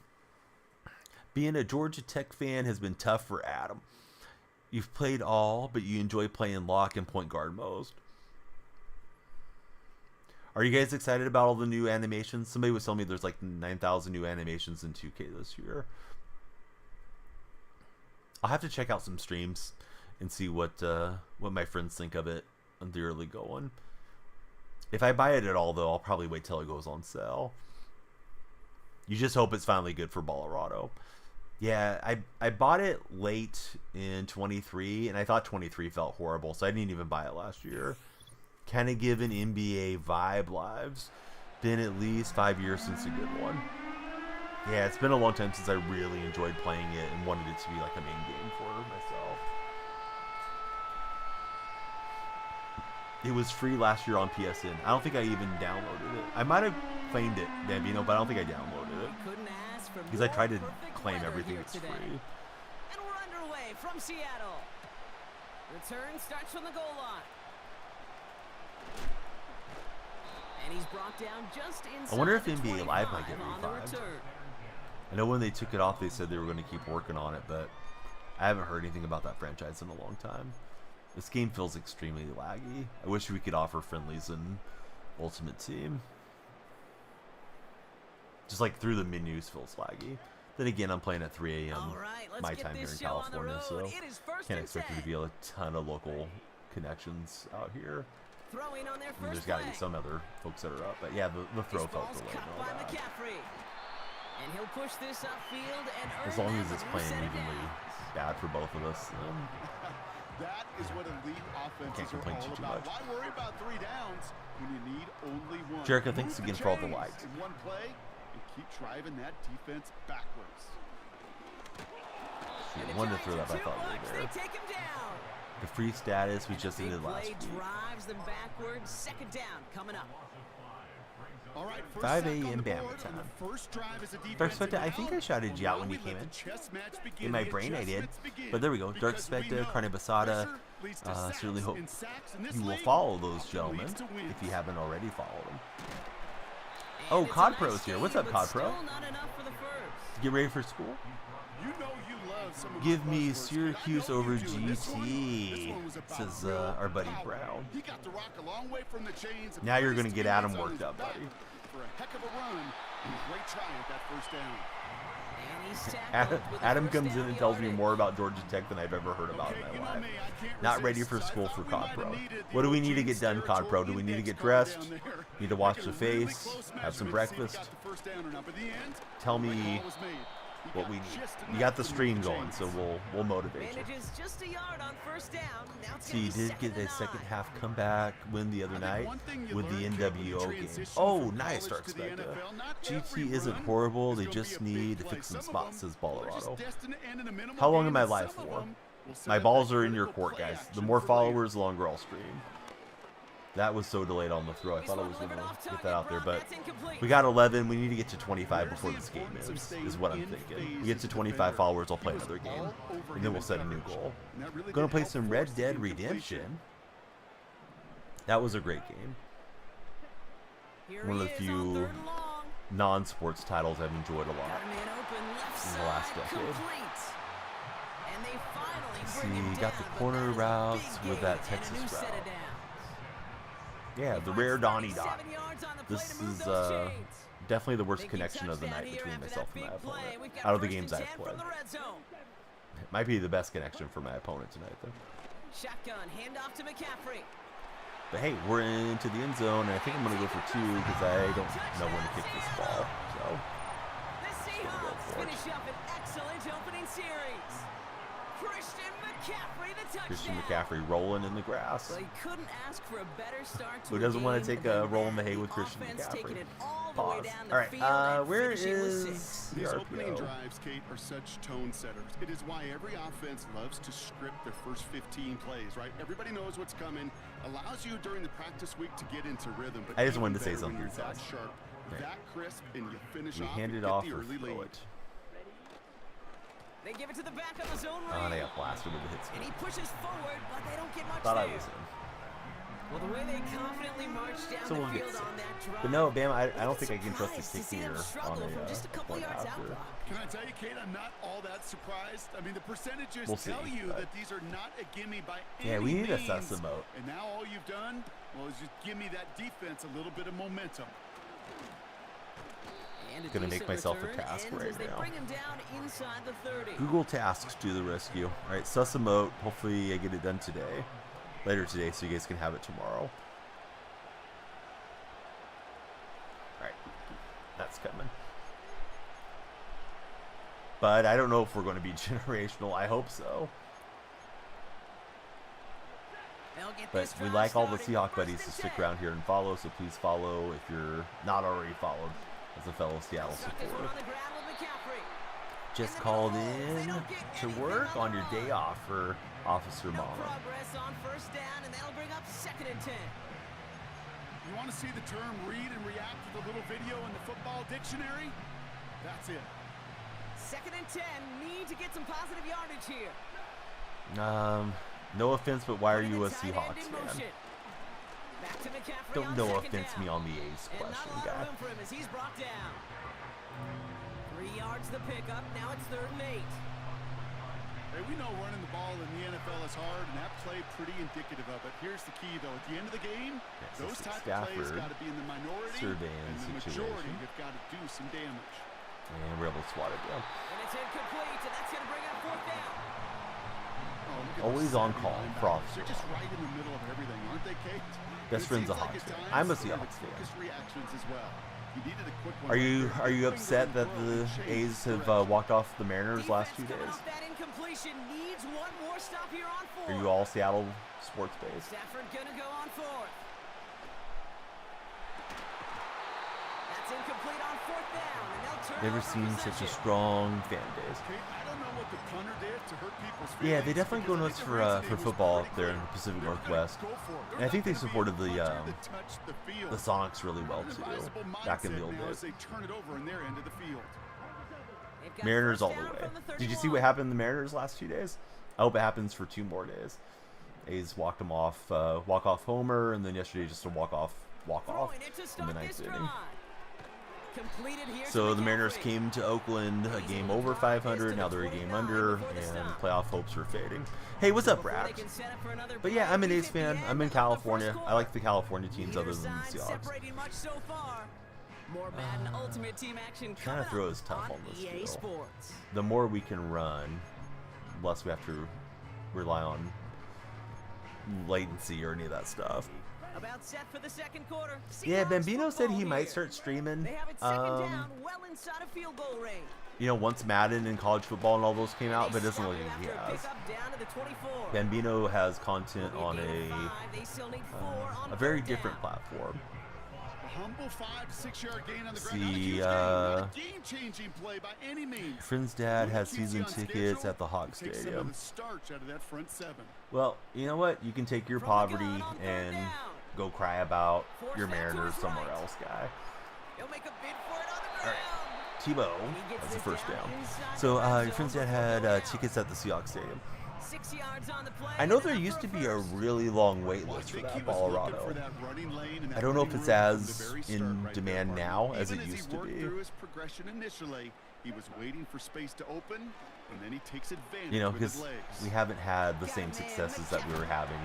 Being a Georgia Tech fan has been tough for Adam. You've played all, but you enjoy playing lock and point guard most. Are you guys excited about all the new animations? Somebody was telling me there's like 9,000 new animations in 2K this year. I'll have to check out some streams and see what my friends think of it on the early going. If I buy it at all, though, I'll probably wait till it goes on sale. You just hope it's finally good for Ballerado. Yeah, I bought it late in 23, and I thought 23 felt horrible, so I didn't even buy it last year. Kind of give an NBA vibe lives. Been at least 5 years since a good one. Yeah, it's been a long time since I really enjoyed playing it and wanted it to be like a main game for myself. It was free last year on PSN. I don't think I even downloaded it. I might have claimed it, Bambino, but I don't think I downloaded it. Couldn't ask Because I tried to claim everything it's today. free. And we're underway from Seattle. Return starts from the goal line. And he's brought down just inside. I wonder if the NBA Live might get 25 on the revived. return. I know when they took it off, they said they were going to keep working on it, but I haven't heard anything about that franchise in a long time. This game feels extremely laggy. I wish we could offer friendlies in Ultimate Team. Just like through the menus feels laggy. Then again, I'm playing at 3 a.m. my time here in California, so can't expect there to be a ton of local connections out here. Throwing on their I mean, there's first got to play. be some other folks that are up, but yeah, the throw This felt ball's delayed cut and all by that. McCaffrey. And he'll push this upfield and As earn long that as it's with playing set it evenly down. bad for both of us, That is what elite offenses Can't are complain all too about. much. Why worry about 3 downs when you need only 1? Jericho, thanks Move again for all the chains likes. in one play and keep driving that defense backwards. And the wanted to Giants throw that, but I are thought too we much. were there. They take him down. The free status we And just the big ended last play week. drives them backwards. Second down coming up. All right, 5 sack on a.m. the Bama board on time. the first drive as a defensive Dark Spectre, I end. think I shouted you out when you Now came we in. let the chess match begin. In my The brain, I did. adjustments begin. But there we go. Dark Because we Spectre, know Carne Basada. pressure leads to Certainly sacks, hope and sacks in this you will league follow those often gentlemen leads to wins. if you haven't already followed them. And Oh, it's a COD nice Pro's here. What's game, up, but COD Pro? still not enough for the first. Get ready for school? You know you love some of Give my me buzzwords, kid. I Syracuse know you over do. And this GT, one was about says real our buddy power. Brown. He got the rock a long way from the chains. and Now you're placed gonna get it Adam on worked his up, back buddy. For a heck of a run and a great try at that first down. And he's tackled Adam, with the Adam first comes in down and tells me yardage. more about Georgia Tech than I've ever heard about Okay, in you my know life. me, I can't Not ready resist. for I school thought for we COD might have Pro. needed the What do we old need to James get done, COD Pro? Do we need to index get card dressed? down there. Need to wash Making the really face? close Have some measurements, see if he breakfast? got the first down or not. But in the end, Tell the right me call was made. He what got we need. just You enough got the to move stream the going, chains. so we'll motivate you. Manages just a yard on first down. Now it's So gonna you be did second get a and second 9. half comeback win the other I think night one thing you with the learn, kid, when you NWO game. transition Oh, from nice, college Dark to the Spectre. NFL, not GT every isn't run horrible. is They gonna be just a big need to play. fix some Some of spots, them says are just Colorado. destined to end in a minimal How long gain, am I and live some of for? them will set My up balls that are in your critical court, play guys. The action more for later. followers, the longer I'll stream. That was so delayed on the throw. I thought I was going to get that out there, but we got 11. We need to get to 25 before this game is what I'm thinking. We get to 25 followers, I'll play another game, and then we'll set a new goal. Going to play some Red Dead Redemption. That was a great game. Here One of the he is on few third and long. non-sports titles I've enjoyed a lot. Got a man open left in the last side, decade. complete. And they finally See, bring him got the down, but corner that is a routes big with gain that and a Texas new set route. of downs. Yeah, He the finds rare Donnie 37 dot. yards on the play This to move is those chains. definitely the worst Big connection of the touchdown night here between after myself that and my big play. opponent. We've got Out of the first games and I've 10 played. from the red zone. It might be the best connection for my opponent tonight, though. Shotgun, handoff to McCaffrey. But hey, we're into the end zone, and I think I'm going to go for 2 because I don't know when to kick this ball. So, The Seahawks finish up an excellent opening series. Christian McCaffrey, the touchdown. Christian McCaffrey rolling in the grass. Well, you couldn't ask for a better start to Who doesn't want to game take a than roll in the that. hay with The Christian offense taking McCaffrey? it all the way Pause. down the All right, field and where finishing with is 6. the These opening RPO? drives, Kate, are such tone setters. It is why every offense loves to script their first 15 plays, right? Everybody knows what's coming. Allows you during the practice week to get into rhythm. But I just even wanted to say better when something, you're that guys. sharp, Okay. that crisp, and you finish We off hand and it get off the or early throw lead. it? They give it to the back of the zone Oh, read. they got blasted with the hits. And he pushes forward, but they don't get much Thought I there. was in. Well, the way they confidently marched down So the we'll get field some. on that drive. But no, Bam, I don't wasn't think I can trust the surprised to kick see here them on struggle from just a a couple point yards out after. block. Can I tell you, Kate, I'm not all that surprised. I mean, the percentages We'll see, tell you but- that these are not a gimme by any Yeah, we need a means. Sessa moat. And now all you've done, well, is just give me that defense a little bit of momentum. And a Gonna make decent myself a return task ends right as they now. bring him down inside the 30. Google Tasks to the rescue. All right, Sessa moat. Hopefully I get it done today. Later today, so you guys can have it tomorrow. All right, that's coming. But I don't know if we're going to be generational. I hope so. They'll get But this we drive like all the started. Seahawk First buddies and to stick 10. around here and follow, so please follow if you're not already followed as a fellow Seattle Stuck this one supporter. on the ground with McCaffrey. Just In the called middle, they in don't get to anything work on your the day run. off for Officer No Mama. progress on first down, and that'll bring up second and 10. You want to see the term read and react to the little video in the football dictionary? That's it. 2nd and 10. Need to get some positive yardage here. No offense, but why are you a Seahawks fan? Back to McCaffrey. Don't no offense me on the A's question, and not a lot guy. of room for him as he's brought down. 3 yards the pickup. Now it's 3rd and 8. Hey, we know running the ball in the NFL is hard, and that play pretty indicative of it. Here's the key, though. At the end of the game, those type of plays got to be in the minority, and the majority have got to do some damage. And we're able to swat it down. And it's incomplete, and that's going to bring up 4th down. Always on call, Frost. They're just right in the middle of everything, aren't they, Kate? Best friend's a Hawks fan. I'm a Seahawks fan. Reactions as well. Are you upset that the A's have walked off the Mariners last 2 days? Needs one more stop here on 4th. Are you all Seattle sports based? Stafford gonna go on 4th. That's incomplete on 4th down, and they'll turn. Never seen such a strong fan base. I don't know what the punter did to hurt people's feelings. Yeah, they definitely go nuts for football up there in the Pacific Northwest. And I think they supported the Sonics really well too, back in the old days. Mariners all the way. Did you see what happened in the Mariners last 2 days? I hope it happens for 2 more days. A's walked them off, walk-off homer, and then yesterday just a walk-off in the 9th inning. So the Mariners came to Oakland a game over 500. Now they're a game under, and playoff hopes are fading. Hey, what's up, Brad? But yeah, I'm an A's fan. I'm in California. I like the California teams other than the Seahawks. Trying to throw is tough on this deal. The more we can run, the less we have to rely on latency or any of that stuff. About set for the 2nd quarter. Yeah, Bambino said he might start streaming. They have it 2nd down, well inside of field goal range. You know, once Madden and college football and all those came out, but it doesn't look like he has. Bambino has content on a very different platform. Humble 5 to 6 yard gain on the See, game-changing play by any means. Friend's dad has season tickets at the Hawk Stadium. Well, you know what? You can take your poverty and go cry about your Mariners somewhere else, guy. All right. Tebow has the 1st down. So your friend's dad had tickets at the Seahawks Stadium. 6 yards on the play. I know there used to be a really long wait list for that Colorado. I don't know if it's as in demand now as it used to be. He was waiting for space to open, and then he takes advantage. You know, because we haven't had the same successes that we were having,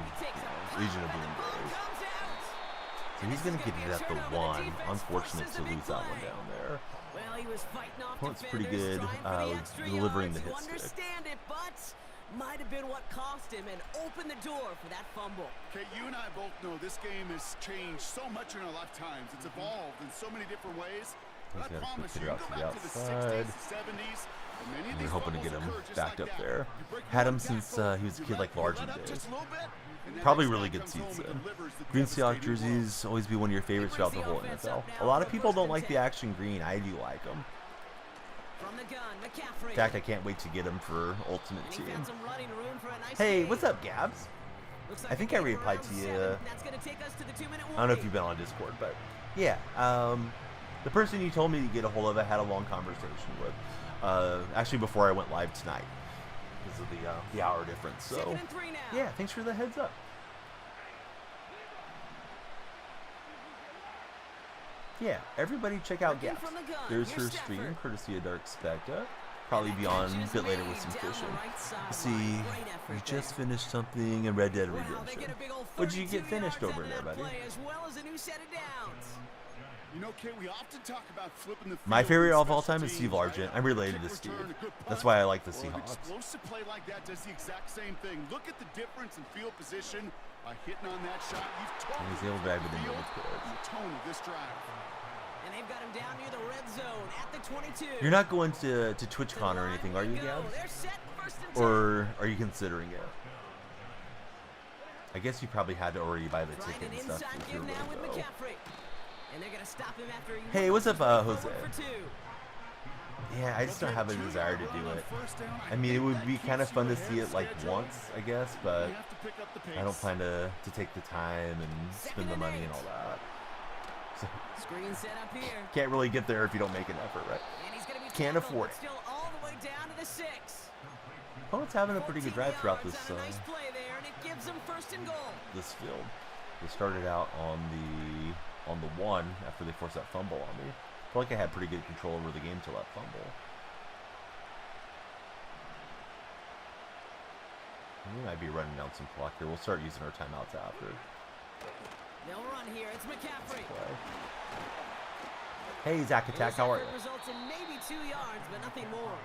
Legion of Boom days. So he's going to get it at the 1. Unfortunate to lose that one down there. Opponent's pretty good delivering the hit stick. Might have been what cost him and opened the door for that fumble. Okay, you and I both know this game has changed so much in our lifetimes. It's evolved in so many different ways. But I promise you, go back to the 60s, 70s, and we're hoping to get him backed up there. Had him since he was a kid like Large days. Probably really good seats then. Green Seahawks jerseys always be one of your favorites throughout the whole NFL. A lot of people don't like the action green. I do like them. In fact, I can't wait to get him for Ultimate Team. Hey, what's up, Gabs? I think I replied to you. I don't know if you've been on Discord, but yeah. The person you told me to get a hold of, I had a long conversation with. Actually, before I went live tonight, because of the hour difference. So yeah, thanks for the heads up. Yeah, everybody check out Gabs. There's her stream, courtesy of Dark Specta. Probably be on a bit later with some fishing. See, we just finished something in Red Dead Redemption. What'd you get finished over there, buddy? You know, Kate, we often talk about flipping the field. My favorite of all time is Steve Largent. I'm related to Steve. That's why I like the Seahawks. An explosive play like that does the exact same thing. Look at the difference in field position by hitting on that shot. He's able to drive it into the tone of this drive. And they've got him down near the red zone at the 22. You're not going to TwitchCon or anything, are you, Gabs? Or are you considering it? I guess you probably had to already buy the ticket and stuff if you're going to go. Hey, what's up, Jose? Yeah, I just don't have a desire to do it. I mean, it would be kind of fun to see it like once, I guess, but I don't plan to take the time and spend the money and all that. So, can't really get there if you don't make an effort, right? Can't afford it. down to the 6. Opponent's having a pretty good drive throughout this nice play there, and it gives them first and goal. This field. They started out on the 1 after they forced that fumble on me. I feel like I had pretty good control over the game till that fumble. We might be running down some clock here. We'll start using our timeouts after. They'll run here. It's McCaffrey. Hey, Zach Attack, how are you? Results in maybe 2 yards, but nothing more.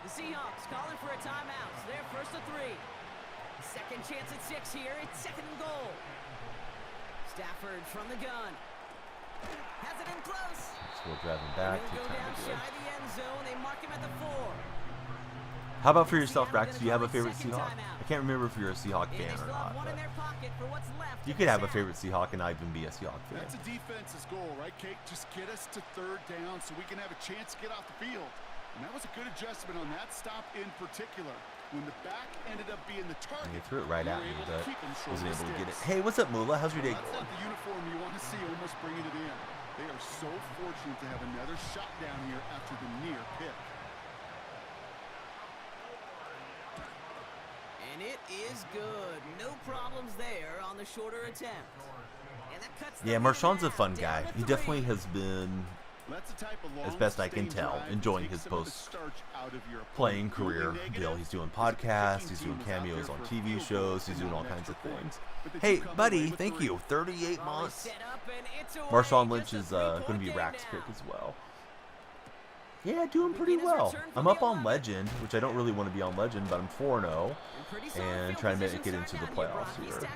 The Seahawks calling for a timeout. So they're first to 3. Second chance at 6 here. It's second and goal. Stafford from the gun. Has it in close. Still driving back. He'll go down shy of the end zone. They mark him at the 4. How about for yourself, Rex? Do you have a favorite Seahawk? I can't remember if you're a Seahawk fan or not. You could have a favorite Seahawk and not even be a Seahawk fan. That's a defense's goal, right, Kate? Just get us to 3rd down so we can have a chance to get off the field. And that was a good adjustment on that stop in particular. When the back ended up being the target, he threw it right at me, but wasn't able to get it. Hey, what's up, Mula? How's your day going? That's not the uniform you want to see almost bringing it in. They are so fortunate to have another shot down here after the near pick. And it is good. No problems there on the shorter attempt. And that cuts yeah, Marshawn's a fun guy. He definitely has been, as best I can tell, enjoying his post-playing career deal. He's doing podcasts, he's doing cameos on TV shows, he's doing all kinds of things. Hey, buddy, thank you. 38 months. Marshawn Lynch is going to be Rack's pick as well. Yeah, doing pretty well. I'm up on Legend, which I don't really want to be on Legend, but I'm 4-0 and trying to make it into the playoffs here.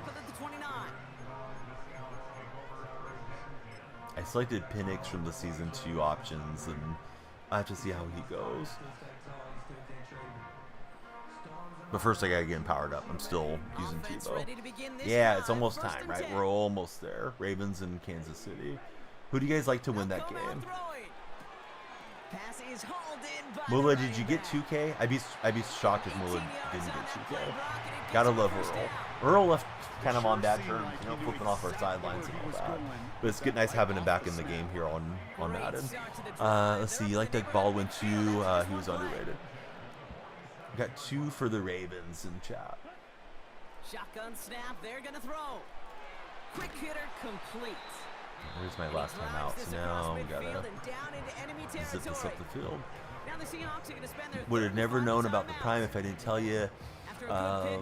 I selected Penix from the Season 2 options, and I have to see how he goes. But first, I gotta get him powered up. I'm still using Tebow. Yeah, it's almost time, right? We're almost there. Ravens in Kansas City. Who do you guys like to win that game? Mula, did you get 2K? I'd be shocked if Mula didn't get 2K. Gotta love Earl. Earl left kind of on bad terms, you know, flipping off our sidelines and all that. But it's nice having him back in the game here on Madden. Let's see, you like Doug Baldwin too? He was underrated. We got 2 for the Ravens in chat. Shotgun snap, they're gonna throw. Quick hitter complete. Here's my last time out, so now we gotta zip this up the field. Would have never known about the Prime if I didn't tell you. Got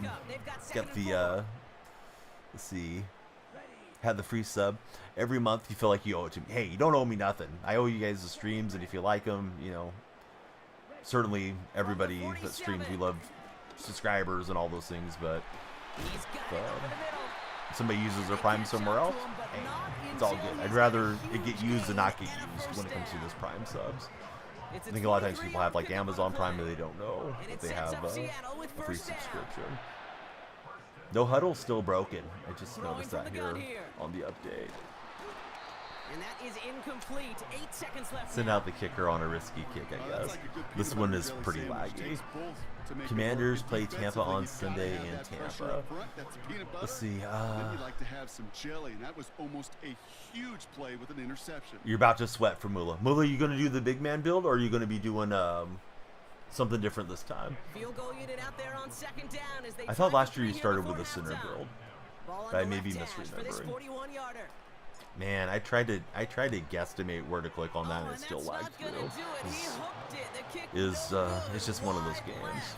the, let's see, had the free sub. Every month you feel like you owe it to me. Hey, you don't owe me nothing. I owe you guys the streams, and if you like them, you know, certainly everybody that streams, we love subscribers and all those things, but if somebody uses their Prime somewhere else, hey, it's all good. I'd rather it get used than not get used when it comes to this Prime subs. I think a lot of times people have like Amazon Prime and they don't know that they have a free subscription. No Huddle's still broken. I just noticed that here on the update. And that is incomplete. 8 seconds left. Send out the kicker on a risky kick, I guess. This one is pretty laggy. Commanders play Tampa on Sunday in Tampa. Let's see. like to have some jelly, and that was almost a huge play with an interception. You're about to sweat for Mula. Mula, are you going to do the big man build, or are you going to be doing something different this time? Field goal unit out there on second down as they I thought last year you started with a center build, but I may be misremembering. Man, I tried to guesstimate where to click on that, and it still lagged through. It's just one of those games.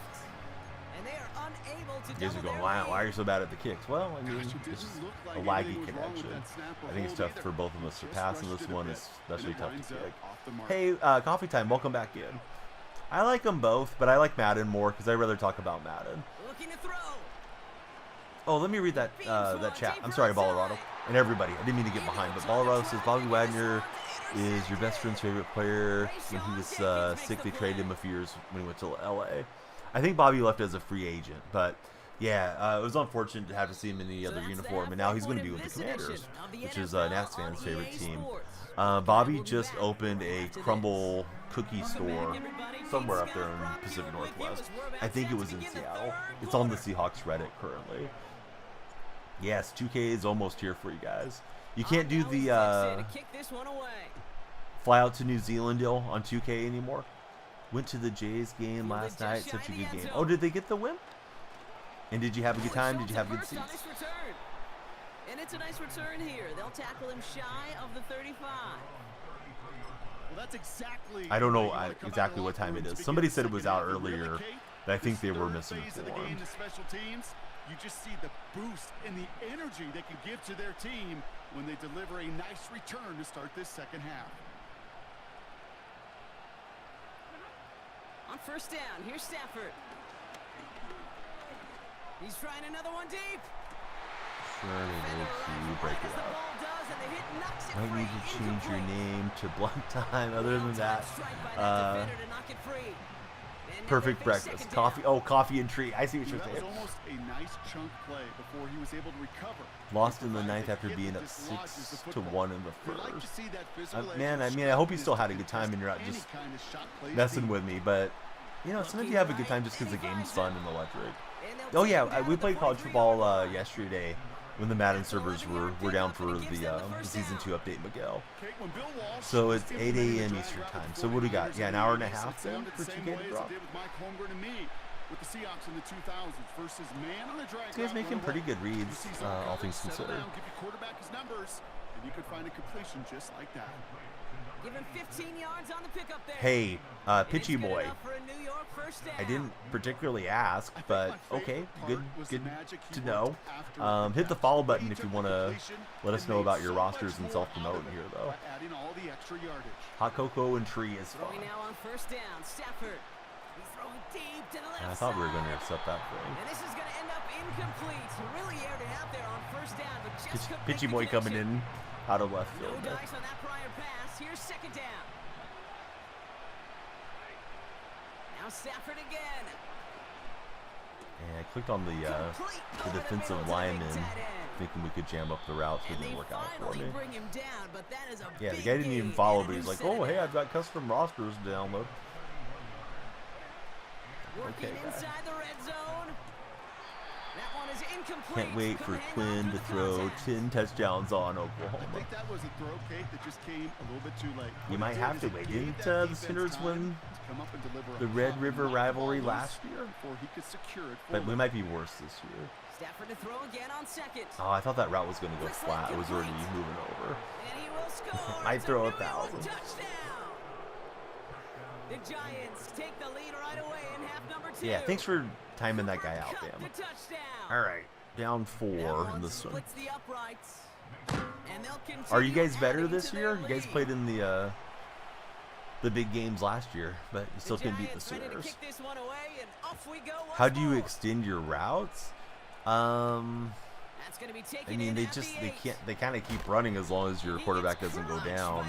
You guys are going, wow, why are you so bad at the kicks? Well, I mean, it's just a laggy connection. I think it's tough for both of us to pass, and this one is especially tough to kick. Hey, Coffee Time, welcome back in. I like them both, but I like Madden more because I'd rather talk about Madden. Oh, let me read that that chat. I'm sorry, Ballarado. And everybody, I didn't mean to get behind, but Ballarado says Bobby Wagner is your best friend's favorite player. When he was sick, they traded him a few years when he went to LA. I think Bobby left as a free agent, but yeah, it was unfortunate to have to see him in any other uniform, and now he's going to be with the Commanders, which is Nats fans' favorite team. Bobby just opened a crumble cookie store somewhere up there in the Pacific Northwest. I think it was in Seattle. It's on the Seahawks Reddit currently. Yes, 2K is almost here for you guys. You can't do the fly out to New Zealand deal on 2K anymore. Went to the Jays game last night. Such a good game. Oh, did they get the win? And did you have a good time? Did you have good seats? And it's a nice return here. They'll tackle him shy of the 35. Well, that's exactly. I don't know exactly what time it is. Somebody said it was out earlier, but I think they were misinformed. You just see the boost and the energy they can give to their team when they deliver a nice return to start this second half. On first down, here's Stafford. He's trying another one deep. Sure, they need to break it up. Might need to change your name to Blunt Time. Other than that, perfect breakfast. Coffee. Oh, coffee and treat. I see what you're saying. That was almost a nice chunk play before he was able to recover. Lost in the ninth after being up 6-1 in the first. Man, I mean, I hope you still had a good time and you're not just messing with me. But, you know, sometimes you have a good time just because the game's fun and electric. Oh, yeah, we played college football yesterday when the Madden servers were down for the Season 2 update in Miguel. So it's 8 a.m. Eastern time. So what do we got? Yeah, an hour and a half then for 2K to drop. This guy's making pretty good reads, all things considered. You could find a completion just like that. Give him 15 yards on the pickup there. Hey, Pitchy Boy. I didn't particularly ask, but okay, good to know. Hit the follow button if you want to let us know about your rosters and self-promoting here, though. Hot cocoa and tree is fun. Now on first down, Stafford. He's throwing deep to the left I thought we were going to accept that thing. And this is going to end up incomplete. Really aired it out there on first down, but just Pitchy Boy coming in out of left field. No dice on that prior pass. Here's second down. Now Stafford again. And I clicked on the defensive lineman, thinking we could jam up the routes. It didn't work out for me. Bring him down, but that is a yeah, the guy didn't even follow, but he's like, "Oh, hey, I've got custom rosters to download." Okay, inside the red zone. That one is incomplete. Can't wait for Quinn to throw 10 touchdowns on Oklahoma. I think that was a throw, Kate, that just came a little bit too late. You might have to wait. Didn't the Sooners win the Red River rivalry last year? But we might be worse this year. Stafford to throw again on second. Oh, I thought that route was going to go flat. It was already moving over. And he will score. Might throw 1,000. The Giants take the lead right away in half number 2. Yeah, thanks for timing that guy out, damn. All right, down 4 in this one. Are you guys better this year? You guys played in the big games last year, but you still couldn't beat the Sooners. How do you extend your routes? I mean, they kind of keep running as long as your quarterback doesn't go down.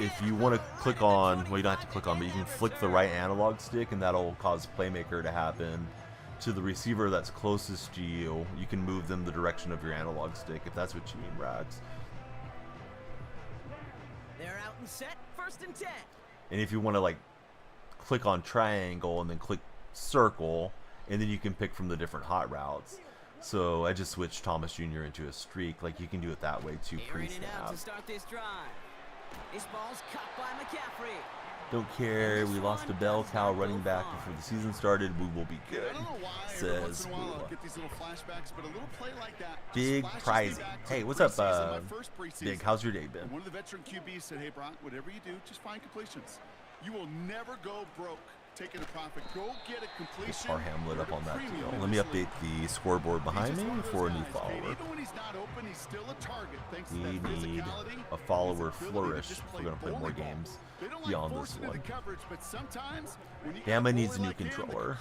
If you want to click on, well, you don't have to click on, but you can flick the right analog stick, and that'll cause playmaker to happen to the receiver that's closest to you. You can move them the direction of your analog stick, if that's what you mean, Rags. They're out and set, 1st and 10. And if you want to like click on triangle and then click circle, and then you can pick from the different hot routes. So I just switched Thomas Jr. into a streak. Like, you can do it that way too, pre-snap. This ball's caught by McCaffrey. Don't care. We lost a bell cow running back before the season started. We will be good, says Big Pricey. Hey, what's up, Big? How's your day been? One of the veteran QBs said, "Hey, Brock, whatever you do, just find completions. You will never go broke taking a profit. Go get a completion." Our Hamlet up on that deal. Let me update the scoreboard behind me for a new follower. We need a follower flourish if we're going to play more games beyond this one. Bama needs a new controller.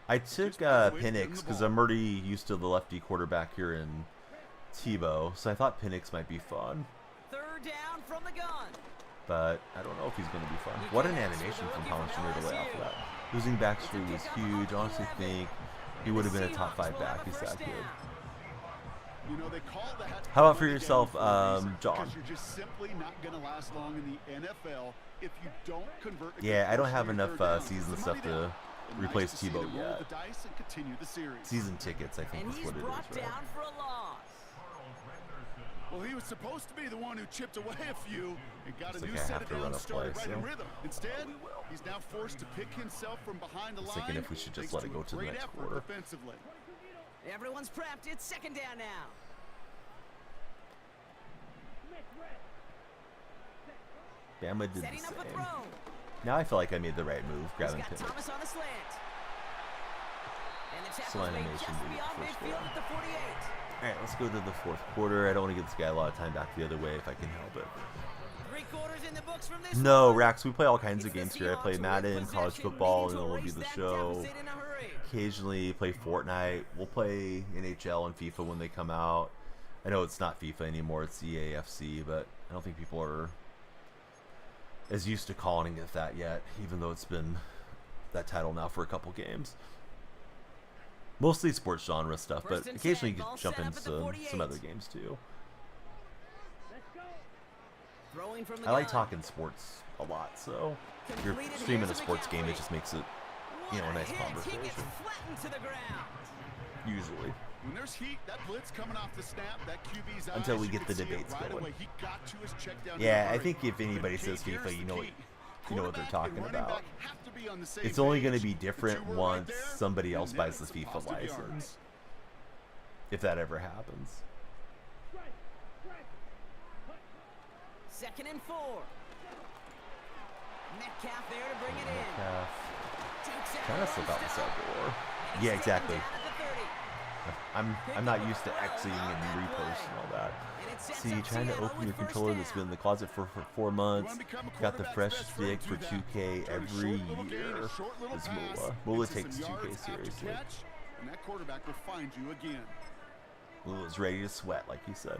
I took Penix because I'm already used to the lefty quarterback here in Tebow, so I thought Penix might be fun. 3rd down from the gun. But I don't know if he's going to be fun. What an animation from Thomas Jr. to lay off of that. Losing Backstreet was huge. I honestly think he would have been a top 5 back. He's that good. How about for yourself, John? Yeah, I don't have enough season stuff to replace Tebow yet. Season tickets, I think, is what it is, right? Well, he was supposed to be the one who chipped away a few and got a new I set have of to run downs a started play, right in so. rhythm. Instead, he's now forced to pick himself from behind the line. Thinking if we should just let it go to the next quarter. Defensively. Everyone's prepped. It's second down now. Bama did Setting the up a same. throw. Now I feel like I made the right move, He's grabbing got Pittman. Thomas on the slant. And the tackle's Slow made animation just to the beyond first midfield down. at the 48. Alright, let's go to the fourth quarter. I don't want to give this guy a lot of time back the other way if I can help it. 3 quarters in the books from this No, one. Rax, we play all kinds of It's the games here. I play Seahawks Madden, with college possession, football, needing and to then we'll do erase the that show. deficit in a hurry. Occasionally play Fortnite. We'll play NHL and FIFA when they come out. I know it's not FIFA anymore, it's EAFC, but I don't think people are as used to calling it that yet, even though it's been that title now for a couple games. Mostly sports genre stuff, but occasionally you can jump into some other games too. Throwing from the I like gun. talking sports a lot, so if you're streaming a sports game, it just makes it, you know, a nice He gets conversation. flattened to the ground. Usually. When there's heat, that blitz coming off the snap, that QB's Until eyes, we you get can the see it debates right going. away. He got to his check down Yeah, in a I hurry. think if anybody But says Kate, FIFA, here's you the know key. you know what they're Quarterback talking and running about. back have to be on the same It's only going to page. be The different two were once right there, somebody else and buys then the some FIFA positive license. yards. If that ever happens. Second and 4. Metcalf there to bring it in. Metcalf. Takes out Trying to slip out the first side down. door. And he's Yeah, taken exactly. down at the 30. I'm not used to Xing and reposting all that. And it sets See, up trying to Seattle open with your first controller down. that's been in the closet for 4 months. Got the fresh stick for 2K every year. Is Mula. Mula takes 2K seriously. And that quarterback will find you again. Mula's ready to sweat, like he said.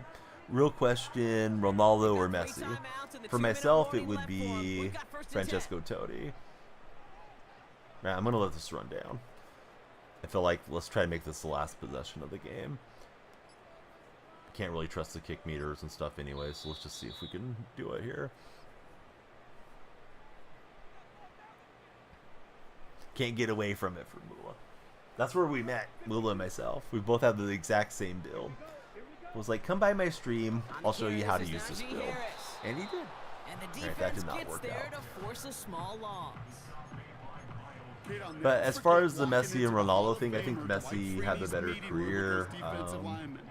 Real question, Ronaldo or Messi? For myself, it would be Francesco Totti. Right, I'm going to let this run down. I feel like let's try to make this the last possession of the game. Can't really trust the kick meters and stuff anyway, so let's just see if we can do it here. Can't get away from it for Mula. That's where we met, Mula and myself. We both have the exact same build. It was like, come by my stream, I'll show you how to use this build. And he did. And the Alright, defense that did not gets work there out. to force a small loss. But as far as the Messi and Ronaldo thing, I think Messi had the better career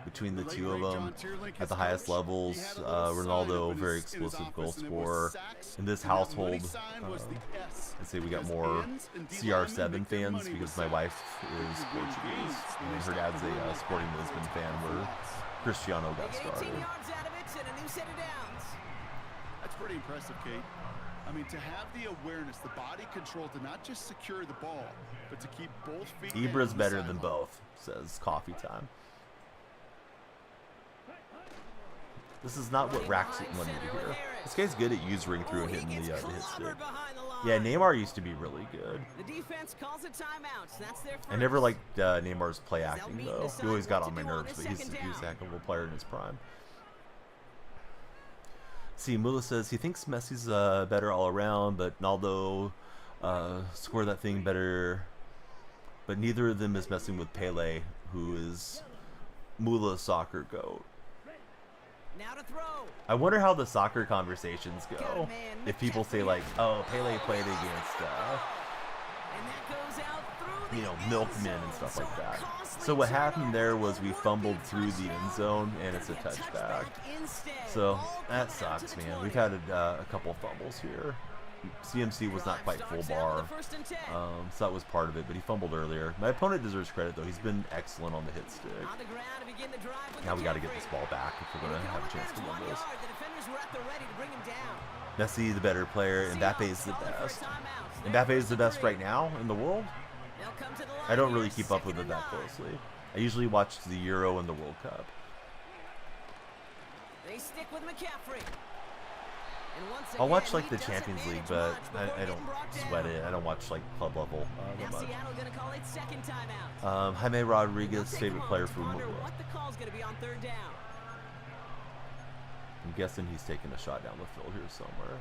between the two of them at the highest levels. Ronaldo, very explosive goal scorer. In this household, I'd say we got more CR7 fans because my wife is Portuguese and her dad's a Sporting Lisbon fan where Cristiano got 18 started. yards out of it and a new set of downs. That's pretty impressive, Kate. I mean, to have the awareness, the body control to not just secure the ball, but to keep both feet Ibra's down better the than sideline. both, says Coffee Time. This is not what Rax wanted to hear. This guy's good at using through and hitting the hit stick. Yeah, Neymar used to be really good. The defense calls a timeout. That's their first. I never liked Neymar's play acting though. He always got on my nerves, but he was a hackable player in his prime. See, Mula says he thinks Messi's better all around, but Naldo scored that thing better. But neither of them is messing with Pele, who is Mula's soccer goat. Now to throw. I wonder how the soccer conversations go. If people say like, "Oh, Pele played against, And that goes out through you the know, end milkmen zone. and stuff So like a that." costly So what turnover happened there was we would fumbled be through the end zone, and it's a Gonna be touchback. instead. So Ball that coming out to sucks, the man. 20. We've had a couple fumbles here. CMC was not quite full Starts out bar, with a first and 10. so that was part of it. But he fumbled earlier. My opponent deserves credit though. He's been excellent on the hit stick. On the ground to begin the drive with Now we got to McCaffrey. get this ball back if we're And gonna he can have a only chance to manage win 1 this. yard. The defenders were at the ready to bring him down. Messi, the better player. Mbappe is the Seahawks calling for a best. timeout. Mbappe is the They're best first right now in the world. They'll come to the line I don't here, really keep up with it second that and 9. closely. I usually watch the Euro and the World Cup. They stick with McCaffrey. And once I'll watch again, like he the doesn't Champions League, manage but much before I don't getting brought sweat down. it. I don't watch like club level Now that much. Seattle gonna call it second timeout. Jaime They'll Rodriguez, take a favorite moment player to for ponder Mula. what the call's gonna be on third down. I'm guessing he's taking a shot down the field here somewhere.